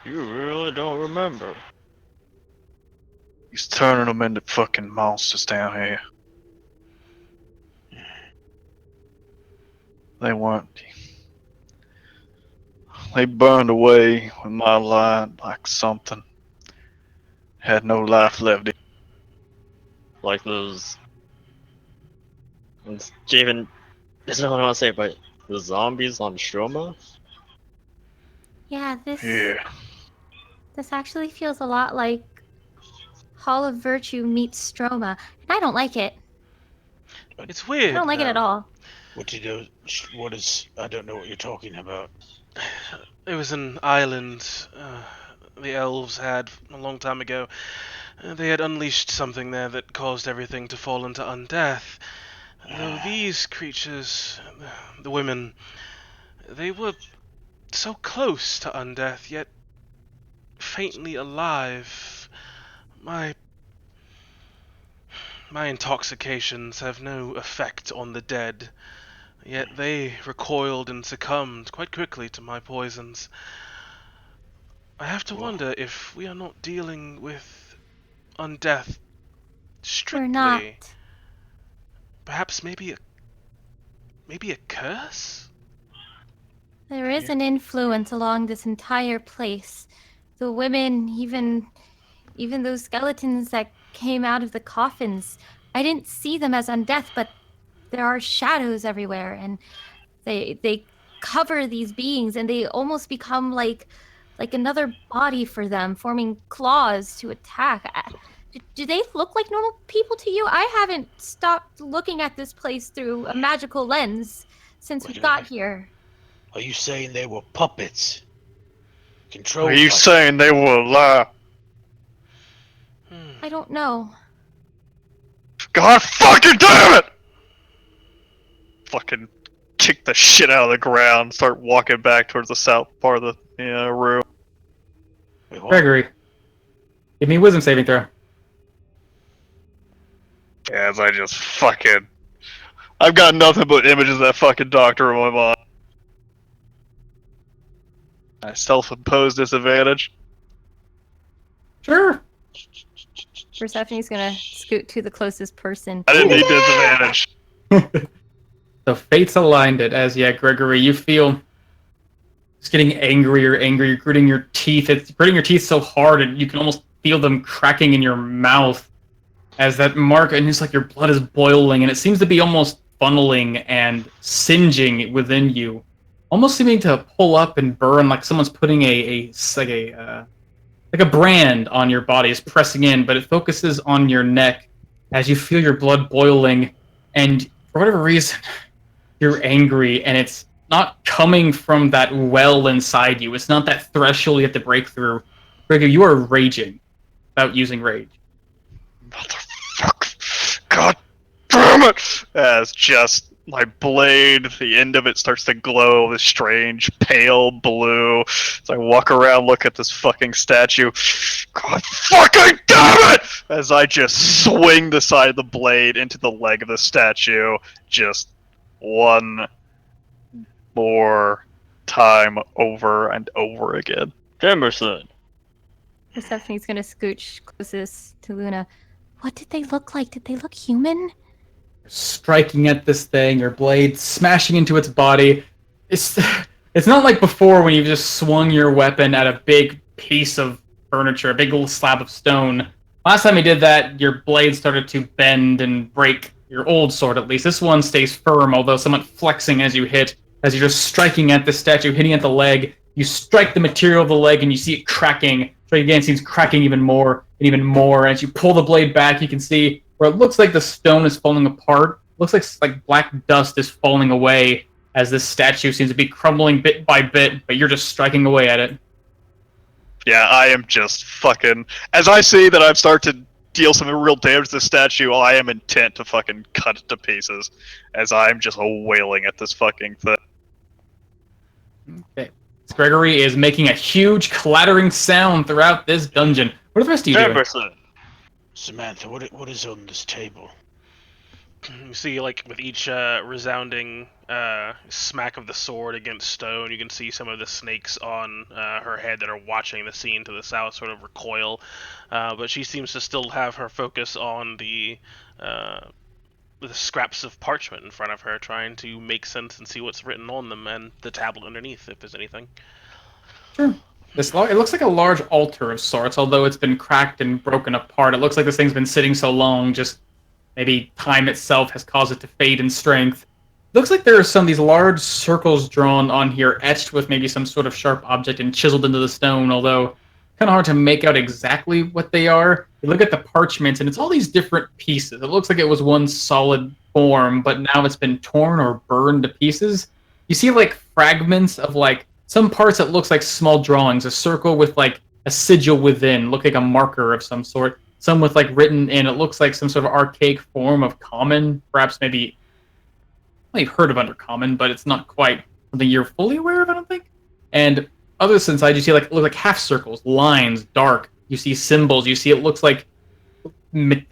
You really don't remember. He's turning them into fucking monsters down here. They weren't. They burned away with my light like something had no life left in. Like those. Javen, this is what I want to say, but the zombies on Stroma? Yeah, Yeah. this actually feels a lot like Hall of Virtue meets Stroma, and I don't like it. It's I weird. don't like it at all. What did you? What is? I don't know what you're talking about. It was an island the elves had a long time ago. They had unleashed something there that caused everything to fall into undeath. Though these creatures, the women, they were so close to undeath, yet faintly alive. My intoxications have no effect on the dead, yet they recoiled and succumbed quite quickly to my poisons. I have to wonder if we are not dealing with undeath We're strictly. not. Perhaps maybe a curse? There is an influence along this entire place. The women, even those skeletons that came out of the coffins, I didn't see them as undeath, but there are shadows everywhere, and they cover these beings, and they almost become like another body for them, forming claws to attack. Do they look like normal people to you? I haven't stopped looking at this place through a magical lens since we Wait a got minute. here. Are you saying they were puppets? Controlled Are you by saying they were alive? I don't know. God fucking damn it! Fucking kick the shit out of the ground, start walking back towards the south part of the room. Wait, what? Gregory, give me a wisdom saving throw. As I just fucking. I've got nothing but images of that fucking doctor in my mind. I self-imposed disadvantage. Sure. Persephone's gonna scoot to the closest person. I didn't need disadvantage. So fates aligned it as, yeah, Gregory, you feel it's getting angrier, angry. You're gritting your teeth. It's gritting your teeth so hard, and you can almost feel them cracking in your mouth as that mark, and it's like your blood is boiling, and it seems to be almost funneling and singeing within you, almost seeming to pull up and burn like someone's putting like a brand on your body, is pressing in, but it focuses on your neck as you feel your blood boiling, and for whatever reason, you're angry, and it's not coming from that well inside you. It's not that threshold you have to break through. Gregor, you are raging without using rage. Motherfucker. God damn it! As just my blade, the end of it starts to glow this strange pale blue. As I walk around, look at this fucking statue. God fucking damn it! As I just swing the side of the blade into the leg of the statue. Just one more time over and over again. Jamerson. Persephone's gonna scooch closest to Luna. What did they look like? Did they look human? Striking at this thing, your blade smashing into its body. It's it's not like before when you just swung your weapon at a big piece of furniture, a big little slab of stone. Last time you did that, your blade started to bend and break. Your old sword, at least. This one stays firm, although somewhat flexing as you hit. As you're just striking at the statue, hitting at the leg. You strike the material of the leg, and you see it cracking. Strike again, it seems cracking even more and even more. As you pull the blade back, you can see where it looks like the stone is falling apart. Looks like black dust is falling away as this statue seems to be crumbling bit by bit, but you're just striking away at it. Yeah, I am just fucking. As I see that I've started to deal some real damage to the statue, I am intent to fucking cut it to pieces. As I'm just wailing at this fucking thing. Okay. Gregory is making a huge clattering sound throughout this dungeon. What are the rest of you doing? Jefferson. Samantha, what is on this table? You see, like, with each resounding smack of the sword against stone, you can see some of the snakes on her head that are watching the scene to the south sort of recoil. But she seems to still have her focus on the scraps of parchment in front of her, trying to make sense and see what's written on them, and the tablet underneath, if there's anything. Sure. It looks like a large altar of sorts, although it's been cracked and broken apart. It looks like this thing's been sitting so long, just maybe time itself has caused it to fade in strength. Looks like there are some of these large circles drawn on here, etched with maybe some sort of sharp object and chiseled into the stone, although kind of hard to make out exactly what they are. You look at the parchment, and it's all these different pieces. It looks like it was one solid form, but now it's been torn or burned to pieces. You see, like, fragments of, like, some parts that looks like small drawings, a circle with, like, a sigil within, look like a marker of some sort. Some with, like, written in, it looks like some sort of archaic form of common, perhaps maybe, well, you've heard of Undercommon, but it's not quite something you're fully aware of, I don't think. And other inside, you see, like, look like half circles, lines, dark. You see symbols. You see it looks like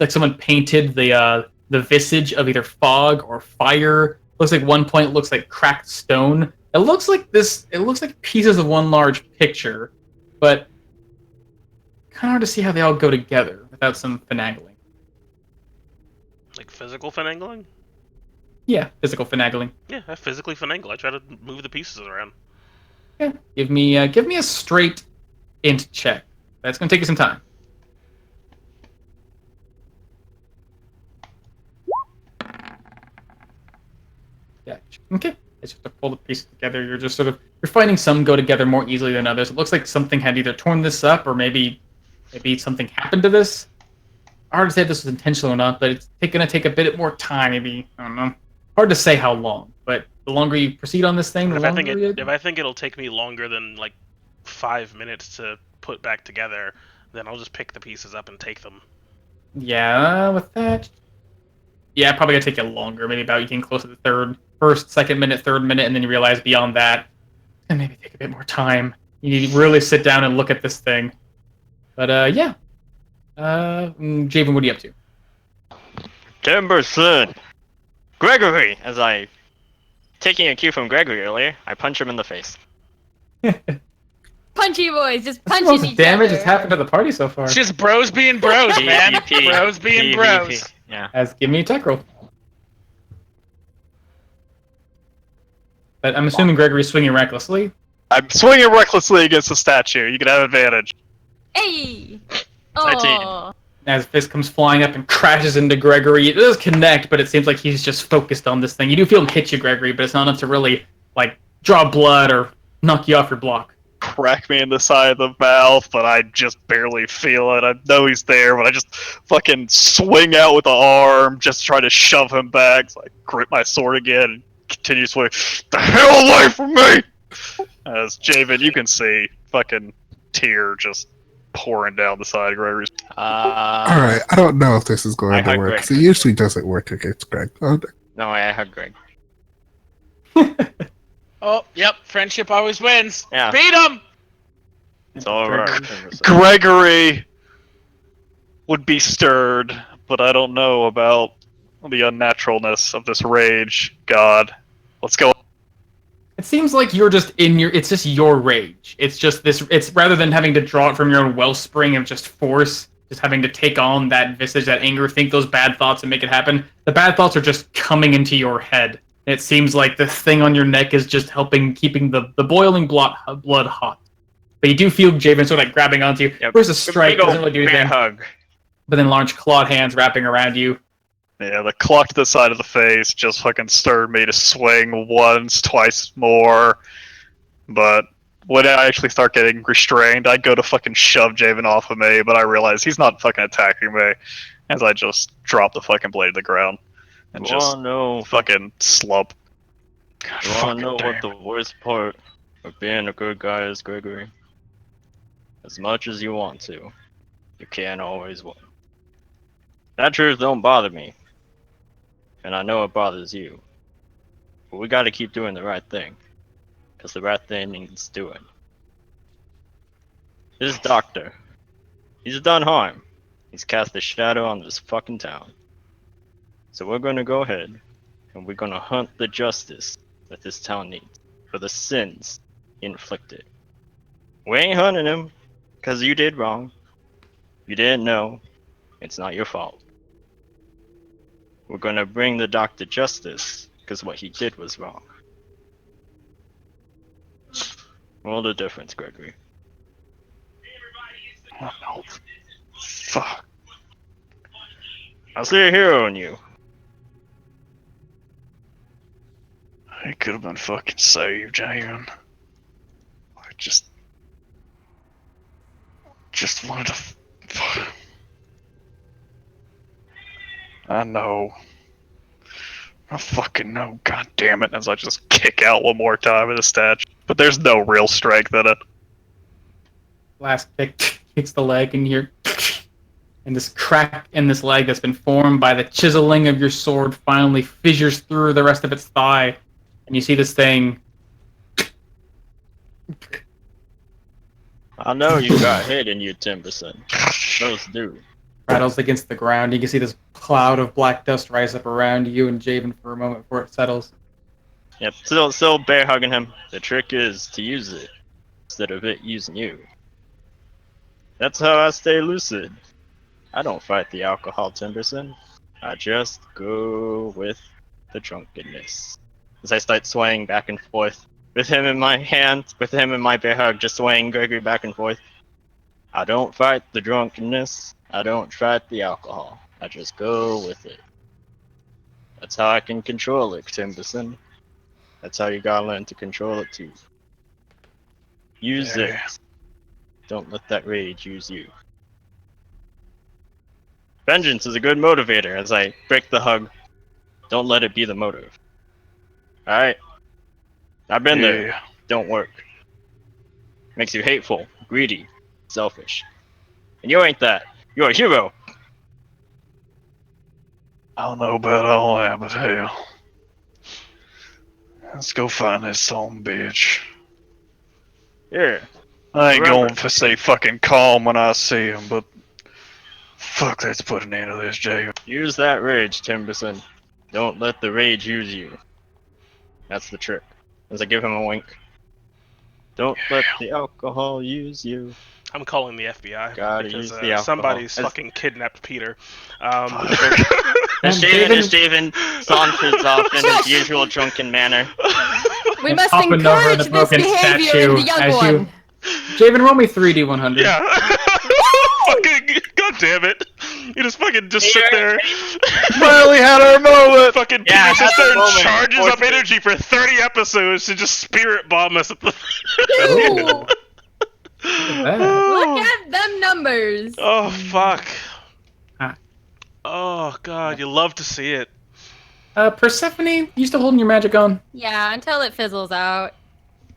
someone painted the visage of either fog or fire. Looks like one point looks like cracked stone. It looks like this. It looks like pieces of one large picture, but kind of hard to see how they all go together without some finagling. Like physical finagling? Yeah, physical finagling. Yeah, I physically finagle. I try to move the pieces around. Yeah, give me a straight int check. That's gonna take you some time. Yeah. Okay. It's just to pull the pieces together. You're just you're finding some go together more easily than others. It looks like something had either torn this up or maybe something happened to this. Hard to say if this was intentional or not, but it's gonna take a bit more time. Maybe, I don't know. Hard to say how long, but the longer you proceed on this thing, the If longer I think it'll take me longer than like 5 minutes to put back together, then I'll just pick the pieces up and take them. Yeah, with that. Yeah, probably gonna take you longer. Maybe about you getting close to the second minute, third minute, and then you realize beyond that, and maybe take a bit more time. You need to really sit down and look at this thing. But yeah. Javen, what are you up to? Jefferson. Gregory, as I, taking a cue from Gregory earlier, I punch him in the face. Punchy boys, just That's the punching most each damage other. has happened to the party so far. It's just bros being bros, man. PvP. Bros being bros. Yeah. As give me a tech roll. But I'm assuming Gregory's swinging recklessly. I'm swinging recklessly against the statue. You can have advantage. Hey! 19. Oh, As fist comes flying up and crashes into Gregory. It does connect, but it seems like he's just focused on this thing. You do feel him hit you, Gregory, but it's not enough to really, like, draw blood or knock you off your block. Crack me in the side of the mouth, but I just barely feel it. I know he's there, but I just fucking swing out with the arm, just try to shove him back. So I grip my sword again and continue swinging. The hell away from me! As Javen, you can see fucking tear just pouring down the side of Gregory's. Alright, I don't know if this is I going to hug work, Greg. 'cause it usually doesn't work against Greg. Oh, No, I hug Greg. Oh, yep. Friendship always wins. Yeah. Beat him. It's all right. Gregory would be stirred, but I don't know about the unnaturalness of this rage. God, let's go. It seems like you're just it's just your rage. It's just this, it's rather than having to draw it from your own wellspring of just force, just having to take on that visage, that anger, think those bad thoughts and make it happen. The bad thoughts are just coming into your head. It seems like the thing on your neck is just keeping the boiling blood hot. But you do feel Javen sort of like grabbing onto you. Yep. First a strike, doesn't really do Man anything. hug. But then large clawed hands wrapping around you. Yeah, the clock to the side of the face just fucking stirred me to swing once, twice more. But when I actually start getting restrained, I go to fucking shove Javen off of me, but I realize he's not fucking attacking me, as I just drop the fucking blade to the ground and just fucking slump. God, You wanna fucking know damn. what the worst part of being a good guy is, Gregory? As much as you want to, you can't always win. That truth don't bother me, and I know it bothers you. But we gotta keep doing the right thing, because the right thing needs doing. This doctor, he's done harm. He's cast a shadow on this fucking town. So we're gonna go ahead and we're gonna hunt the justice that this town needs for the sins he inflicted. We ain't hunting him because you did wrong. You didn't know. It's not your fault. We're gonna bring the doctor justice because what he did was wrong. What the difference, Gregory? Oh, no. Fuck. I see a hero in you. He could have been fucking saved, Javen. I just wanted to. I know. I fucking know. God damn it! As I just kick out one more time at the statue, but there's no real strength in it. Last kick kicks the leg, and you're. And this crack in this leg that's been formed by the chiseling of your sword finally fissures through the rest of its thigh. And you see this thing. I know you got hit in you, Timberson. Those do. Rattles against the ground. You can see this cloud of black dust rise up around you and Javen for a moment before it settles. Yep, still bear hugging him. The trick is to use it instead of it using you. That's how I stay lucid. I don't fight the alcohol, Timberson. I just go with the drunkenness. As I start swaying back and forth, with him in my hand, with him in my bear hug, just swaying Gregory back and forth. I don't fight the drunkenness. I don't fight the alcohol. I just go with it. That's how I can control it, Timberson. That's how you gotta learn to control it too. Use it. Don't let that rage use you. Vengeance is a good motivator as I break the hug. Don't let it be the motive. Alright? I've been there. Don't work. Makes you hateful, greedy, selfish. And you ain't that. You're a hero. I don't know about all that, but hell. Let's go find this son bitch. Here. I ain't Remember. going to stay fucking calm when I see him, but fuck, let's put an end to this, Jay. Use that rage, Timberson. Don't let the rage use you. That's the trick. As I give him a wink. Don't let the alcohol use you. I'm calling the FBI Gotta because use the alcohol. somebody's As- fucking kidnapped Peter. As Javen saunters off in his usual drunken manner. We must Hopping over encourage the this broken behavior statue in the young as one. you- Javen, roll me 3d100. Yeah. Fucking, god damn it. You just fucking sit there. Finally had our moment! Fucking Yeah, Peter sits that's there the and moment. charges Force up me. energy for 30 episodes to just spirit bomb us at the. Ooh, Look at that. look at them numbers. Oh, fuck. Ah. Oh, God, you love to see it. Persephone, you still holding your magic on? Yeah, until it fizzles out.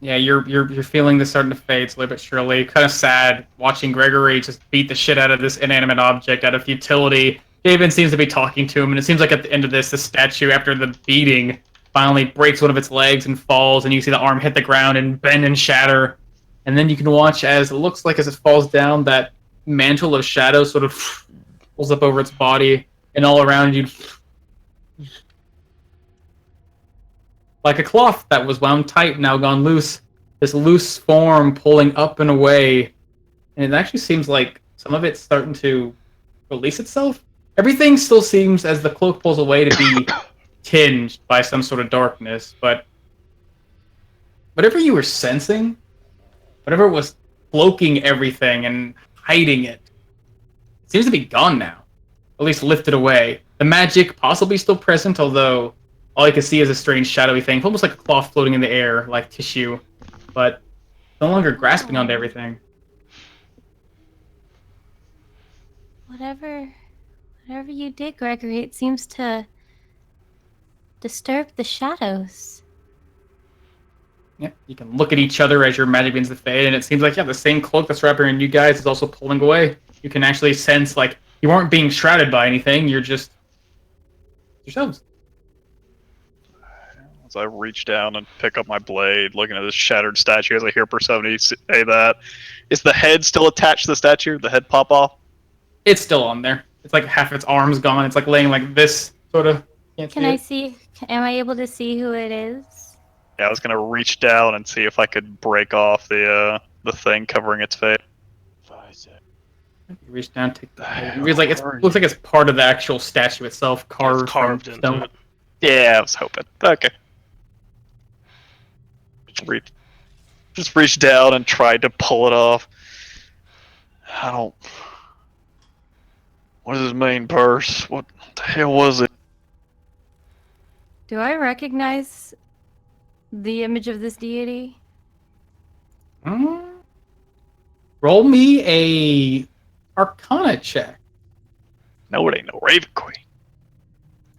Yeah, you're feeling this starting to fade slowly but surely. Kind of sad watching Gregory just beat the shit out of this inanimate object out of futility. Javen seems to be talking to him, and it seems like at the end of this, the statue, after the beating, finally breaks one of its legs and falls, and you see the arm hit the ground and bend and shatter. And then you can watch as it looks like as it falls down, that mantle of shadow sort of pulls up over its body, and all around you, like a cloth that was wound tight, now gone loose. This loose form pulling up and away, and it actually seems like some of it's starting to release itself. Everything still seems, as the cloak pulls away, to be tinged by some sort of darkness, but whatever you were sensing, whatever was cloaking everything and hiding it, seems to be gone now. At least lifted away. The magic possibly still present, although all I can see is a strange shadowy thing, almost like a cloth floating in the air, like tissue, but no longer grasping onto everything. Whatever you did, Gregory, it seems to disturb the shadows. Yeah, you can look at each other as your magic begins to fade, and it seems like, yeah, the same cloak that's wrapping around you guys is also pulling away. You can actually sense, like, you weren't being shrouded by anything, you're just yourselves. as I reach down and pick up my blade, looking at this shattered statue as I hear Persephone say that. Is the head still attached to the statue? The head pop off? It's still on there. It's like half its arms gone. It's like laying like this, sort of. Can't Can see I it. see? Am I able to see who it is? Yeah, I was gonna reach down and see if I could break off the thing covering its face. You reach down, take the head. It looks like it's part of the actual statue itself, carved, It's carved from into stone. it. Yeah, I was hoping. Okay. Just reach down and tried to pull it off. I don't. What is his main purse? What the hell was it? Do I recognize the image of this deity? Mm. Roll me a Arcana check. No, it ain't no Raven Queen.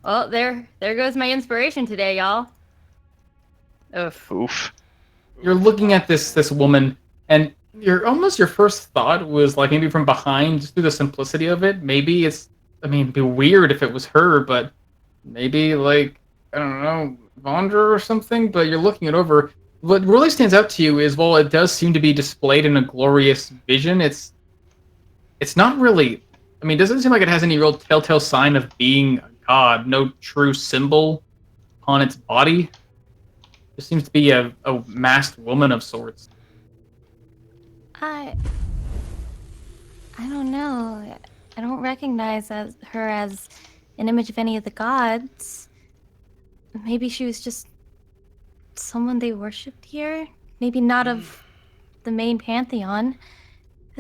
Oh, there goes my inspiration today, y'all. Oof. Oof. You're looking at this woman, and your first thought was like maybe from behind, just through the simplicity of it. Maybe it'd be weird if it was her, but maybe like I don't know, Vondra or something. But you're looking it over. What really stands out to you is, while it does seem to be displayed in a glorious vision, it's not really. I mean, it doesn't seem like it has any real telltale sign of being a god. No true symbol on its body. It seems to be a masked woman of sorts. I don't know. I don't recognize her as an image of any of the gods. Maybe she was just someone they worshipped here. Maybe not of the main pantheon.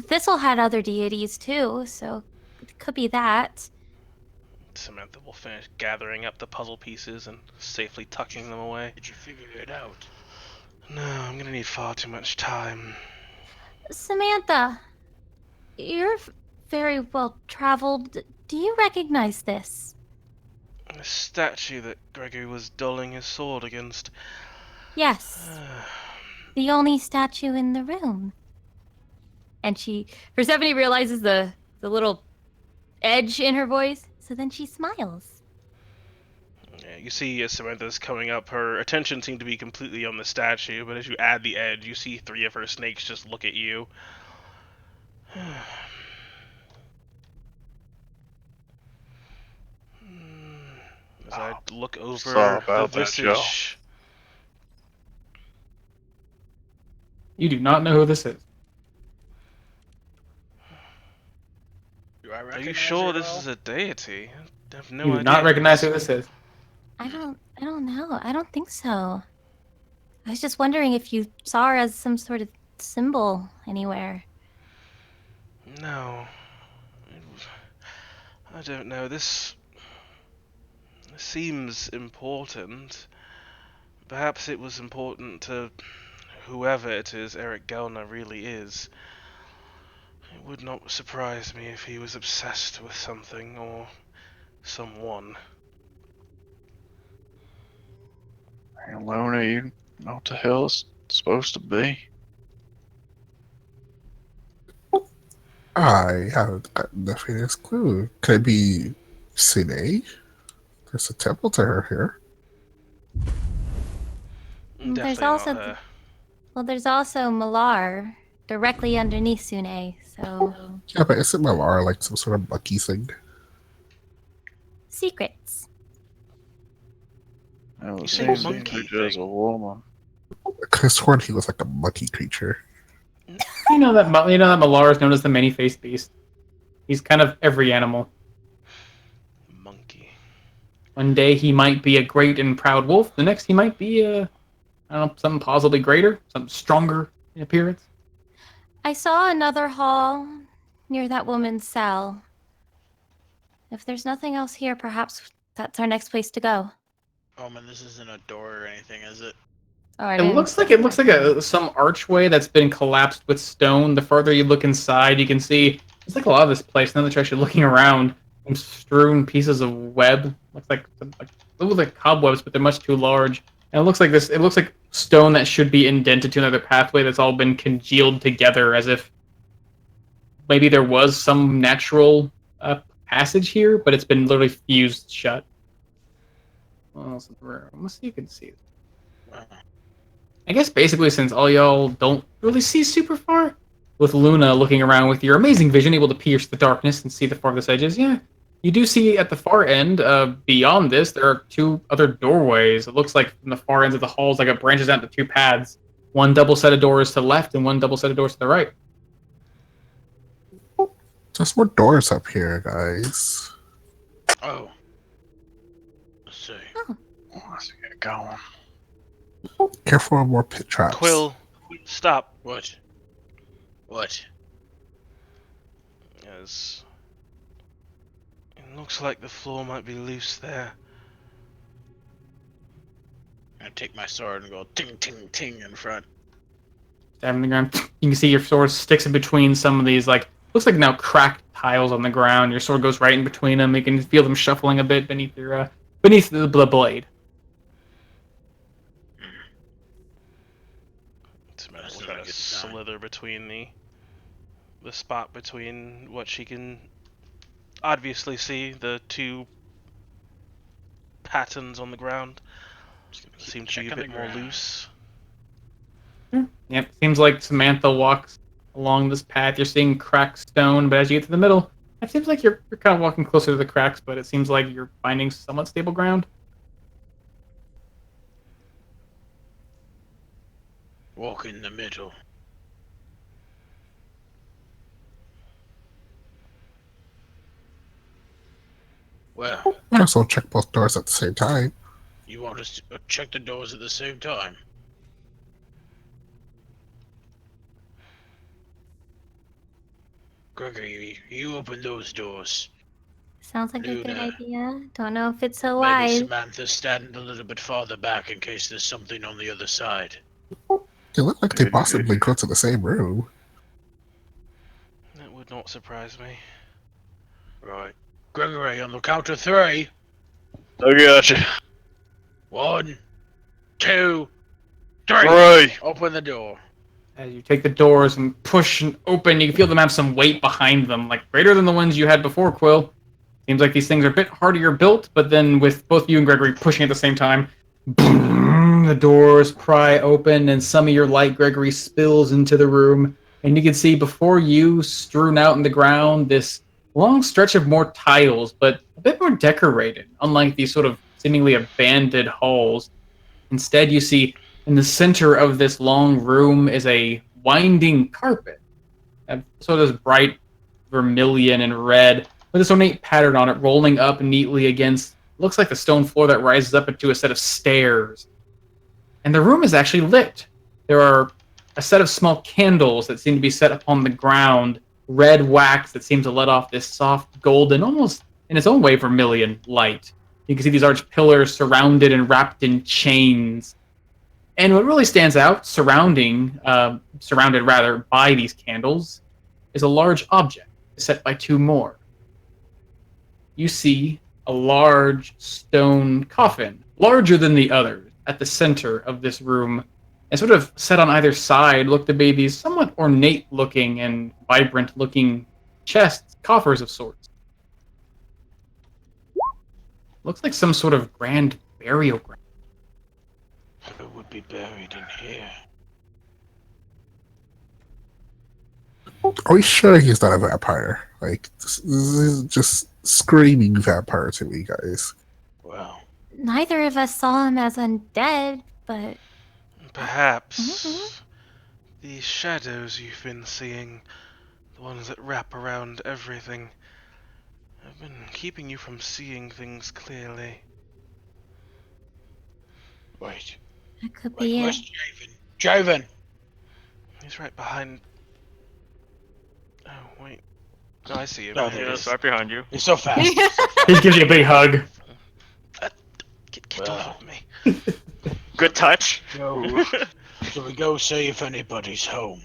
Thistle had other deities too, so it could be that. Samantha will finish gathering up the puzzle pieces and safely tucking them away. Did you figure it out? No, I'm gonna need far too much time. Samantha, you're very well traveled. Do you recognize this? The statue that Gregory was dulling his sword against. Yes. The only statue in the room. And Persephone realizes the little edge in her voice, so then she smiles. Yeah, you see as Samantha's coming up, her attention seemed to be completely on the statue, but as you add the edge, you see 3 of her snakes just look at you. As I look over Sorry the about that, Joe. visage. You do not know who this is. Do I Are recognize you sure her this at all? is a deity? I have no You idea. do not recognize who this is. I don't know. I don't think so. I was just wondering if you saw her as some sort of symbol anywhere. No. I don't know. This seems important. Perhaps it was important to whoever it is Eric Gelner really is. It would not surprise me if he was obsessed with something or someone. Hey, Luna, you know what the hell it's supposed to be? I haven't gotten the faintest clue. Could it be Sine? There's a temple to her here. Definitely There's not also her. Well, there's also Malar directly underneath Sune, so Yeah, but isn't Malar like some sort of monkey thing? secrets. Well, You it say seems monkey like there's thing. a woman. I could have sworn he was like a monkey creature. You know that Malar is known as the many-faced beast. He's kind of every animal. Monkey. One day he might be a great and proud wolf. The next he might be I don't know, something possibly greater, something stronger in appearance. I saw another hall near that woman's cell. If there's nothing else here, perhaps that's our next place to go. Oh man, this isn't a door or anything, is it? Oh, I It didn't. looks like some archway that's been collapsed with stone. The further you look inside, you can see it's like a lot of this place. Now that you're actually looking around, some strewn pieces of web. Looks like cobwebs, but they're much too large. And it looks like this. It looks like stone that should be indented to another pathway that's all been congealed together, as if maybe there was some natural passage here, but it's been literally fused shut. What else is there? Let's see if you can see it. I guess basically since all y'all don't really see super far, with Luna looking around with your amazing vision, able to pierce the darkness and see the farthest edges, yeah, you do see at the far end, beyond this, there are two other doorways. It looks like from the far ends of the halls, like it branches out into two paths. One double set of doors to the left and one double set of doors to the right. There's more doors up here, guys. Oh. Let's see. Let's get going. Careful of more pit traps. Quill, stop. What? What? Yes. It looks like the floor might be loose there. I take my sword and go ting ting ting in front. Stabbing the ground. You can see your sword sticks in between some of these, like, looks like now cracked tiles on the ground. Your sword goes right in between them. You can feel them shuffling a bit beneath your, beneath the blade. That's We'll not a kind of good sign. slither between the spot between what she can obviously see, the two patterns on the ground. Seem to be a bit more loose. Yep, seems like Samantha walks along this path. You're seeing cracked stone, but as you get to the middle, it seems like you're kind of walking closer to the cracks, but it seems like you're finding somewhat stable ground. Walk in the middle. Well, Might as well check both doors at the same time. you want us to check the doors at the same time? Gregory, you open those doors. Sounds like a good Luna. idea. Don't know if it's so Maybe wise. Samantha stand a little bit farther back in case there's something on the other side. They look like they possibly go to the same room. That would not surprise me. Right. Gregory, on the count of three. I gotcha. 1, 2, 3. Right. Open the door. As you take the doors and push and open, you can feel them have some weight behind them, like greater than the ones you had before, Quill. Seems like these things are a bit hardier built, but then with both you and Gregory pushing at the same time, boom, the doors pry open and some of your light, Gregory, spills into the room. And you can see before you, strewn out in the ground, this long stretch of more tiles, but a bit more decorated, unlike these sort of seemingly abandoned halls. Instead, you see in the center of this long room is a winding carpet, sort of bright vermilion and red, with this ornate pattern on it rolling up neatly against, looks like the stone floor that rises up into a set of stairs. And the room is actually lit. There are a set of small candles that seem to be set upon the ground, red wax that seems to let off this soft golden, almost in its own way vermilion light. You can see these arched pillars surrounded and wrapped in chains. And what really stands out, surrounded rather by these candles, is a large object set by two more. You see a large stone coffin, larger than the others, at the center of this room, and sort of set on either side look to be these somewhat ornate-looking and vibrant-looking chests, coffers of sorts. Looks like some sort of grand burial ground. Who would be buried in here? Are we sure he's not a vampire? Like, this is just screaming vampire to me, guys. Well, Neither of us saw him as undead, but Perhaps the shadows you've been seeing, the ones that wrap around everything, have been keeping you from seeing things clearly. wait. that could Wait, be where's it. Javen? Javen! He's right behind. Oh, wait. No, I see him. No, There he there is. is. right behind you. He's so fast. He gives you a big hug. Get Well. off of me. Good touch. So, shall we go see if anybody's home?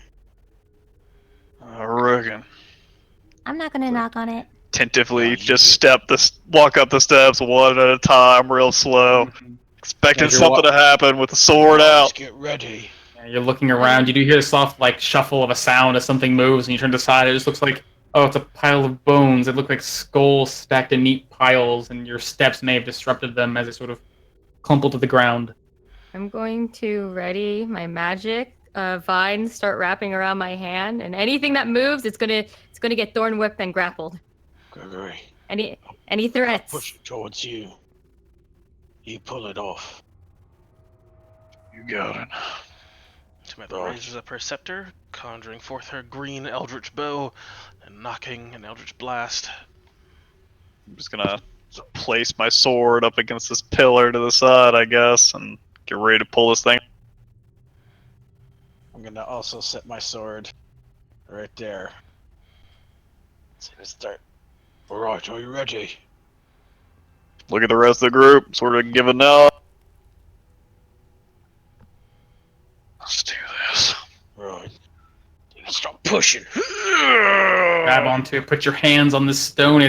I reckon. I'm not gonna knock on it. Tentatively, you just do. walk up the steps one at a time, real slow, expecting As you're something to happen with the sword Let's out. get ready. Yeah, you're looking around. You do hear a soft, like, shuffle of a sound as something moves, and you turn to the side. It just looks like, oh, it's a pile of bones. It look like skulls stacked in neat piles, and your steps may have disrupted them as they sort of crumple to the ground. I'm going to ready my magic vines, start wrapping around my hand, and anything that moves, it's gonna get thorn whipped and grappled. Gregory, Any I'll threats? push it towards you. You pull it off. You got it. Samantha Right. raises up her scepter, conjuring forth her green eldritch bow, and knocking an eldritch blast. I'm just gonna place my sword up against this pillar to the side, I guess, and get ready to pull this thing. I'm gonna also set my sword right there. So let's start. Alright, are you ready? Look at the rest of the group, sort of give a nod. Let's do this. Right. Let's start pushing. Grab onto it, put your hands on this stone.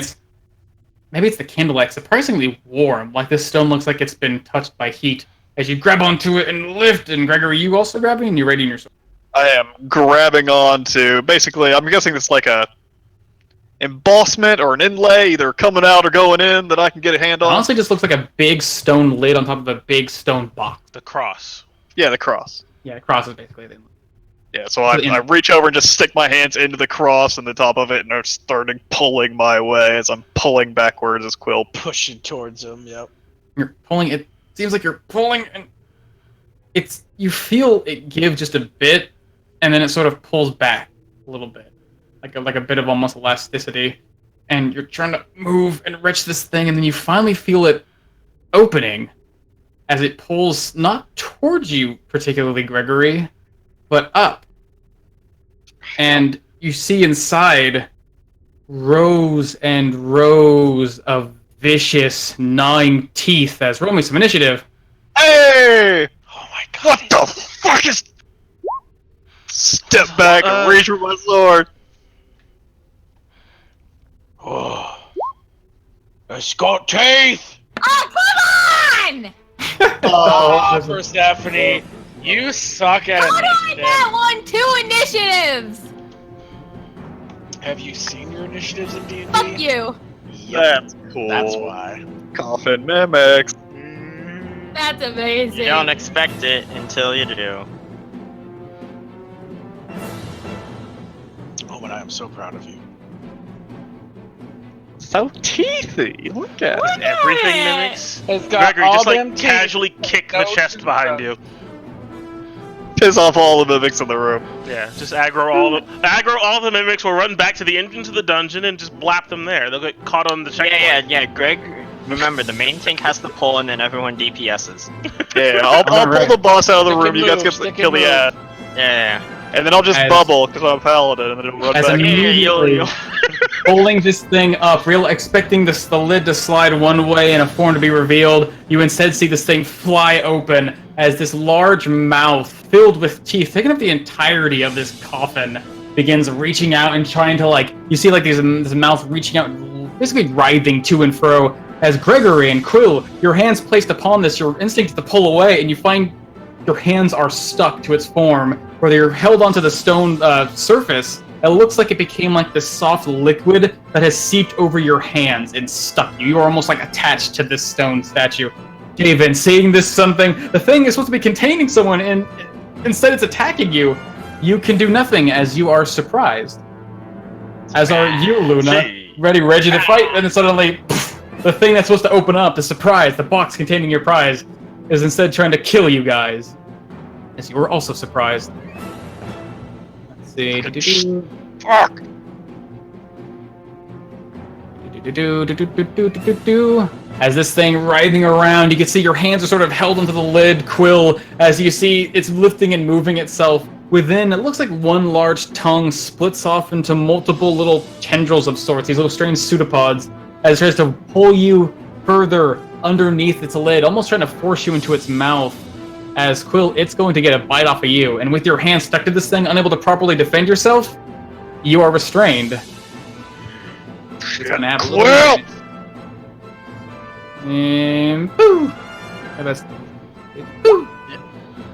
Maybe it's the candlelight, surprisingly warm. Like this stone looks like it's been touched by heat. As you grab onto it and lift, and Gregory, you also grabbing, and you're readying your sword. I am grabbing onto, basically, I'm guessing it's like a embossment or an inlay, either coming out or going in, that I can get a hand It on. honestly just looks like a big stone lid on top of a big stone box. The cross. Yeah, the cross. Yeah, the cross is basically the Yeah, so I reach over and just stick my hands into the cross and the top of it, and I'm starting pulling my way as I'm pulling backwards as Quill. Pushing towards him, yep. You're pulling it. Seems like you're pulling, and you feel it give just a bit, and then it sort of pulls back a little bit, like a bit of almost elasticity, and you're trying to move and wrench this thing, and then you finally feel it opening as it pulls not towards you particularly, Gregory, but up, and you see inside rows and rows of vicious gnawing teeth. As roll me some initiative. Hey! Oh my god. What the fuck is... Step back and reach for my sword. Oh. It's got teeth! Oh, come on! Oh, Persephone, you suck at How do I initiative. get 1-2 initiatives? Have you seen your initiatives in D&D? Fuck you. Yep. That's cool. That's why. Coffin mimics. That's amazing. You don't expect it until you do. Oh, and I am so proud of you. So teethy. Look at it. Everything mimics. It's got Gregory, all just them like teeth. casually kick the No chest teeth. behind you. Piss off all the mimics in the room. Yeah, just aggro all the mimics. Will run back to the entrance of the dungeon and just blap them there. They'll get caught on the checkpoint. Yeah. Greg, remember the main tank has to pull and then everyone DPSs. Yeah, I'll pull Alright. the boss out of the Stick room. and You guys move, get stick kill and the move. ass. Yeah. And then I'll just As- bubble because I'm a paladin and then it'll run As back. immediately pulling this thing up, real expecting the lid to slide one way and a form to be revealed, you instead see this thing fly open as this large mouth filled with teeth, taking up the entirety of this coffin, begins reaching out and trying to you see this mouth reaching out, basically writhing to and fro. As Gregory and Quill, your hands placed upon this, your instinct is to pull away, and you find your hands are stuck to its form, where they're held onto the stone surface. It looks like it became like this soft liquid that has seeped over your hands and stuck you. You are almost like attached to this stone statue. David, seeing this the thing is supposed to be containing someone, and instead it's attacking you. You can do nothing as you are surprised. As are you, Luna, Gee. ready to fight, and then suddenly, the thing that's supposed to open up, the surprise, the box containing your prize, is instead trying to kill you guys. As you were also surprised. Let's see. Fuck. As this thing writhing around, you can see your hands are sort of held onto the lid, Quill, as you see it's lifting and moving itself. Within, it looks like one large tongue splits off into multiple little tendrils of sorts, these little strange pseudopods, as it tries to pull you further underneath its lid, almost trying to force you into its mouth. As Quill, it's going to get a bite off of you, and with your hand stuck to this thing, unable to properly defend yourself, you are restrained. It's gonna have a little Quill! damage. And boo! And that's boo!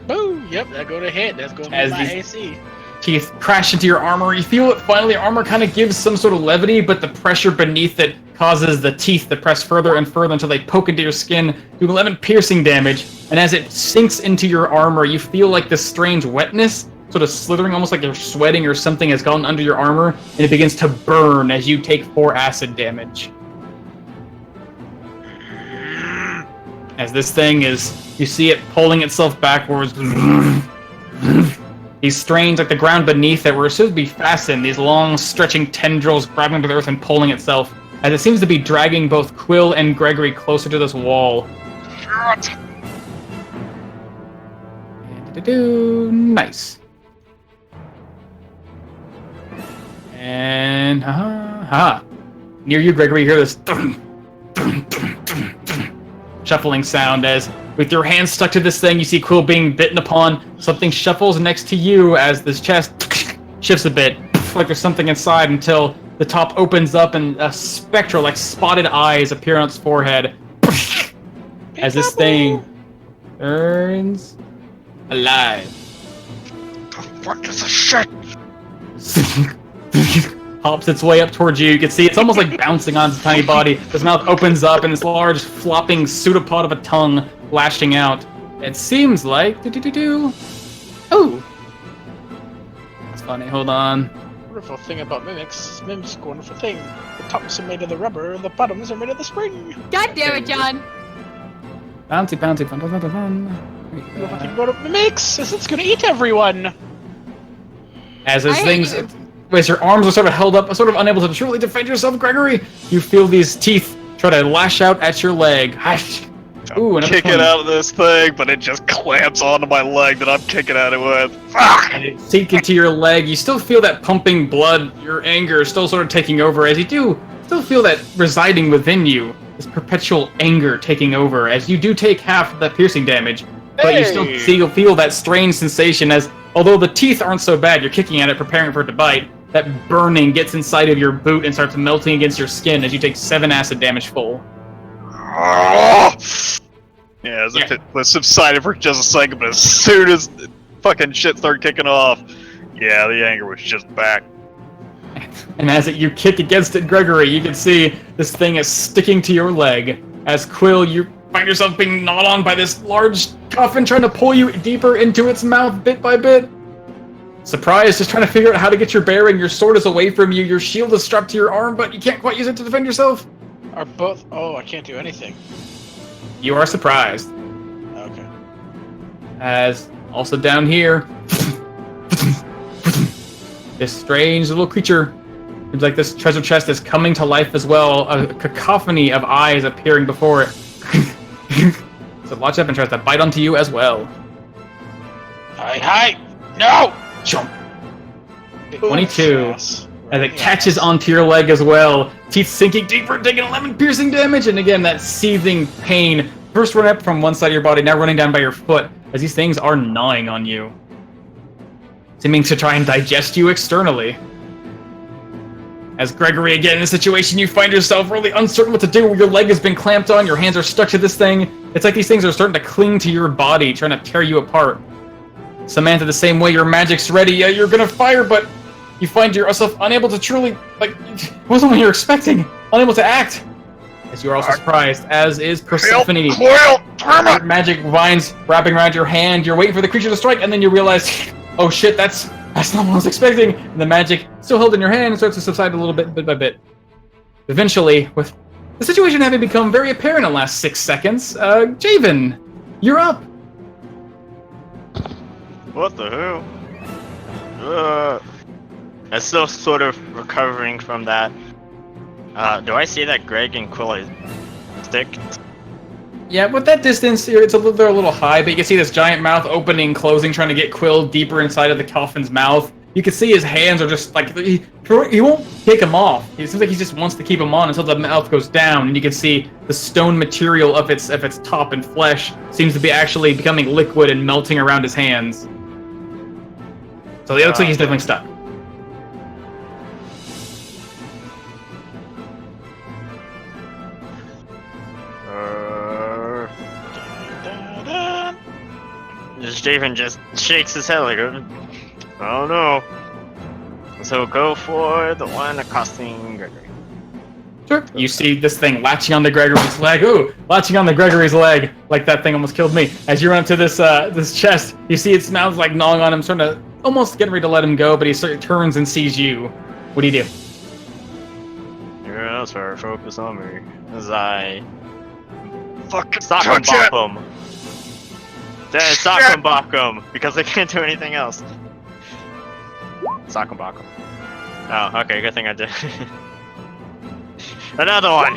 Boo! Yep, that go to hit. That's gonna be As my these- AC. teeth crash into your armor. You feel it finally, your armor kind of gives some sort of levity, but the pressure beneath it causes the teeth to press further and further until they poke into your skin, doing 11 piercing damage. And as it sinks into your armor, you feel like this strange wetness, sort of slithering, almost like you're sweating or something has gone under your armor, and it begins to burn as you take 4 acid damage. As this thing is, you see it pulling itself backwards. These strange, like the ground beneath it, where it should be fastened, these long, stretching tendrils grabbing to the earth and pulling itself, as it seems to be dragging both Quill and Gregory closer to this wall. Nice. And near you, Gregory, you hear this shuffling sound as, with your hands stuck to this thing, you see Quill being bitten upon. Something shuffles next to you as this chest shifts a bit, like there's something inside, until the top opens up and a spectral, like spotted eyes appear on its forehead. As this thing turns alive. What is this shit? Hops its way up towards you. You can see it's almost like bouncing on its tiny body. Its mouth opens up and this large flopping pseudopod of a tongue lashing out. It seems like Oh, that's funny. Hold on. Wonderful thing about mimics a wonderful thing. The tops are made of the rubber, the bottoms are made of the spring. God damn it, John! Bouncy, fun. Wonderful thing about mimics is it's gonna eat everyone. As those I hate things, you. as your arms are sort of held up, sort of unable to truly defend yourself, Gregory, you feel these teeth try to lash out at your leg. Ooh, another Kicking 20. out of this thing, but it just clamps onto my leg that I'm kicking at it with. Fuck! And it sink into your leg. You still feel that pumping blood, your anger is still sort of taking over, as you do still feel that residing within you, this perpetual anger taking over, as you do take half of that piercing damage, but you still feel that strange sensation as, although the teeth aren't so bad, you're kicking at it, preparing for it to bite, that burning gets inside of your boot and starts melting against your skin as you take 7 acid damage full. Yeah, as if it was subsided for just a second, but as soon as fucking shit started kicking off, yeah, the anger was just back. And as you kick against it, Gregory, you can see this thing is sticking to your leg. As Quill, you find yourself being gnawed on by this large coffin trying to pull you deeper into its mouth bit by bit. Surprise, just trying to figure out how to get your bearing. Your sword is away from you, your shield is strapped to your arm, but you can't quite use it to defend yourself. Are both? Oh, I can't do anything. You are surprised. Okay. As, also down here, this strange little creature, seems like this treasure chest is coming to life as well, a cacophony of eyes appearing before it. So launch up and tries to bite onto you as well. Hi! No! Chomp. Big 22. ass. As it catches onto your leg as well, teeth sinking deeper, taking 11 piercing damage, and again, that seething pain. First run up from one side of your body, now running down by your foot, as these things are gnawing on you, seeming to try and digest you externally. As Gregory, again, in a situation you find yourself really uncertain what to do, your leg has been clamped on, your hands are stuck to this thing. It's like these things are starting to cling to your body, trying to tear you apart. Samantha, the same way, your magic's ready, yeah, you're gonna fire, but you find yourself unable to truly, it wasn't what you're expecting, unable to act. As you're also surprised, as is Persephone. Your magic vines wrapping around your hand, you're waiting for the creature to strike, and then you realize, oh shit, that's not what I was expecting. And the magic, still held in your hand, starts to subside a little bit by bit. Eventually, with the situation having become very apparent in the last 6 seconds, Javen, you're up. What the hell? I'm still sort of recovering from that. Do I see that Greg and Quill are sticked? Yeah, with that distance, they're a little high, but you can see this giant mouth opening, closing, trying to get Quill deeper inside of the coffin's mouth. You can see his hands are just like, he won't take them off. It seems like he just wants to keep them on until the mouth goes down, and you can see the stone material of its top and flesh seems to be actually becoming liquid and melting around his hands. So it looks like he's definitely stuck. Javen just shakes his head like, I don't know. So go for the one accosting Gregory. Sure. You see this thing latching onto Gregory's leg. Ooh, latching onto Gregory's leg, like that thing almost killed me. As you run up to this this chest, you see its mouth like gnawing on him, sort of almost getting ready to let him go, but he sort of turns and sees you. What do you do? Yeah, sir. Focus on me as I fucking sock and bop him. Sock and bop him because I can't do anything else. Sock and bop him. Oh, okay. Good thing I did. Another one!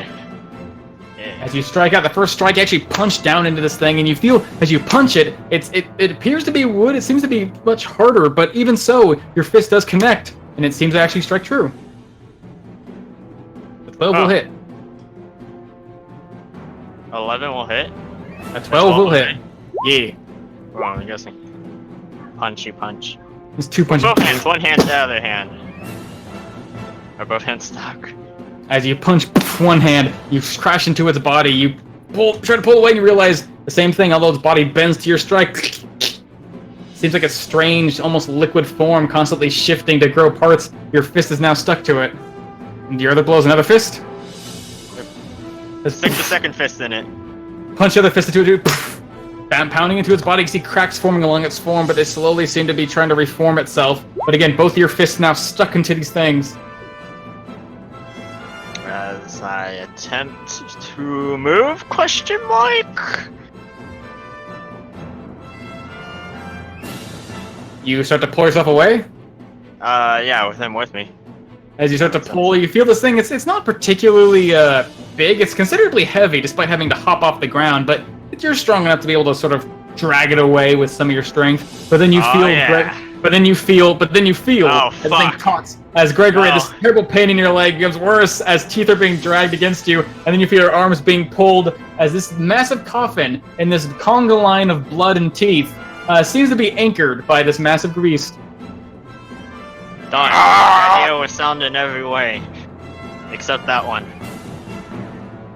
Yeah. As you strike out, the first strike you actually punch down into this thing, and you feel, as you punch it, it appears to be wood, it seems to be much harder, but even so, your fist does connect, and it seems to actually strike true. The 12 will hit. 11 will hit? A 12 will hit. Yeah. Well, I'm guessing. Punchy punch. It's 2 punches. Both hands, one hand to the other hand. Are both hands stuck? As you punch one hand, you crash into its body, you try to pull away and you realize the same thing, although its body bends to your strike. Seems like a strange, almost liquid form constantly shifting to grow parts. Your fist is now stuck to it. And your other blow is another fist. Stick the second fist in it. Punch the other fist into it, pounding into its body. You see cracks forming along its form, but they slowly seem to be trying to reform itself. But again, both of your fists now stuck into these things. As I attempt to move, question mark? You start to pull yourself away. Yeah, with him with me. As you start to pull, you feel this thing, it's not particularly big, it's considerably heavy despite having to hop off the ground, but you're strong enough to be able to sort of drag it away with some of your strength. But then you feel but then you feel Oh, as the thing taunts, as Gregory, this terrible pain in your leg becomes worse as teeth are being dragged against you, and then you feel your arms being pulled as this massive coffin and this conga line of blood and teeth seems to be anchored by this massive beast. Done. I deal with sound in every way. Except that one.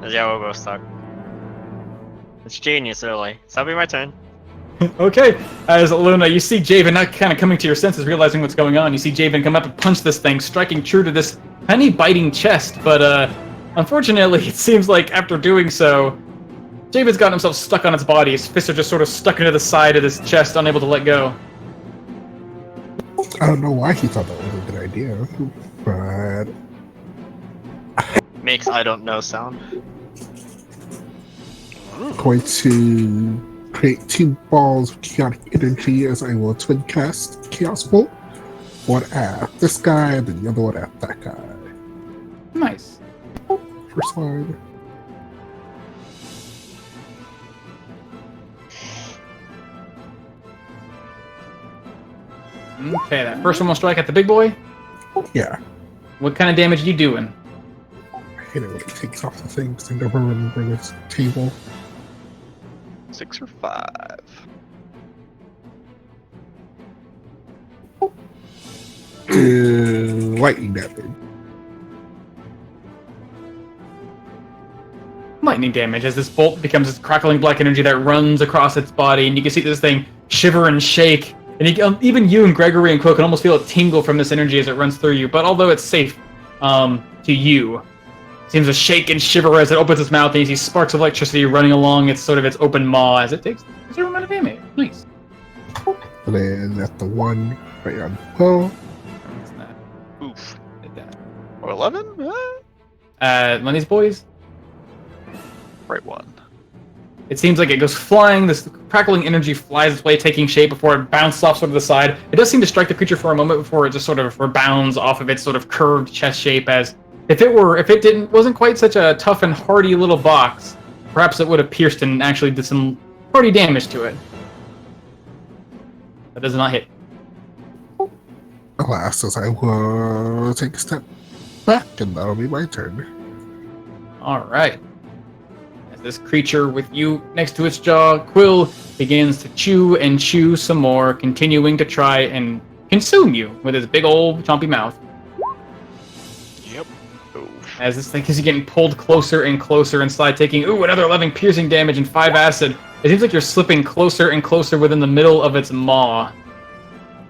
Yeah, we'll both stuck. It's genius, really. So that'll be my turn. Okay, as Luna, you see Javen not kind of coming to your senses, realizing what's going on. You see Javen come up and punch this thing, striking true to this tiny biting chest, but unfortunately, it seems like after doing so, Javen's gotten himself stuck on its body. His fists are just sort of stuck into the side of this chest, unable to let go. I don't know why he thought that was a good idea, but... Makes I don't know sound. I'm going to create 2 balls of chaotic energy as I will twin cast Chaos Bolt. One at this guy, and then the other one at that guy. Nice. First one. Okay, that first one will strike at the big boy. Yeah. What kind of damage are you doing? I hate it when it takes off the things. I never remember this table. 6 or 5. Lightning damage. Lightning damage as this bolt becomes this crackling black energy that runs across its body, and you can see this thing shiver and shake. And even you and Gregory and Quill can almost feel it tingle from this energy as it runs through you. But although it's safe to you, it seems to shake and shiver as it opens its mouth, and you see sparks of electricity running along its open maw as it takes a certain amount of damage. Nice. And then at the one right on Quill. Oof. Or 11? Lenny's boys. Right one. It seems like it goes flying, this crackling energy flies its way, taking shape before it bounces off sort of the side. It does seem to strike the creature for a moment before it just sort of rebounds off of its sort of curved chest shape, as if it wasn't quite such a tough and hardy little box, perhaps it would have pierced and actually did some hardy damage to it. That does not hit. Alas, as I will take a step back, and that'll be my turn. Alright. This creature with you next to its jaw, Quill, begins to chew and chew some more, continuing to try and consume you with his big old chompy mouth. Yep. As this thing is getting pulled closer and closer inside, taking another 11 piercing damage and 5 acid. It seems like you're slipping closer and closer within the middle of its maw.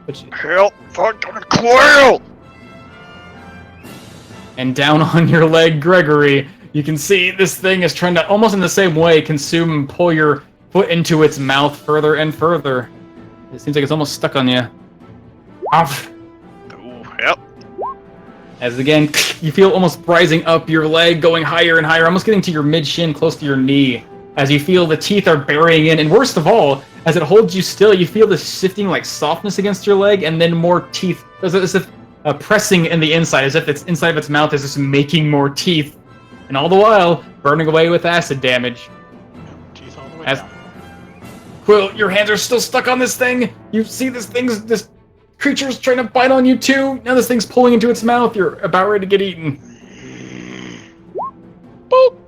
Which Help! Fucking Quill! And down on your leg, Gregory, you can see this thing is trying to, almost in the same way, consume and pull your foot into its mouth further and further. It seems like it's almost stuck on you. Off. Ooh, yep. As again, you feel almost rising up your leg, going higher and higher, almost getting to your mid-shin, close to your knee. As you feel the teeth are burying in, and worst of all, as it holds you still, you feel this shifting like softness against your leg, and then more teeth, as if pressing in the inside, as if it's inside of its mouth is just making more teeth, and all the while burning away with acid damage. Teeth all the way As down. Quill, your hands are still stuck on this thing. You see this creature's trying to bite on you too. Now this thing's pulling into its mouth. You're about ready to get eaten. Boop.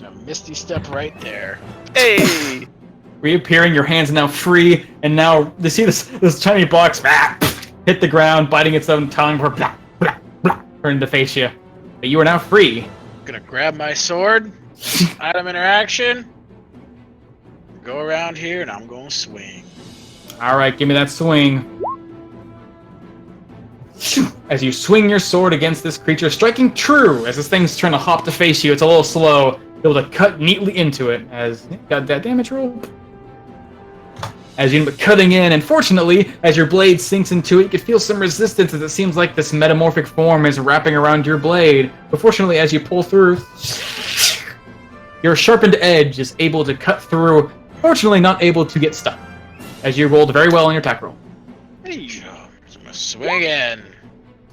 A misty step right there. Hey! Reappearing, your hands now free, and now you see this tiny box hit the ground, biting its own tongue, blah, blah, blah, turning to face you. But you are now free. I'm gonna grab my sword. Item interaction. Go around here, and I'm gonna swing. Alright, give me that swing. As you swing your sword against this creature, striking true as this thing's trying to hop to face you. It's a little slow. Able to cut neatly into it. As got that damage roll. As you cutting in, and fortunately, as your blade sinks into it, you can feel some resistance as it seems like this metamorphic form is wrapping around your blade. But fortunately, as you pull through, your sharpened edge is able to cut through, fortunately not able to get stuck. As you rolled very well on your attack roll. Hey, so I'm gonna swing in.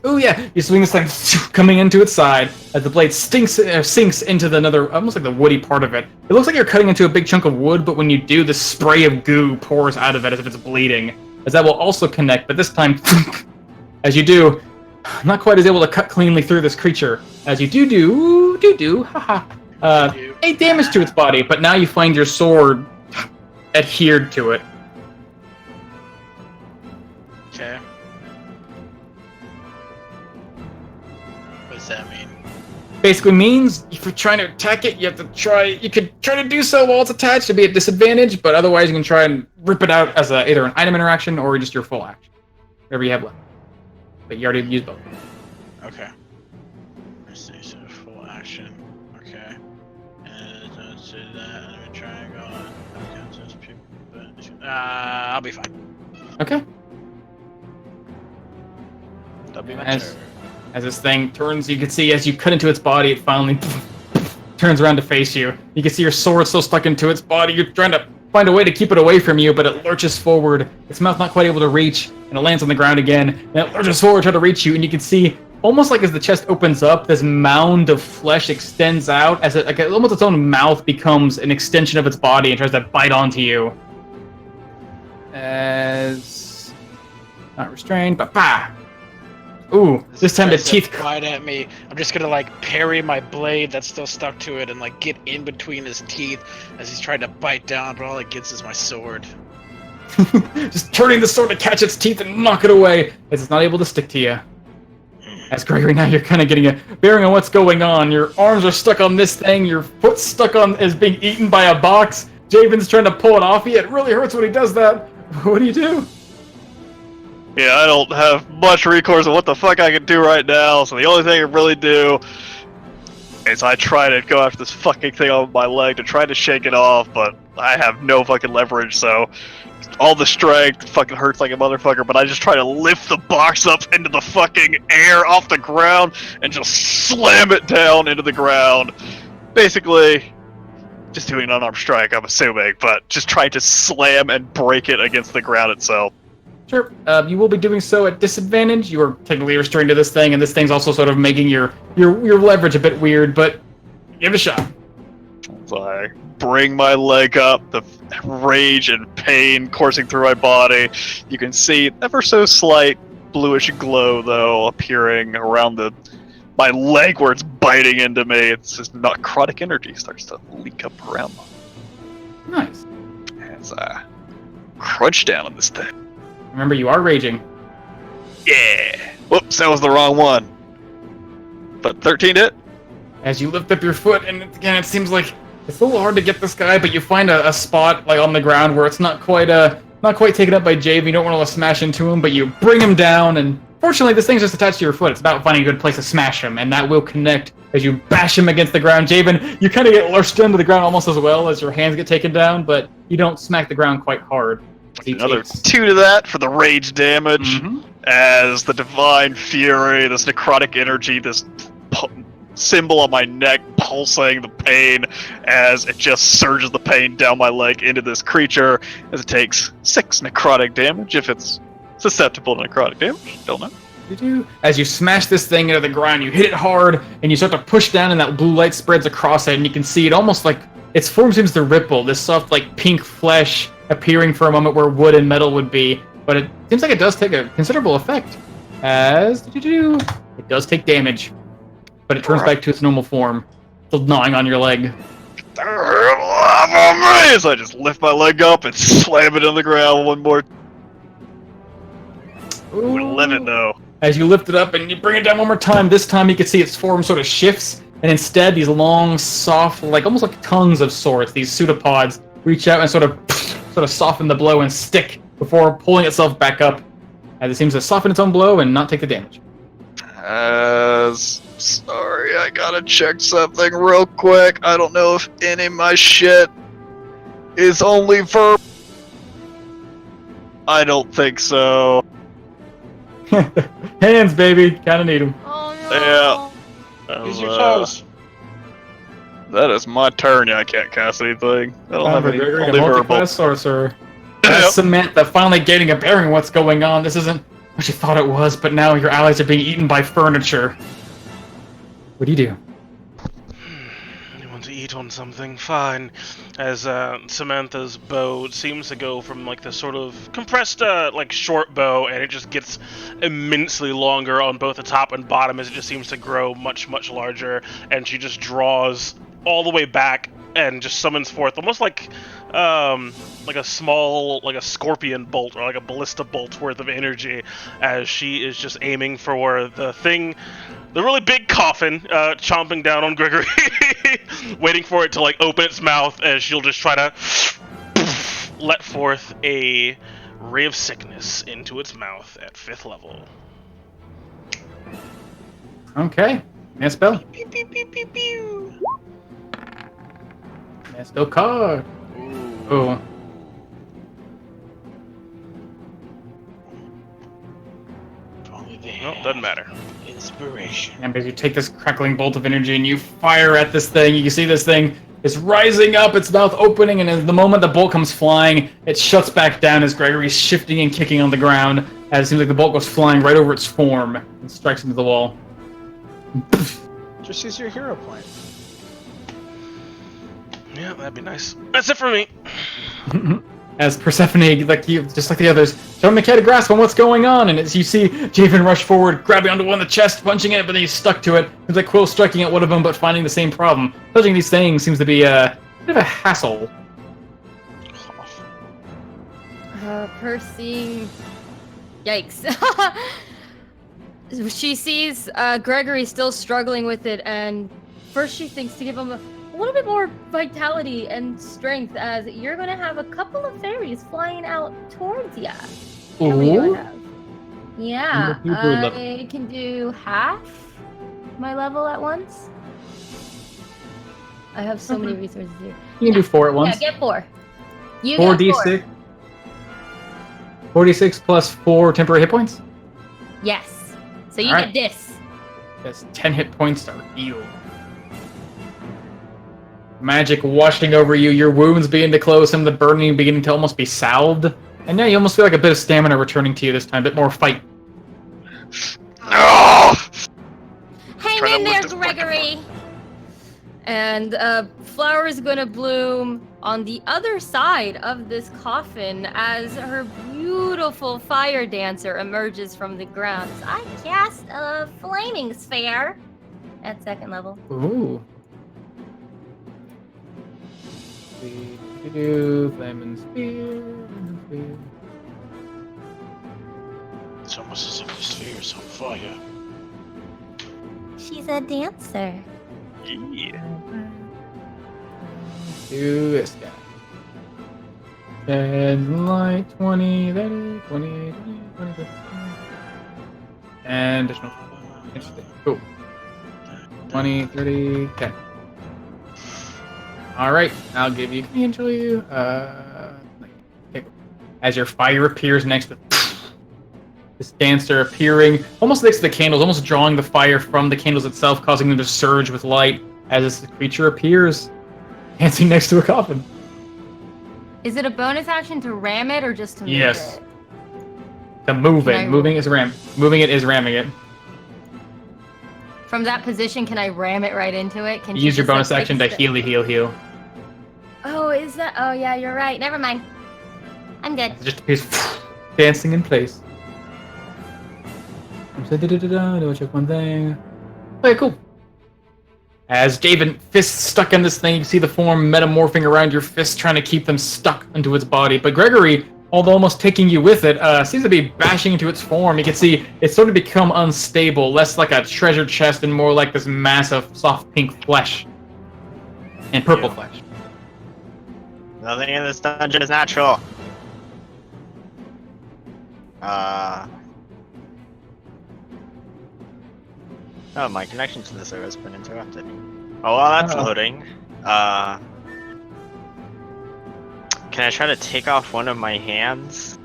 Oh yeah, you swing this thing coming into its side as the blade sinks into the another, almost like the woody part of it. It looks like you're cutting into a big chunk of wood, but when you do, the spray of goo pours out of it as if it's bleeding. As that will also connect, but this time, as you do, not quite as able to cut cleanly through this creature. As you haha, 8 damage to its body, but now you find your sword adhered to it. Okay. What does that mean? Basically means if you're trying to attack it, you could try to do so while it's attached to be at disadvantage, but otherwise you can try and rip it out as either an item interaction or just your full action. Whatever you have left. But you already used both. Okay. Let's see, so full action. Okay. And let's do that, and we triangle. I'll be fine. Okay. That'll be my As- turn. As this thing turns, you can see as you cut into its body, it finally turns around to face you. You can see your sword still stuck into its body. You're trying to find a way to keep it away from you, but it lurches forward. Its mouth not quite able to reach, and it lands on the ground again. And it lurches forward, trying to reach you, and you can see, almost like as the chest opens up, this mound of flesh extends out, as it, like almost its own mouth becomes an extension of its body and tries to bite onto you. As not restrained, but bah! Ooh, this time the teeth. Bite at me. I'm just gonna like parry my blade that's still stuck to it and like get in between his teeth as he's trying to bite down, but all it gets is my sword. Just turning the sword to catch its teeth and knock it away, as it's not able to stick to you. As Gregory, now you're kind of getting a bearing on what's going on. Your arms are stuck on this thing. Your foot's stuck on is being eaten by a box. Javen's trying to pull it off you. It really hurts when he does that. What do you do? Yeah, I don't have much recourse on what the fuck I can do right now, so the only thing I can really do is I try to go after this fucking thing on my leg to try to shake it off, but I have no fucking leverage, so all the strength fucking hurts like a motherfucker, but I just try to lift the box up into the fucking air off the ground and just slam it down into the ground. Basically, just doing an unarmed strike, I'm assuming, but just trying to slam and break it against the ground itself. Sure. You will be doing so at disadvantage. You are technically restrained to this thing, and this thing's also sort of making your leverage a bit weird, but give it a shot. So I bring my leg up, the rage and pain coursing through my body. You can see ever so slight bluish glow, though, appearing around my leg where it's biting into me. It's just necrotic energy starts to leak up around me. Nice. As I crunch down on this thing. Remember, you are raging. Yeah! Whoops, that was the wrong one. But 13 hit? As you lift up your foot, and again, it seems like it's a little hard to get this guy, but you find a spot like on the ground where it's not quite taken up by Jave. You don't want to smash into him, but you bring him down, and Fortunately, this thing's just attached to your foot. It's about finding a good place to smash him, and that will connect as you bash him against the ground. Javen, you kind of get lurched into the ground almost as well as your hands get taken down, but you don't smack the ground quite hard. Another 2 to that for the rage damage. Mhm. As the divine fury, this necrotic energy, this symbol on my neck pulsating the pain as it just surges the pain down my leg into this creature as it takes 6 necrotic damage if it's susceptible to necrotic damage. Don't know. As you smash this thing into the ground, you hit it hard, and you start to push down, and that blue light spreads across it, and you can see it almost like its form seems to ripple, this soft, like, pink flesh appearing for a moment where wood and metal would be, but it seems like it does take a considerable effect, as it does take damage, but it turns back to its normal form, still gnawing on your leg. As I just lift my leg up and slam it on the ground one more. Ooh, 11 though. As you lift it up and you bring it down one more time, this time you can see its form sort of shifts, and instead these long, soft, like almost like tongues of sorts, these pseudopods, reach out and sort of soften the blow and stick before pulling itself back up, as it seems to soften its own blow and not take the damage. Sorry, I gotta check something real quick. I don't know if any of my shit is only verb. I don't think so. Hands, baby. Kinda need them. Oh no. Yeah. Use your toes. That is my turn. Yeah, I can't cast anything. I don't have any Gregory, only a verbal. multi-class sorcerer. Yep. Samantha finally getting a bearing of what's going on. This isn't what you thought it was, but now your allies are being eaten by furniture. What do you do? You want to eat on something? Fine. As Samantha's bow seems to go from like this sort of compressed, like short bow, and it just gets immensely longer on both the top and bottom as it just seems to grow much, much larger, and she just draws all the way back and just summons forth almost like a small, like a scorpion bolt or like a ballista bolt worth of energy as she is just aiming for the thing, the really big coffin, chomping down on Gregory, waiting for it to like open its mouth as she'll just try to let forth a ray of sickness into its mouth at 5th level. Okay. Mass spell. Pew, pew, pew, pew, pew. Mass spell card. Oh. Only they Well, have doesn't matter. inspiration. And as you take this crackling bolt of energy and you fire at this thing, you can see this thing is rising up, its mouth opening, and at the moment the bolt comes flying, it shuts back down as Gregory's shifting and kicking on the ground, as it seems like the bolt goes flying right over its form and strikes into the wall. Just use your hero point. Yeah, that'd be nice. That's it for me. As Persephone, like you, just like the others, trying to get a grasp on what's going on, and as you see Javen rush forward, grabbing onto one of the chest, punching it, but then he's stuck to it. It's like Quill striking at one of them, but finding the same problem. Touching these things seems to be a bit of a hassle. Percy. Yikes. She sees Gregory still struggling with it, and first she thinks to give him a little bit more vitality and strength, as you're going to have a couple of fairies flying out towards you. Ooh. Yeah, You do level. I can do half my level at once. I have so many resources here. You can do 4 at once. Yeah, get 4. You 4d6. 4d6 plus 4 temporary hit points. Yes. So you Alright. get this. That's 10 hit points to heal. Magic washing over you, your wounds begin to close, some of the burning beginning to almost be salved. And now you almost feel like a bit of stamina returning to you this time, a bit more fight. No! Hang Trying to in there, lift this Gregory! And flower is going to bloom on the other side of this coffin as her beautiful fire dancer emerges from the ground. So I cast a flaming sphere at 2nd level. Ooh. Flaming spear. It's almost as if the sphere is on fire. She's a dancer. Yeah. Do this guy. 10 light, 20, 30, 20, 20, 20, 20. And additional. Interesting. Cool. 20, 30, 10. Alright, I'll give you. Can you enjoy as your fire appears next to this dancer appearing almost next to the candles, almost drawing the fire from the candles itself, causing them to surge with light as this creature appears, dancing next to a coffin. Is it a bonus action to ram it or just to move Yes. it? The moving. Can I- Moving is moving it is ramming it. From that position, can I ram it right into it? Can You she use your just, like, bonus action to fix it? heal. Oh, is that? Oh, yeah, you're right. Never mind. I'm good. It just appears dancing in place. Do I check one thing? Okay, cool. As Javen, fists stuck in this thing, you see the form metamorphing around your fist, trying to keep them stuck into its body. But Gregory, although almost taking you with it, seems to be bashing into its form. You can see it's sort of become unstable, less like a treasure chest and more like this mass of soft pink flesh. And purple flesh. Nothing in this dungeon is natural. Oh, my connection to the server has been interrupted. Oh, well, that's loading. Can I try to take off one of my hands?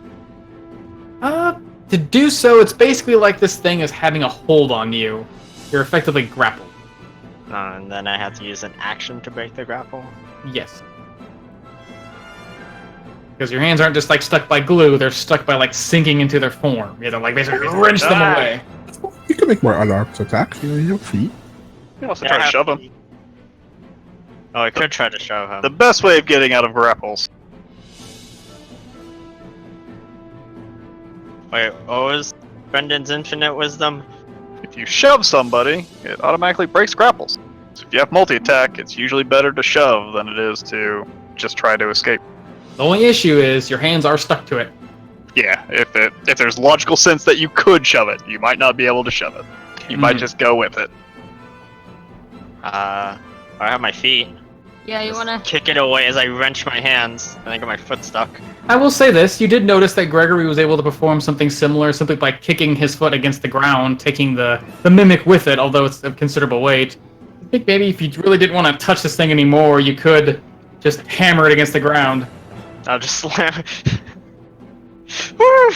To do so, it's basically like this thing is having a hold on you. You're effectively grappled. And then I have to use an action to break the grapple? Yes. Because your hands aren't just like stuck by glue, they're stuck by like sinking into their form. You have to like basically wrench them away. You can make more unarmed attacks. You have feet. You also try to shove him. Oh, I could try to shove him. The best way of getting out of grapples. Wait, what was Brendan's infinite wisdom? If you shove somebody, it automatically breaks grapples. So if you have multi-attack, it's usually better to shove than it is to just try to escape. The only issue is your hands are stuck to it. Yeah, if there's logical sense that you could shove it, you might not be able to shove it. You might just go with it. I have my feet. Yeah, you Just wanna? kick it away as I wrench my hands, and I get my foot stuck. I will say this, you did notice that Gregory was able to perform something similar simply by kicking his foot against the ground, taking the mimic with it, although it's of considerable weight. I think maybe if you really didn't want to touch this thing anymore, you could just hammer it against the ground. I'll just slam. Woo!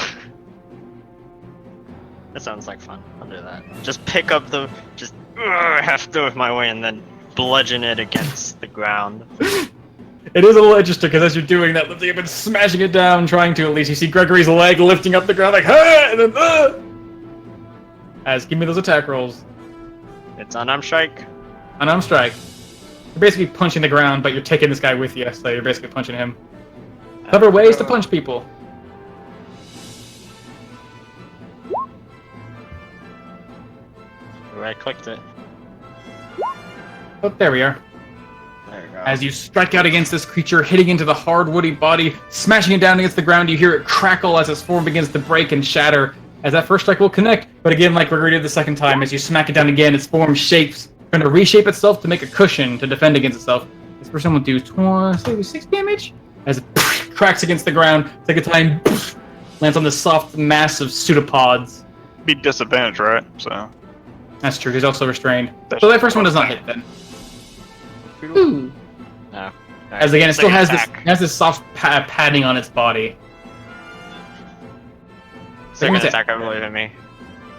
That sounds like fun. I'll do that. Just pick up the, just heft it with my way and then bludgeon it against the ground. It is a little interesting because as you're doing that, lifting up and smashing it down, trying to at least, you see Gregory's leg lifting up the ground like, ha! And then, As, give me those attack rolls. It's unarmed strike. Unarmed strike. You're basically punching the ground, but you're taking this guy with you, so you're basically punching him. Clever ways to punch people. Right clicked it. Oh, there we are. There you go. As you strike out against this creature, hitting into the hard, woody body, smashing it down against the ground, you hear it crackle as its form begins to break and shatter. As that first strike will connect, but again, like Gregory did the second time, as you smack it down again, its form shapes, trying to reshape itself to make a cushion to defend against itself. This person will do 6 damage as it cracks against the ground. Second time, lands on this soft mass of pseudopods. Be disadvantaged, right? So. That's true. He's also restrained. So that first one does not hit then. Ooh. No. As again, it still has this Second has this soft padding on its body. Second Second attack, I believe in me.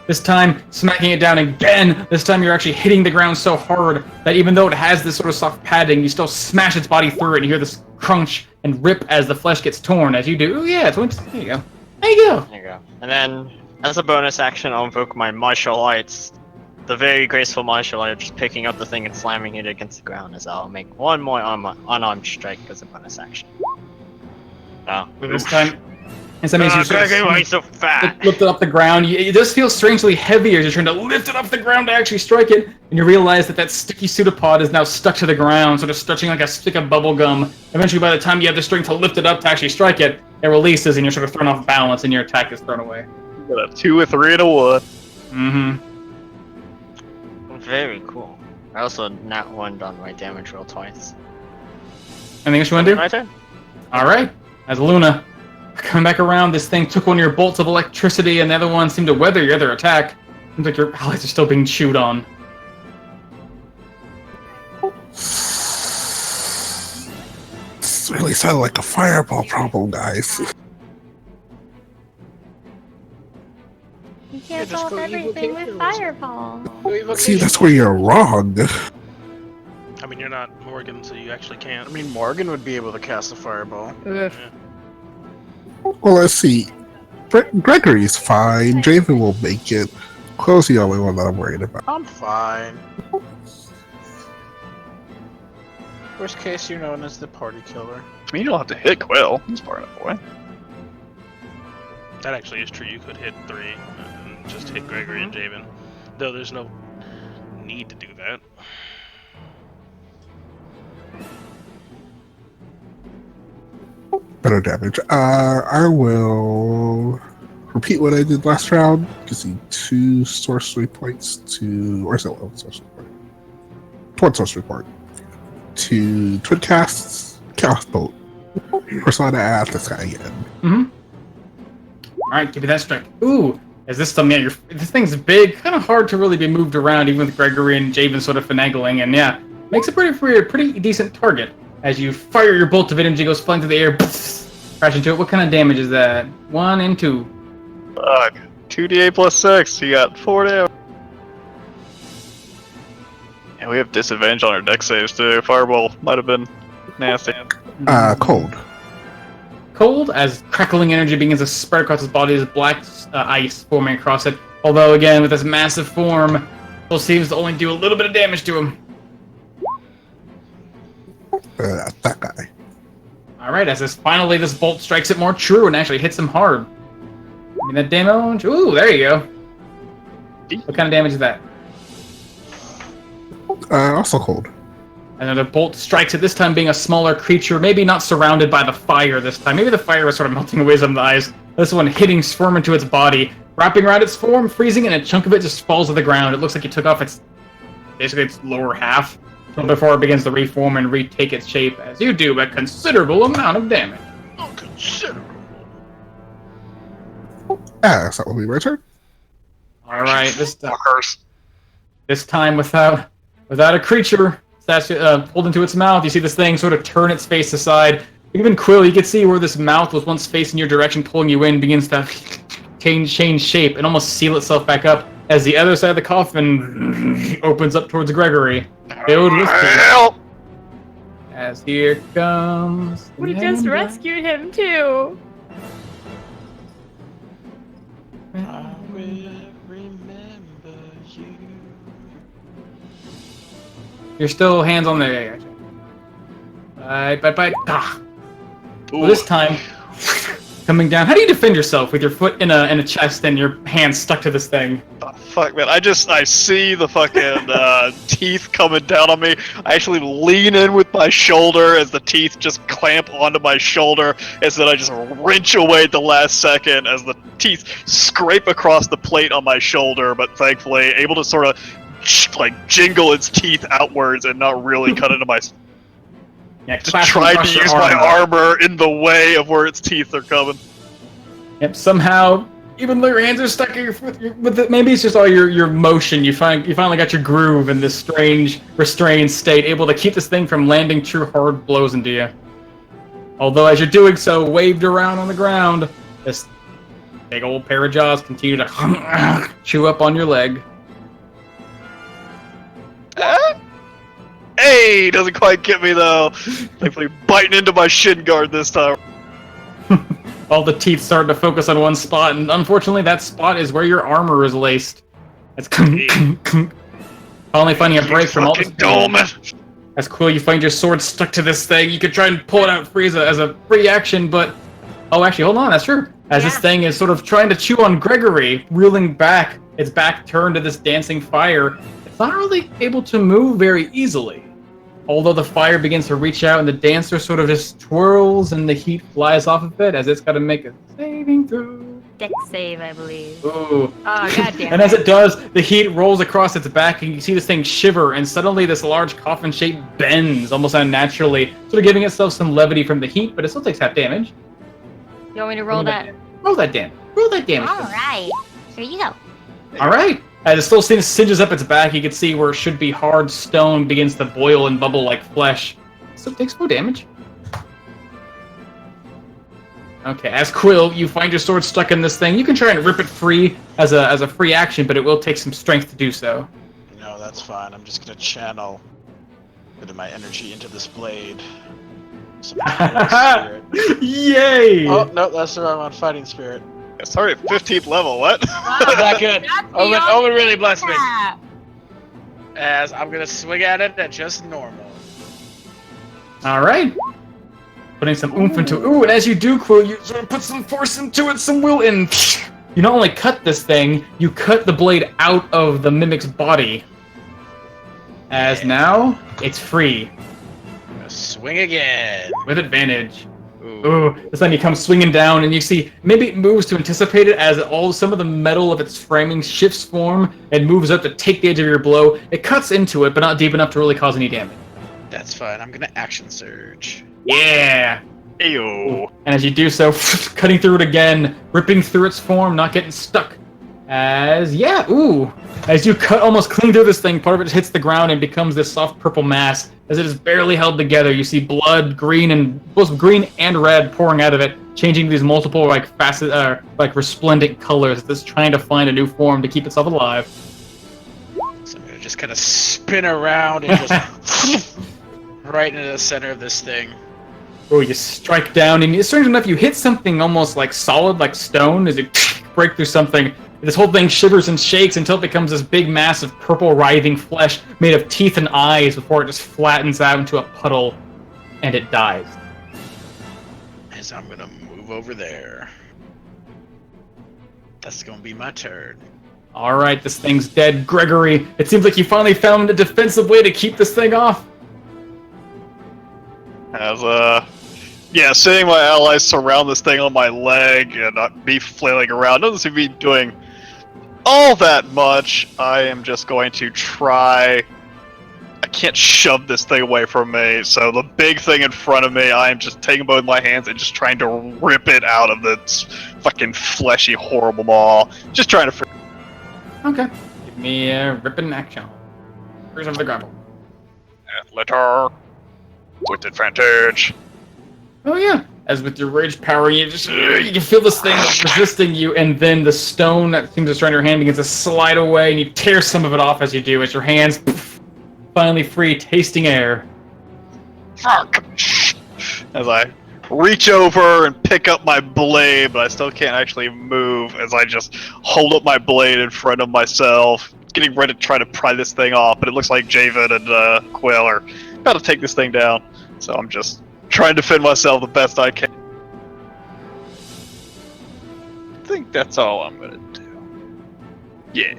This time, smacking it down again. This time, you're actually hitting the ground so hard that even though it has this sort of soft padding, you still smash its body through it. And you hear this crunch and rip as the flesh gets torn. As you do, oh yeah, there you go. There you go. There you go. And then, as a bonus action, I'll invoke my martial arts. The very graceful martial art, just picking up the thing and slamming it against the ground, as I'll make one more unarmed strike as a bonus action. Oh. This time means you sort of Gregory, why are you so fat? lift it up the ground. It does feel strangely heavy as you're trying to lift it up the ground to actually strike it, and you realize that sticky pseudopod is now stuck to the ground, sort of stretching like a stick of bubble gum. Eventually, by the time you have the strength to lift it up to actually strike it, it releases, and you're sort of thrown off balance, and your attack is thrown away. You got a 2, a 3, and a 1. Mm-hmm. Very cool. I also nat 1'd on my damage roll twice. Anything else you want to do? My turn? Alright. As Luna coming back around, this thing took one of your bolts of electricity, and the other one seemed to weather your other attack. Seems like your allies are still being chewed on. This really sounded like a fireball problem, guys. You can't just solve go evil everything with character fireball. See, that's where you're wrong. I mean, you're not Morgan, so you actually can't. I mean, Morgan would be able to cast a fireball. Yeah. Well, let's see. Gregory's fine. Draven will make it. Quill's the only one that I'm worried about. I'm fine. Worst case, you're known as the party killer. I mean, you don't have to hit Quill. He's far enough away. That actually is true. You could hit 3 and just hit Gregory and Javen. Though there's no need to do that. Better damage. I will repeat what I did last round. Gives you 2 sorcery points to, or is it 1 sorcery point? 1 sorcery point to twin casts, chaos bolt. Persona at this guy again. Alright, give me that strike. Ooh, is this something that this thing's big, kind of hard to really be moved around, even with Gregory and Javen sort of finagling, and yeah, makes it pretty decent target. As you fire your bolt of energy, goes flying through the air, crash into it. What kind of damage is that? 1 and 2. Fuck. 2d8 plus 6. You got 4 damage. Yeah, we have disadvantage on our deck saves too. Fireball might have been nasty. Cold. Cold, as crackling energy begins to spread across his body as black ice forming across it. Although, again, with this massive form, still seems to only do a little bit of damage to him. That guy. Alright, as finally this bolt strikes it more true and actually hits him hard. Give me that damage. Ooh, there you go. What kind of damage is that? Also cold. Another bolt strikes it, this time being a smaller creature, maybe not surrounded by the fire this time. Maybe the fire was sort of melting away some of the ice. This one hitting firm into its body, wrapping around its form, freezing, and a chunk of it just falls to the ground. It looks like you took off basically its lower half before it begins to reform and retake its shape, as you do a considerable amount of damage. Oh, considerable. So that will be my turn. Alright, Fuckers. this time without a creature that's pulled into its mouth. You see this thing sort of turn its face aside. Even Quill, you can see where this mouth was once facing your direction, pulling you in, begins to change shape and almost seal itself back up as the other side of the coffin opens up towards Gregory, filled with Help! as here comes. We just rescued him too. I will remember you. You're still hands on the. Bye. Ah. Well, this time, coming down. How do you defend yourself with your foot in a chest and your hands stuck to this thing? Oh, fuck, man. I see the fucking teeth coming down on me. I actually lean in with my shoulder as the teeth just clamp onto my shoulder, and then I just wrench away at the last second as the teeth scrape across the plate on my shoulder, but thankfully able to sort of jingle its teeth outwards and not really cut into my... Yeah, Just trying to use my armor in the way of where its teeth are coming. Yep, somehow, even though your hands are stuck with it, maybe it's just all your motion. You finally got your groove in this strange, restrained state, able to keep this thing from landing true hard blows into you. Although, as you're doing so, waved around on the ground, this big old pair of jaws continue to chew up on your leg. Hey, doesn't quite get me though. Thankfully, biting into my shin guard this time. All the teeth starting to focus on one spot, and unfortunately, that spot is where your armor is laced. It's finally finding a break from all this pain. As Quill, you find your sword stuck to this thing. You could try and pull it out free as a free action, but oh, actually, hold on, that's true. As this thing is sort of trying to chew on Gregory, reeling back, its back turned to this dancing fire. It's not really able to move very easily. Although the fire begins to reach out and the dancer sort of just twirls and the heat flies off of it as it's got to make a saving throw. Dex save, I believe. Ooh. Oh, goddamn. And as it does, the heat rolls across its back and you see this thing shiver and suddenly this large coffin shape bends almost unnaturally, sort of giving itself some levity from the heat, but it still takes half damage. You want me to roll that? Roll that damage. Roll that damage. All right. Here you go. All right. As it still singes up its back, you can see where it should be hard stone begins to boil and bubble like flesh. So it takes 4 damage. Okay, as Quill, you find your sword stuck in this thing. You can try and rip it free as a free action, but it will take some strength to do so. No, that's fine. I'm just gonna channel a bit of my energy into this blade. Some spirit. Yay! Oh no, that's the wrong one. Fighting spirit. Sorry, 15th level. What? That good. That's Owen really blessed me. Yeah. As I'm gonna swing at it at just normal. All right. Putting some oomph into it. Ooh, and as you do, Quill, you sort of put some force into it, some will, and you not only cut this thing, you cut the blade out of the mimic's body. As now, it's free. I'm gonna swing again. With advantage. Ooh. Ooh, this time you come swinging down, and you see maybe it moves to anticipate it as some of the metal of its framing shifts form and moves up to take the edge of your blow. It cuts into it, but not deep enough to really cause any damage. That's fine. I'm gonna action surge. Yeah! Ew. And as you do so, cutting through it again, ripping through its form, not getting stuck. As you cut almost clean through this thing, part of it hits the ground and becomes this soft purple mass. As it is barely held together, you see blood, both green and red, pouring out of it, changing these multiple resplendent colors. It's trying to find a new form to keep itself alive. So I'm gonna just kind of spin around and just right into the center of this thing. Oh, you strike down, and strange enough, you hit something almost like solid, like stone, as you break through something. This whole thing shivers and shakes until it becomes this big mass of purple, writhing flesh made of teeth and eyes before it just flattens out into a puddle, and it dies. As I'm gonna move over there. That's gonna be my turn. All right, this thing's dead. Gregory, it seems like you finally found a defensive way to keep this thing off. As seeing my allies surround this thing on my leg and not be flailing around doesn't seem to be doing all that much. I am just going to try. I can't shove this thing away from me, so the big thing in front of me, I am just taking both my hands and just trying to rip it out of its fucking fleshy, horrible maw. Just trying to. Okay, give me a ripping action. Here's over the grapple. Letter with advantage. Oh yeah. As with your rage power, you can feel this thing resisting you, and then the stone that seems to surround your hand begins to slide away, and you tear some of it off as you do, as your hands finally free, tasting air. Fuck! As I reach over and pick up my blade, but I still can't actually move, as I just hold up my blade in front of myself, getting ready to try to pry this thing off, but it looks like Javen and Quill are about to take this thing down, so I'm just trying to defend myself the best I can. I think that's all I'm gonna do. Yeah.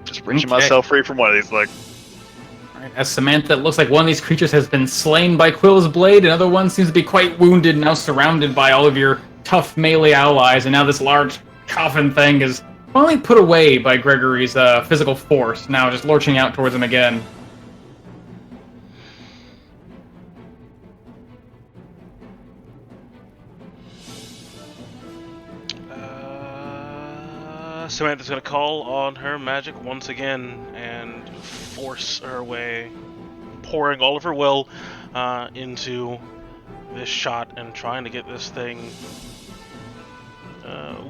Just reaching myself free from one of these things. Alright, as Samantha, it looks like one of these creatures has been slain by Quill's blade, another one seems to be quite wounded, now surrounded by all of your tough melee allies, and now this large coffin thing is finally put away by Gregory's physical force, now just lurching out towards him again. Samantha's gonna call on her magic once again and force her way, pouring all of her will into this shot and trying to get this thing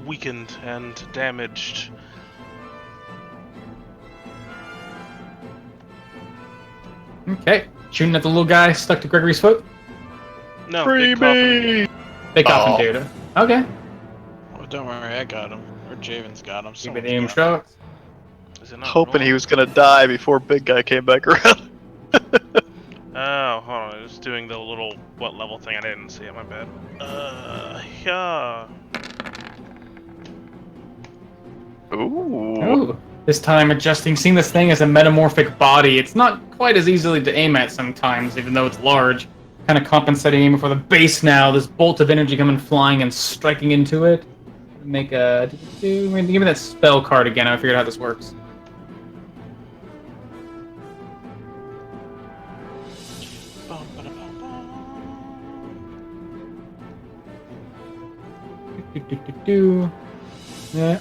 weakened and damaged. Okay, shooting at the little guy stuck to Gregory's foot. No, Free big coffin. me! Big coffin dude. Okay. Oh, don't worry, I got him. Or Javen's got him. Keep it aim shot. Is it not Hoping normal? he was gonna die before Big Guy came back around. Oh, hold on. I was doing the little what level thing. I didn't see it. My bad. Yeah. Ooh. Ooh. This time adjusting, seeing this thing as a metamorphic body. It's not quite as easily to aim at sometimes, even though it's large. Kind of compensating aiming for the base now. This bolt of energy coming flying and striking into it. Make a... Give me that spell card again. I figured out how this works.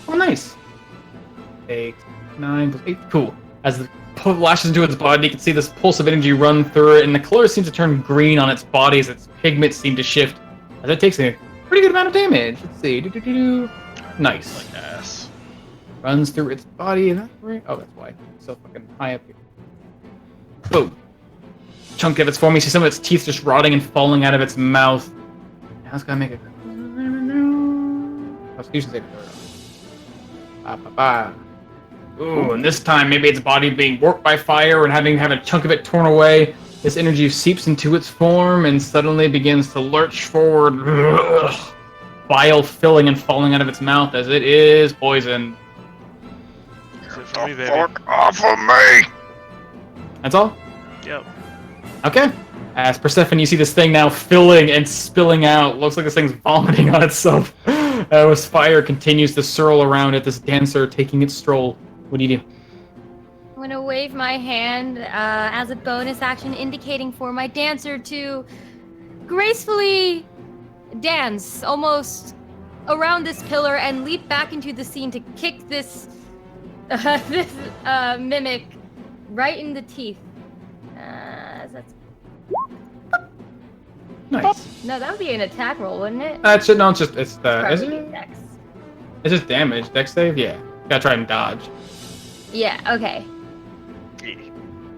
Oh, nice. Take 9 plus 8. Cool. As the lashes into its body, you can see this pulse of energy run through it, and the color seems to turn green on its body as its pigments seem to shift. As it takes a pretty good amount of damage. Let's see. Nice. Like ass. Runs through its body. Is that right? Oh, that's why. It's so fucking high up here. Boom. Chunk of its form. You see some of its teeth just rotting and falling out of its mouth. Now it's gotta make it. Constitution saving throw. Ooh, and this time maybe its body being warped by fire and having a chunk of it torn away. This energy seeps into its form and suddenly begins to lurch forward. Ugh. Bile filling and falling out of its mouth as it is poisoned. That's it for me, baby. Fuck off of me! That's all? Yep. Okay. As Persephone, you see this thing now filling and spilling out. Looks like this thing's vomiting on itself. As fire continues to swirl around it, this dancer taking its stroll. What do you do? I'm gonna wave my hand as a bonus action, indicating for my dancer to gracefully dance almost around this pillar and leap back into the scene to kick this mimic right in the teeth. That's... Nice. No, that would be an attack roll, wouldn't it? It's the is Probably it? dex. It's just damage. Dex save? Yeah. Gotta try and dodge. Yeah, okay.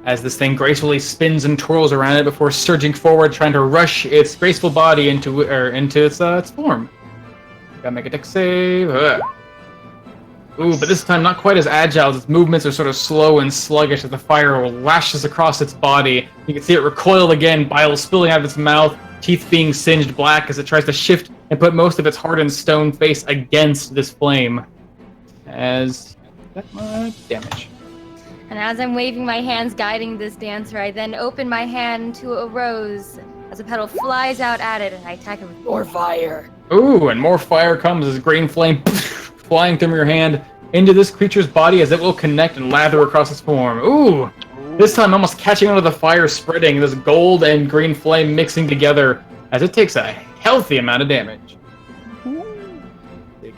As this thing gracefully spins and twirls around it before surging forward, trying to rush its graceful body into its form. Gotta make a dex save. Ooh, but this time not quite as agile, as its movements are sort of slow and sluggish as the fire lashes across its body. You can see it recoil again, bile spilling out of its mouth, teeth being singed black as it tries to shift and put most of its hardened stone face against this flame. As that much damage. And as I'm waving my hands guiding this dancer, I then open my hand to a rose as a petal flies out at it and I attack it with more fire. Ooh, and more fire comes as green flame flying from your hand into this creature's body as it will connect and lather across its form. Ooh! This time almost catching onto the fire spreading, this gold and green flame mixing together as it takes a healthy amount of damage.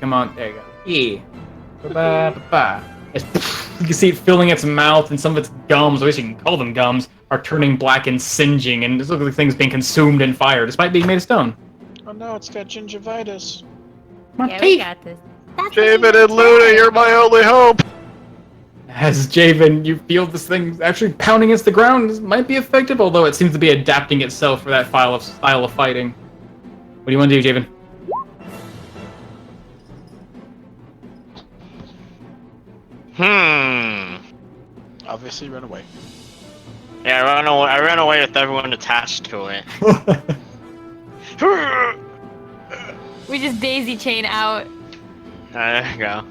Come on, there you go. Yeah. Ba-ba-ba-ba. You can see it filling its mouth, and some of its gums, or at least you can call them gums, are turning black and singeing, and it looks like things being consumed in fire, despite being made of stone. Oh no, it's got gingivitis. My Yeah, we teeth! got this. David and Luna, you're my only hope! As Javen, you feel this thing actually pounding against the ground. This might be effective, although it seems to be adapting itself for that style of fighting. What do you want to do, Javen? Obviously, run away. Yeah, I ran away with everyone attached to it. We just daisy chain out. There you go.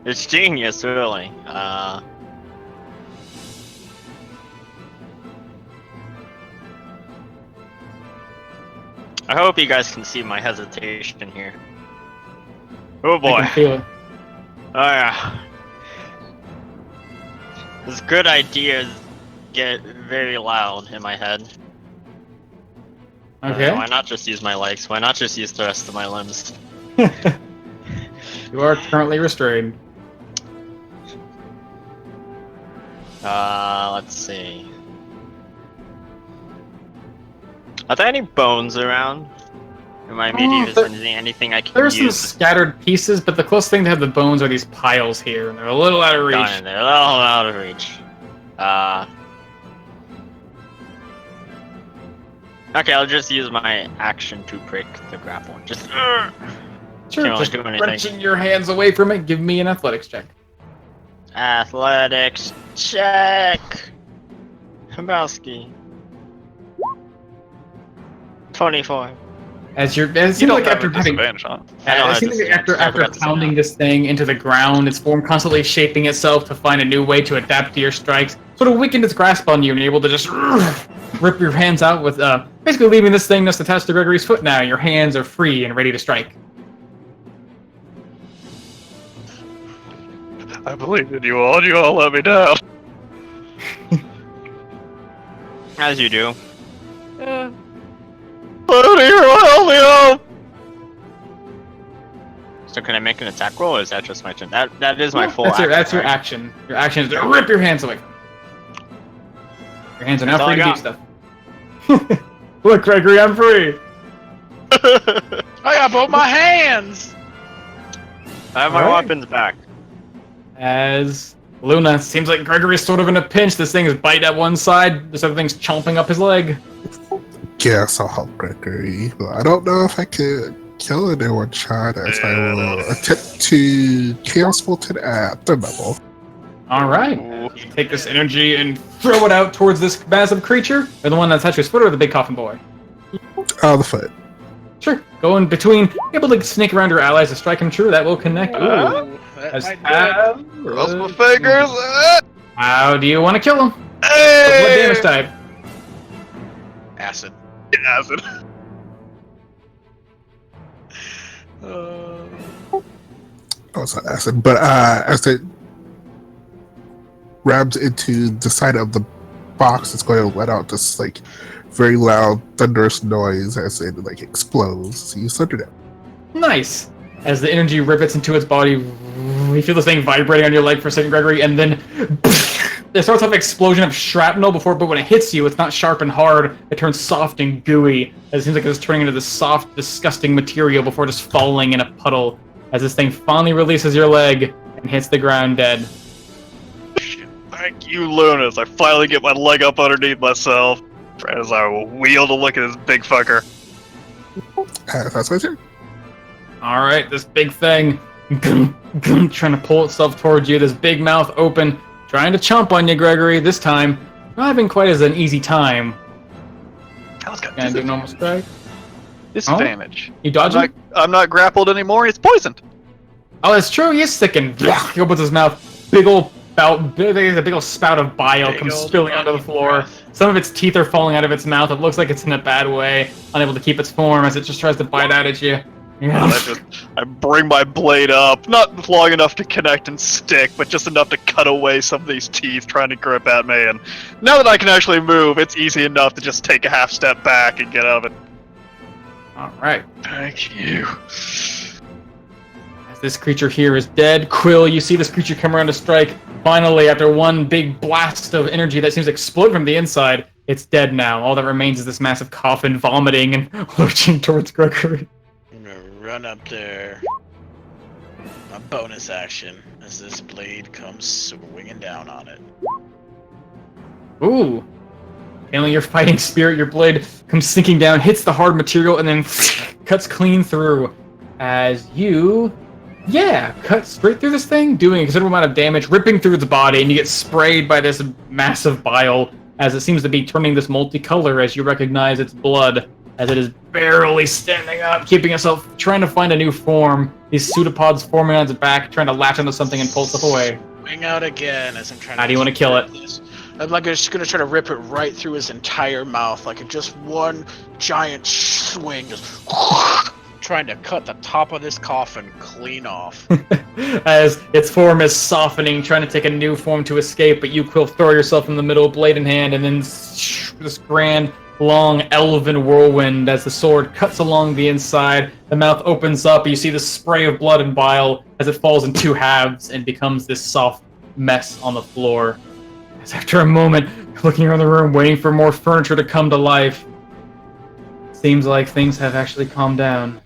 It's genius, really. I hope you guys can see my hesitation here. Oh boy. I can feel it. Oh yeah. These good ideas get very loud in my head. Okay. Why not just use my legs? Why not just use the rest of my limbs? You are currently restrained. Let's see. Are there any bones around? Am I using anything I can There's use? some scattered pieces, but the closest thing to have the bones are these piles here, and they're a little out of reach. Darn it, they're a little out of reach. Okay, I'll just use my action to prick the grapple. Just Sure, can't just really do anything. wrenching your hands away from it. Give me an athletics check. Athletics check. Habowski. 24. As it You seems don't like have after a having disadvantage, huh? I don't it have seems like disadvantage. I after forgot to say pounding that. this thing into the ground, its form constantly shaping itself to find a new way to adapt to your strikes, sort of weakened its grasp on you and you're able to just rip your hands out with basically leaving this thing just attached to Gregory's foot now. Your hands are free and ready to strike. I believed in you all, and you all let me down. As you do. Luna, you're my only hope! So can I make an attack roll, or is that just my turn? That is my full That's action. your right? action. Your action is to rip your hands away. Your hands are now That's all free to I do stuff. Look, Gregory, I'm free. I got both my hands. I have my Alright. weapons back. As Luna seems like Gregory's sort of in a pinch. This thing is biting at one side. This other thing's chomping up his leg. Yes, I'll help Gregory. But I don't know if I could kill it in one shot, as I will attempt to Chaos Bolt it at the level. All right. You take this energy and throw it out towards this massive creature, or the one that's touched his foot, or the big coffin boy. The foot. Sure. Go in between, able to snake around your allies to strike him true. That will connect. Ooh, that As- might do it. Cross my fingers. How do you want to kill him? What Hey! damage type? Acid. Acid. Oh, it's not acid. But as it grabs into the side of the box, it's going to let out this like very loud, thunderous noise as it like explodes. So you thunder it. Nice. As the energy rivets into its body, you feel this thing vibrating on your leg for a second, Gregory, and then there starts off an explosion of shrapnel before, but when it hits you, it's not sharp and hard. It turns soft and gooey. It seems like it's turning into this soft, disgusting material before just falling in a puddle. As this thing finally releases your leg and hits the ground dead. Thank you, Lunas. I finally get my leg up underneath myself as I will wheel to look at this big fucker. That's my turn. All right, this big thing trying to pull itself towards you. This big mouth open, trying to chomp on you, Gregory. This time, not having quite as an easy time. That was got Gonna do normal strike. disadvantage. You dodge him? I'm not grappled anymore. It's poisoned. Oh, that's true. He is sickened. He opens his mouth. Big old spout of bile Big comes old spilling onto the fucking floor. breath. Some of its teeth are falling out of its mouth. It looks like it's in a bad way, unable to keep its form as it just tries to bite out at you. I bring my blade up, not long enough to connect and stick, but just enough to cut away some of these teeth trying to grip at me. And now that I can actually move, it's easy enough to just take a half step back and get out of it. All right. Thank you. As this creature here is dead, Quill, you see this creature come around to strike. Finally, after one big blast of energy that seems to explode from the inside, it's dead now. All that remains is this massive coffin vomiting and lurching towards Gregory. I'm gonna run up there. My bonus action as this blade comes swinging down on it. Ooh. Failing your fighting spirit, your blade comes sinking down, hits the hard material, and then cuts clean through. As you, cut straight through this thing, doing a considerable amount of damage, ripping through its body, and you get sprayed by this massive bile, as it seems to be turning this multicolor as you recognize its blood, as it is barely standing up, keeping itself, trying to find a new form. These pseudopods forming on its back, trying to latch onto something and pull itself away. Swing out again as I'm trying to. How do you want to kill it? this. I'm like just gonna try to rip it right through his entire mouth, like just one giant swing, just trying to cut the top of this coffin clean off. As its form is softening, trying to take a new form to escape, but you, Quill, throw yourself in the middle, blade in hand, and then this grand, long, elven whirlwind as the sword cuts along the inside. The mouth opens up, and you see the spray of blood and bile as it falls in two halves and becomes this soft mess on the floor. As after a moment, looking around the room, waiting for more furniture to come to life, seems like things have actually calmed down.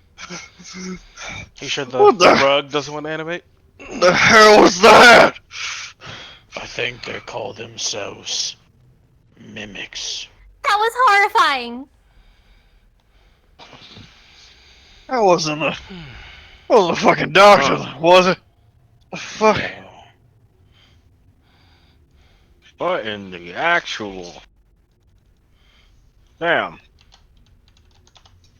You sure the What the- rug doesn't want to animate? The hell was that? I think they call themselves mimics. That was horrifying. That wasn't a fucking doctor, was it? The fuck. What in the actual? Damn.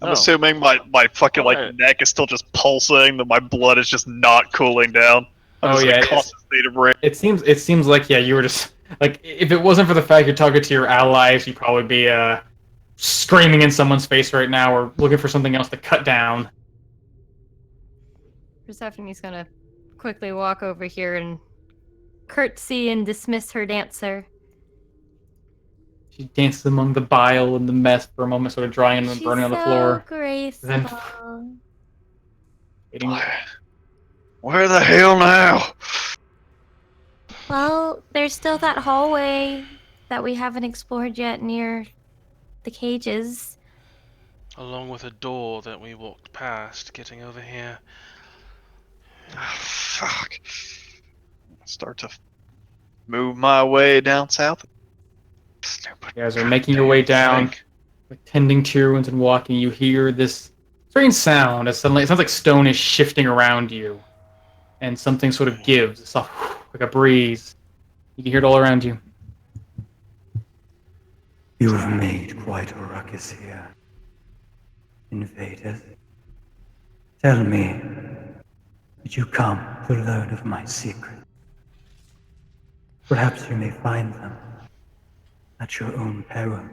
I'm Oh. assuming my fucking Alright. neck is still just pulsing, that my blood is just not cooling down. I'm Oh, just in yeah, a it is. constant state of rage. It seems like, you were just, like, if it wasn't for the fact you're talking to your allies, you'd probably be, screaming in someone's face right now or looking for something else to cut down. Persephone's gonna quickly walk over here and curtsy and dismiss her dancer. She dances among the bile and the mess for a moment, sort of drying and then She's burning on the so floor. graceful. Then- Getting Where the hell now? Well, there's still that hallway that we haven't explored yet near the cages. Along with a door that we walked past getting over here. Ah, fuck. Start to move my way down south. Stupid You guys are making your way down, thing. like, tending to your wounds and walking. You hear this strange sound as suddenly it sounds like stone is shifting around you, and something sort of gives, a soft, like a breeze. You can hear it all around you. You have made quite a ruckus here. Invaders, tell me, did you come to learn of my secret? Perhaps you may find them at your own peril.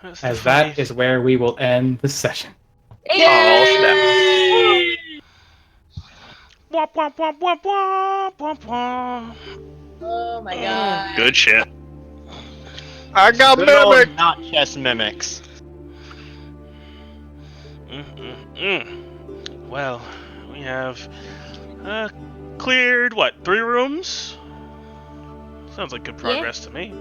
That's the As funny- that is where we will end the session. Oh, snap. Womp womp womp womp womp womp womp. Oh my god. Good shit. I got Good old mimic! not chess mimics. Well, we have cleared what, 3 rooms? Sounds like good progress to me.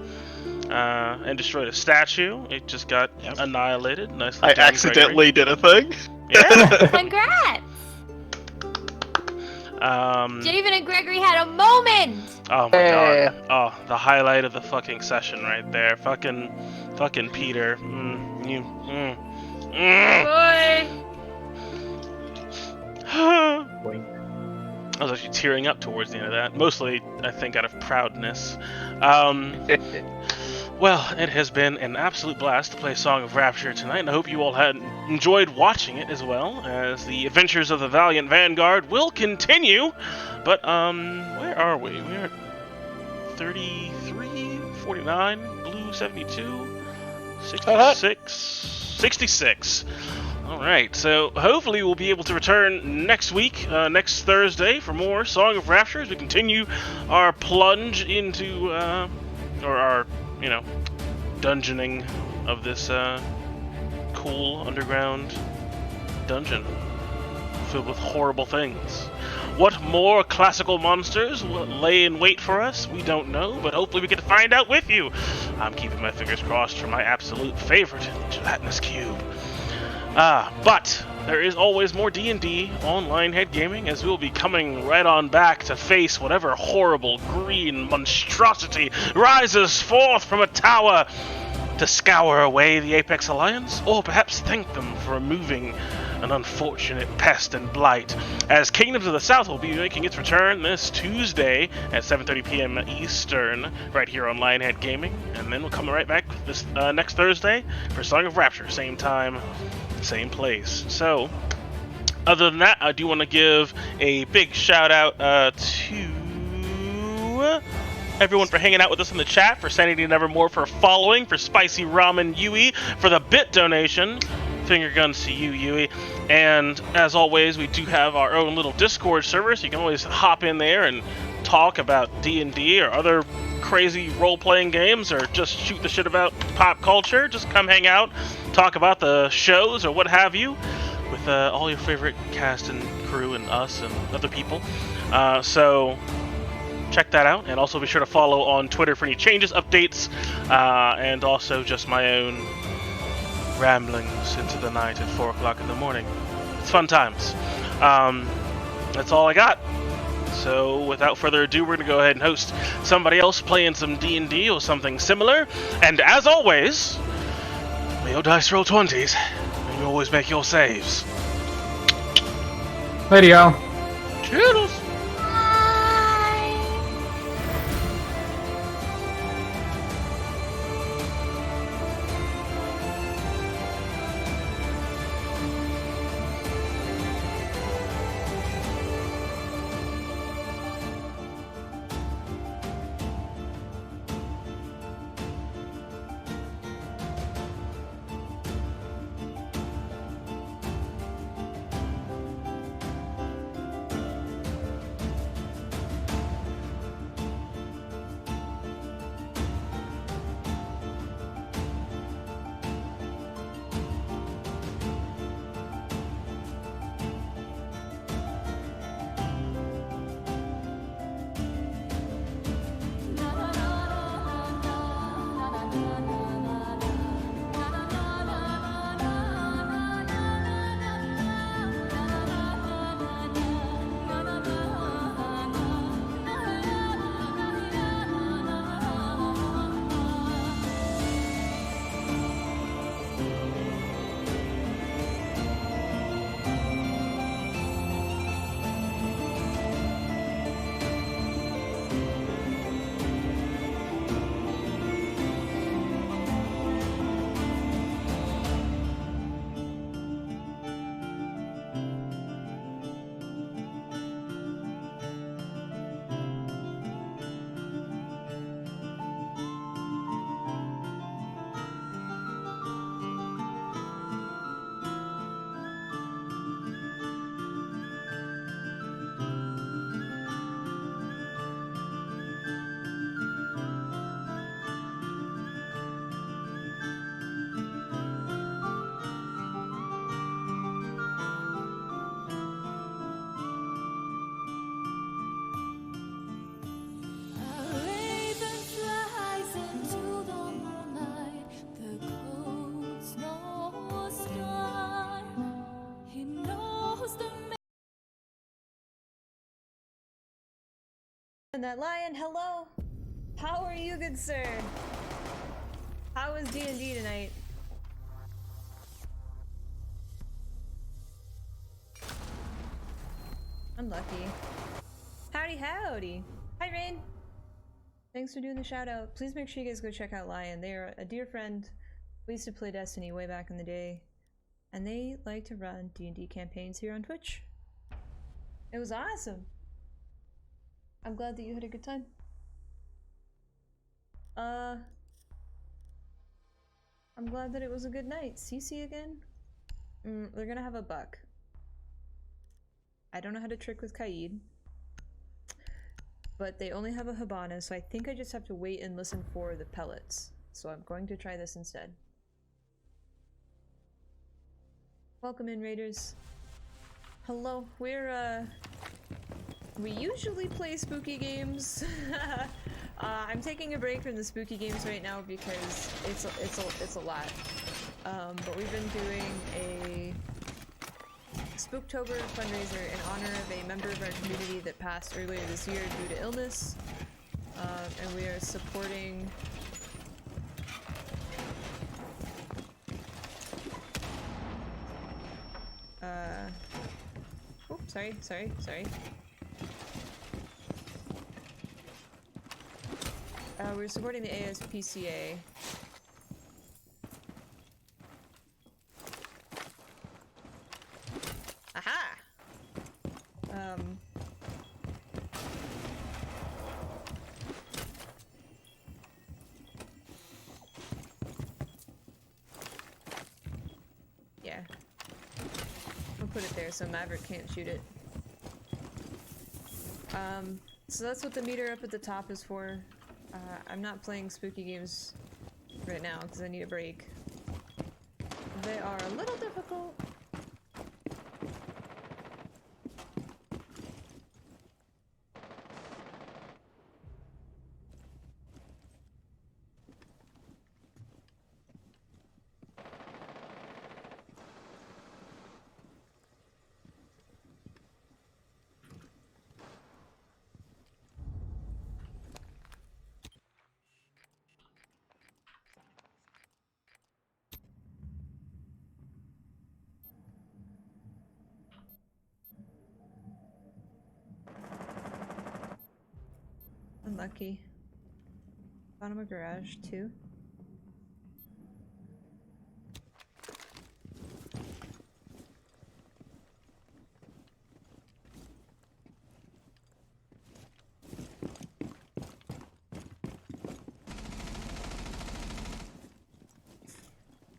And destroyed a statue. It just got annihilated. Nicely I done, accidentally did a thing. Gregory. Yeah. Congrats! Javen and Gregory had a moment! Oh my god. Oh, the highlight of the fucking session right there. Fucking Peter. Boy! I was actually tearing up towards the end of that. Mostly, I think, out of proudness. Well, it has been an absolute blast to play Song of Rapture tonight, and I hope you all had enjoyed watching it as well, as the adventures of the Valiant Vanguard will continue. But, where are we? We're at 33, 49, blue 72, 66, 66. Alright, so hopefully we'll be able to return next week, next Thursday, for more Song of Rapture as we continue our plunge into, or our, dungeoning of this, cool underground dungeon filled with horrible things. What more classical monsters will lay in wait for us? We don't know, but hopefully we get to find out with you. I'm keeping my fingers crossed for my absolute favorite, the gelatinous cube. But there is always more D&D on Lionhead Gaming, as we'll be coming right on back to face whatever horrible green monstrosity rises forth from a tower to scour away the Apex Alliance, or perhaps thank them for removing an unfortunate pest and blight, as Kingdoms of the South will be making its return this Tuesday at 7:30 p.m. Eastern, right here on Lionhead Gaming, and then we'll come right back this next Thursday for Song of Rapture, same time, same place. So, other than that, I do want to give a big shout out to everyone for hanging out with us in the chat, for Sanity Nevermore for following, for Spicy Ramen Yui for the bit donation. Finger guns to you, Yui. And as always, we do have our own little Discord server, so you can always hop in there and talk about D&D or other crazy role-playing games, or just shoot the shit about pop culture. Just come hang out, talk about the shows or what have you, with all your favorite cast and crew and us and other people. So check that out, and also be sure to follow on Twitter for any changes, updates, and also just my own ramblings into the night at 4 o'clock in the morning. It's fun times. That's all I got. So without further ado, we're gonna go ahead and host somebody else playing some D&D or something similar. And as always, may your dice roll 20s, and you always make your saves. Later, y'all. Toodles! And that lion, hello! How are you, good sir? How was D&D tonight? Unlucky. Howdy howdy! Hi Rain! Thanks for doing the shout out. Please make sure you guys go check out Lion. They are a dear friend. We used to play Destiny way back in the day. And they like to run D&D campaigns here on Twitch. It was awesome! I'm glad that you had a good time. I'm glad that it was a good night. CC again? They're gonna have a buck. I don't know how to trick with Kaid. But they only have a Habana, so I think I just have to wait and listen for the pellets. So I'm going to try this instead. Welcome in, Raiders. Hello, we usually play spooky games. I'm taking a break from the spooky games right now because it's a lot. But we've been doing a Spooktober fundraiser in honor of a member of our community that passed earlier this year due to illness. And we are supporting oh, sorry. We're supporting the ASPCA. Aha! Yeah. I'll put it there so Maverick can't shoot it. So that's what the meter up at the top is for. I'm not playing spooky games right now because I need a break. They are a little difficult. Unlucky. Bottom of garage, 2.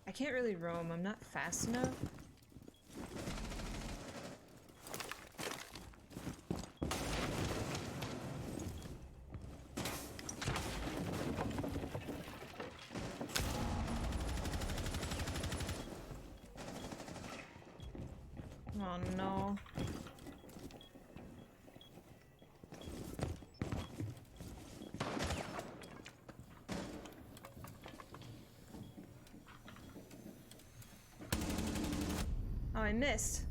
I can't really roam, I'm not fast enough. Oh no. Oh, I missed.